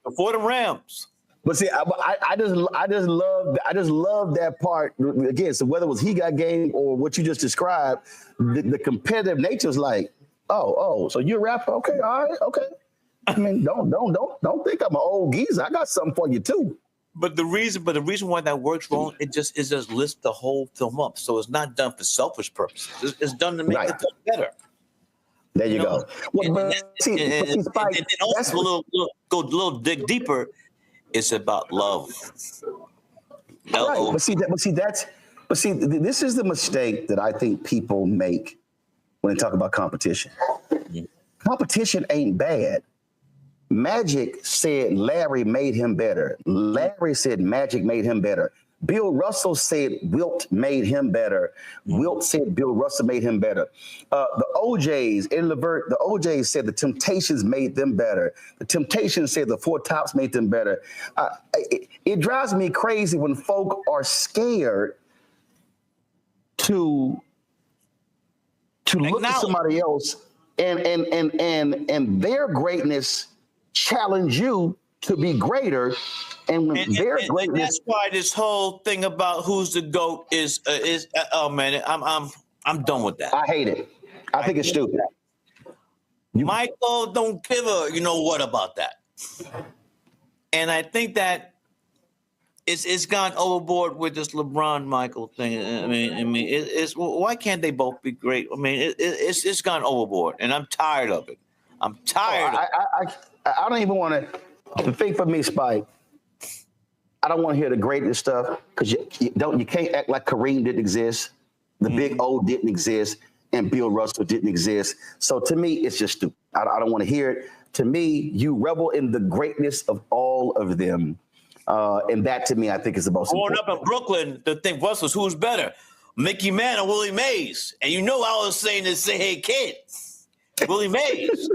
before the Rams. But see, I just love that part again. So whether it was He Got Game or what you just described, the competitive nature is like, oh, so you're a rapper? Okay, all right, okay. I mean, don't think I'm an old geezer. I got something for you too. But the reason why that works, Ron, it just lists the whole film up. So it's not done for selfish purposes. It's done to make the film better. There you go. Well, go a little dig deeper. It's about love. Right. But see, this is the mistake that I think people make when they talk about competition. Competition ain't bad. Magic said Larry made him better. Larry said Magic made him better. Bill Russell said Wilt made him better. Wilt said Bill Russell made him better. The OJs, Eddie Levert, the OJs said the Temptations made them better. The Temptations said the Four Tops made them better. It drives me crazy when folk are scared to look at somebody else and their greatness challenge you to be greater. And that's why this whole thing about who's the GOAT is oh man, I'm done with that. I hate it. I think it's stupid. Michael don't give a you know what about that. And I think that it's gone overboard with this LeBron Michael thing. I mean, it's why can't they both be great? I mean, it's gone overboard, and I'm tired of it. I'm tired. I don't even want to. The thing for me, Spike, I don't want to hear the greatest stuff because you can't act like Kareem didn't exist, the Big O didn't exist, and Bill Russell didn't exist. So to me, it's just stupid. I don't want to hear it. To me, you revel in the greatness of all of them. And that, to me, I think is the most important. Growing up in Brooklyn, the thing was who's better, Mickey Mann or Willie Mays? And you know I was saying to say, hey, kid, Willie Mays.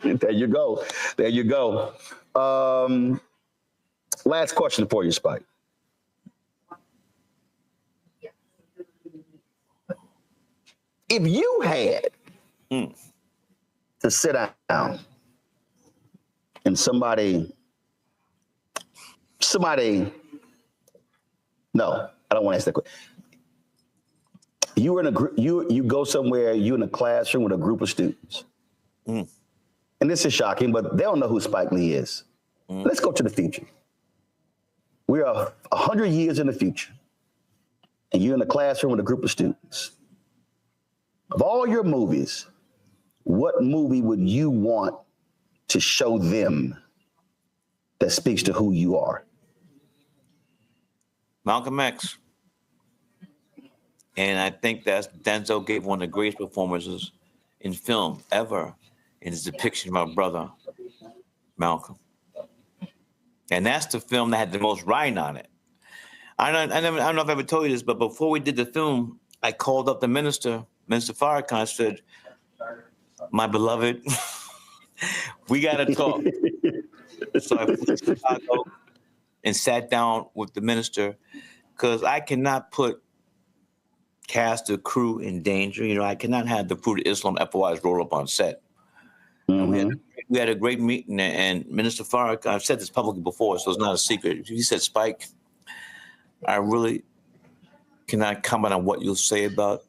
There you go. There you go. Last question for you, Spike. If you had to sit down and somebody, no, I don't want to ask that question. You were in a group, you go somewhere, you in a classroom with a group of students. And this is shocking, but they don't know who Spike Lee is. Let's go to the future. We are 100 years in the future, and you're in a classroom with a group of students. Of all your movies, what movie would you want to show them that speaks to who you are? Malcolm X. And I think that Denzel gave one of the greatest performances in film ever in his depiction of my brother, Malcolm. And that's the film that had the most writing on it. I don't know if I ever told you this, but before we did the film, I called up the Minister Farrakhan, said, my beloved, we got to talk. So I flew to Chicago and sat down with the minister because I cannot put cast or crew in danger. You know, I cannot have the Fruit of Islam FOIs roll up on set. We had a great meeting, and Minister Farrakhan, I've said this publicly before, so it's not a secret. He said, Spike, I really cannot comment on what you'll say about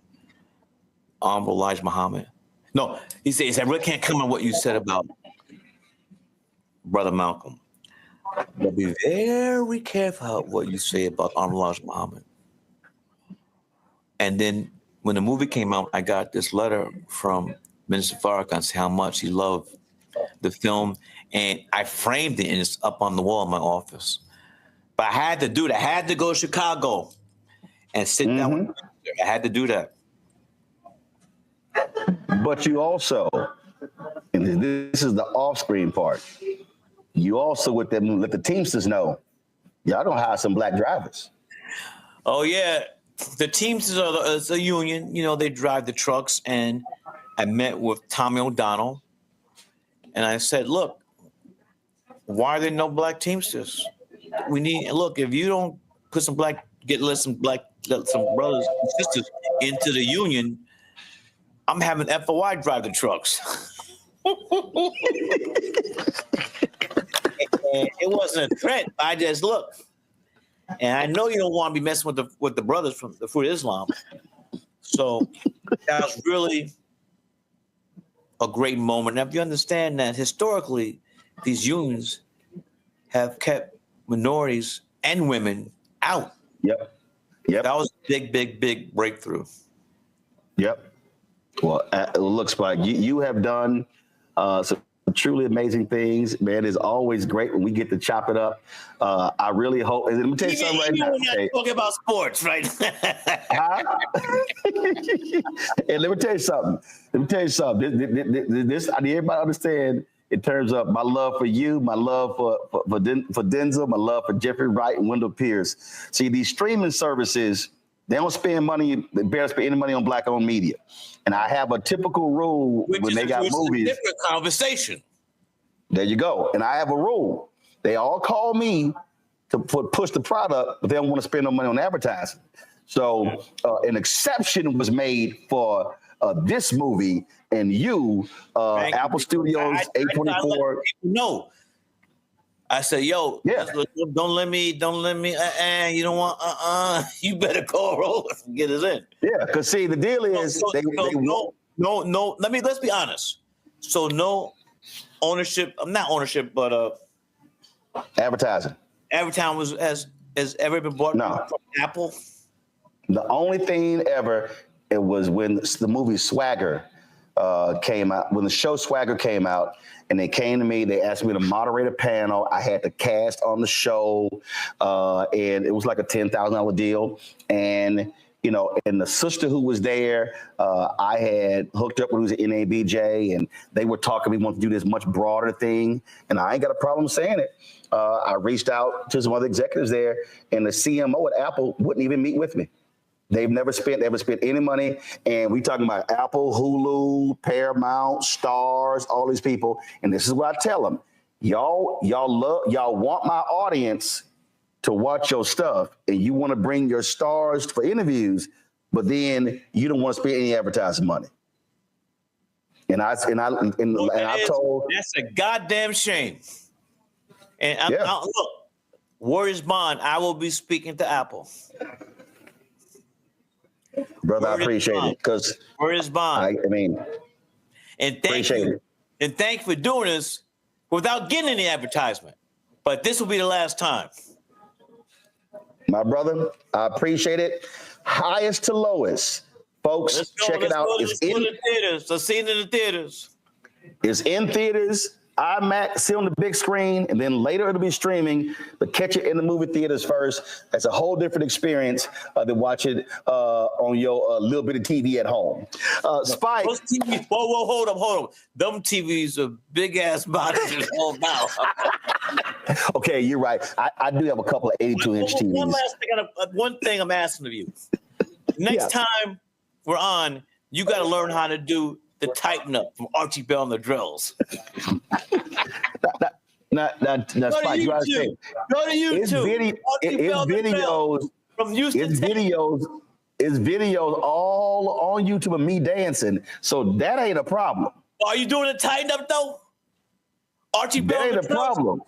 Honorable Elijah Muhammad. No, he said, I really can't comment on what you said about Brother Malcolm. But be very careful what you say about Honorable Elijah Muhammad. And then when the movie came out, I got this letter from Minister Farrakhan saying how much he loved the film, and I framed it, and it's up on the wall in my office. But I had to do that. I had to go to Chicago and sit down with him. I had to do that. But you also, and this is the off-screen part, you also let the Teamsters know, y'all don't hire some black drivers. Oh, yeah. The Teamsters are a union. You know, they drive the trucks, and I met with Tommy O'Donnell, and I said, look, why are there no black Teamsters? If you don't put let some brothers and sisters into the union, I'm having FOI drive the trucks. And it wasn't a threat. I just looked. And I know you don't want to be messing with the brothers from the Fruit of Islam. So that was really a great moment. Now, if you understand that historically, these unions have kept minorities and women out. Yep. That was a big breakthrough. Yep. Well, look, Spike, you have done some truly amazing things, man. It's always great when we get to chop it up. I really hope. And let me tell you something right now. When you're talking about sports, right? And let me tell you something. This I need everybody to understand in terms of my love for you, my love for Denzel, my love for Jeffrey Wright and Wendell Pierce. See, these streaming services, they don't spend money, they barely spend any money on Black-owned media. And I have a typical rule when they got movies. A different conversation. There you go. And I have a rule. They all call me to push the product, but they don't want to spend no money on advertising. So an exception was made for this movie and you, Apple Studios, A24. No. I said, yo, don't let me, you don't want, you better call Roland and get us in. Yeah, because see, the deal is let's be honest. So no ownership, not ownership, but advertising. Advertising has ever been bought from Apple? The only thing ever, it was when the movie Swagger came out, when the show Swagger came out, and they came to me, they asked me to moderate a panel. I had the cast on the show, and it was like a $10,000 deal. And, you know, and the sister who was there, I had hooked up with, who was an NABJ, and they were talking, we want to do this much broader thing. And I ain't got a problem saying it. I reached out to some other executives there, and the CMO at Apple wouldn't even meet with me. They've never spent any money. And we talking about Apple, Hulu, Paramount, Stars, all these people. And this is what I tell them. Y'all want my audience to watch your stuff, and you want to bring your stars for interviews, but then you don't want to spend any advertising money. And I told, that's a goddamn shame. And look, Warriors Bond, I will be speaking to Apple. Brother, I appreciate it. Because Warriors Bond. And thank you. And thank you for doing this without getting any advertisement. But this will be the last time. My brother, I appreciate it. Highest to lowest. Folks, check it out. It's in the theaters. Let's see it in the theaters. It's in theaters, IMAX, see on the big screen, and then later it'll be streaming, but catch it in the movie theaters first. That's a whole different experience than watch it on your little bit of TV at home. Spike. Those TVs, whoa, hold up. Them TVs are big-ass monitors all now. Okay, you're right. I do have a couple of 82-inch TVs. One thing I'm asking of you. Next time we're on, you got to learn how to do the tighten up from Archie Bell and the Drills. Spike, you understand. Go to YouTube. It's videos all on YouTube of me dancing. So that ain't a problem. Are you doing it tighten up though? Archie Bell ain't a problem.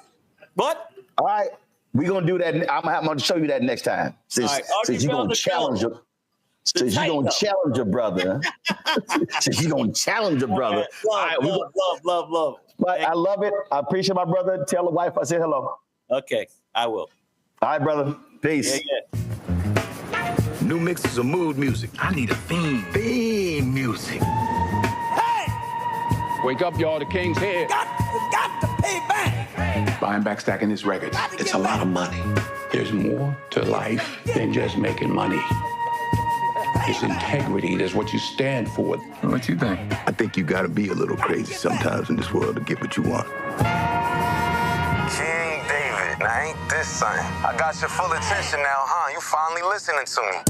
What? All right. We're gonna do that. I'm gonna show you that next time. Since you're gonna challenge your Since you're going to challenge your brother. Since you're going to challenge your brother. Love. But I love it. I appreciate my brother. Tell the wife I said hello. Okay, I will. All right, brother. Peace. Yeah. New mixes of mood music. I need a theme. Theme music. Hey! Wake up, y'all. The king's here. Got to pay back. Buying back, stacking this record. It's a lot of money. There's more to life than just making money. It's integrity. That's what you stand for. What you think? I think you gotta be a little crazy sometimes in this world to get what you want. King David, now ain't this something? I got your full attention now, huh? You finally listening to me.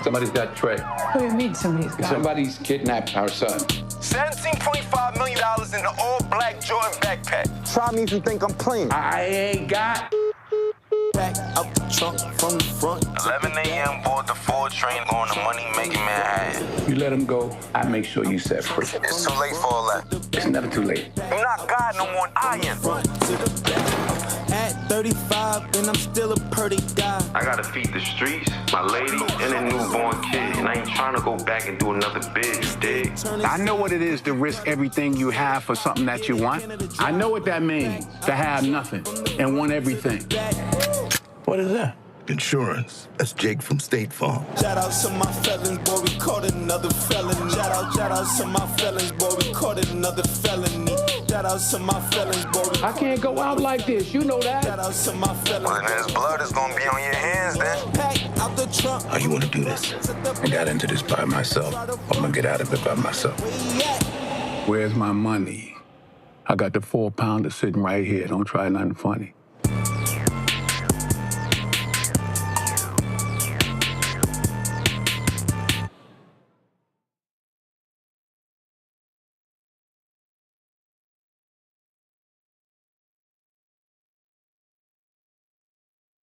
Somebody's got Trey. What do you mean somebody's got? Somebody's kidnapped our son. $17.5 million in an all-black Jordan backpack. Try me if you think I'm playing. I ain't got Back out the trunk from the front. 11 a.m. board the 4 train going to money making Manhattan. You let him go, I make sure you set free. It's too late for all that. It's never too late. I'm not God no more, I am. Front to the back. At 35, and I'm still a pretty guy. I gotta feed the streets, my lady, and a newborn kid. And I ain't trying to go back and do another bid, you dig? I know what it is to risk everything you have for something that you want. I know what that means, to have nothing and want everything. What is that? Insurance. That's Jake from State Farm. Shout out to my felons, boy, we caught another felony. Shout out to my felons, boy, we caught another felony. Shout out to my felons, boy. I can't go out like this, you know that. Shout out to my felons. Well, then his blood is gonna be on your hands then. Pack out the trunk. How you want to do this? I got into this by myself. I'm gonna get out of it by myself. Where's my money? I got the 4-pounder sitting right here. Don't try nothing funny.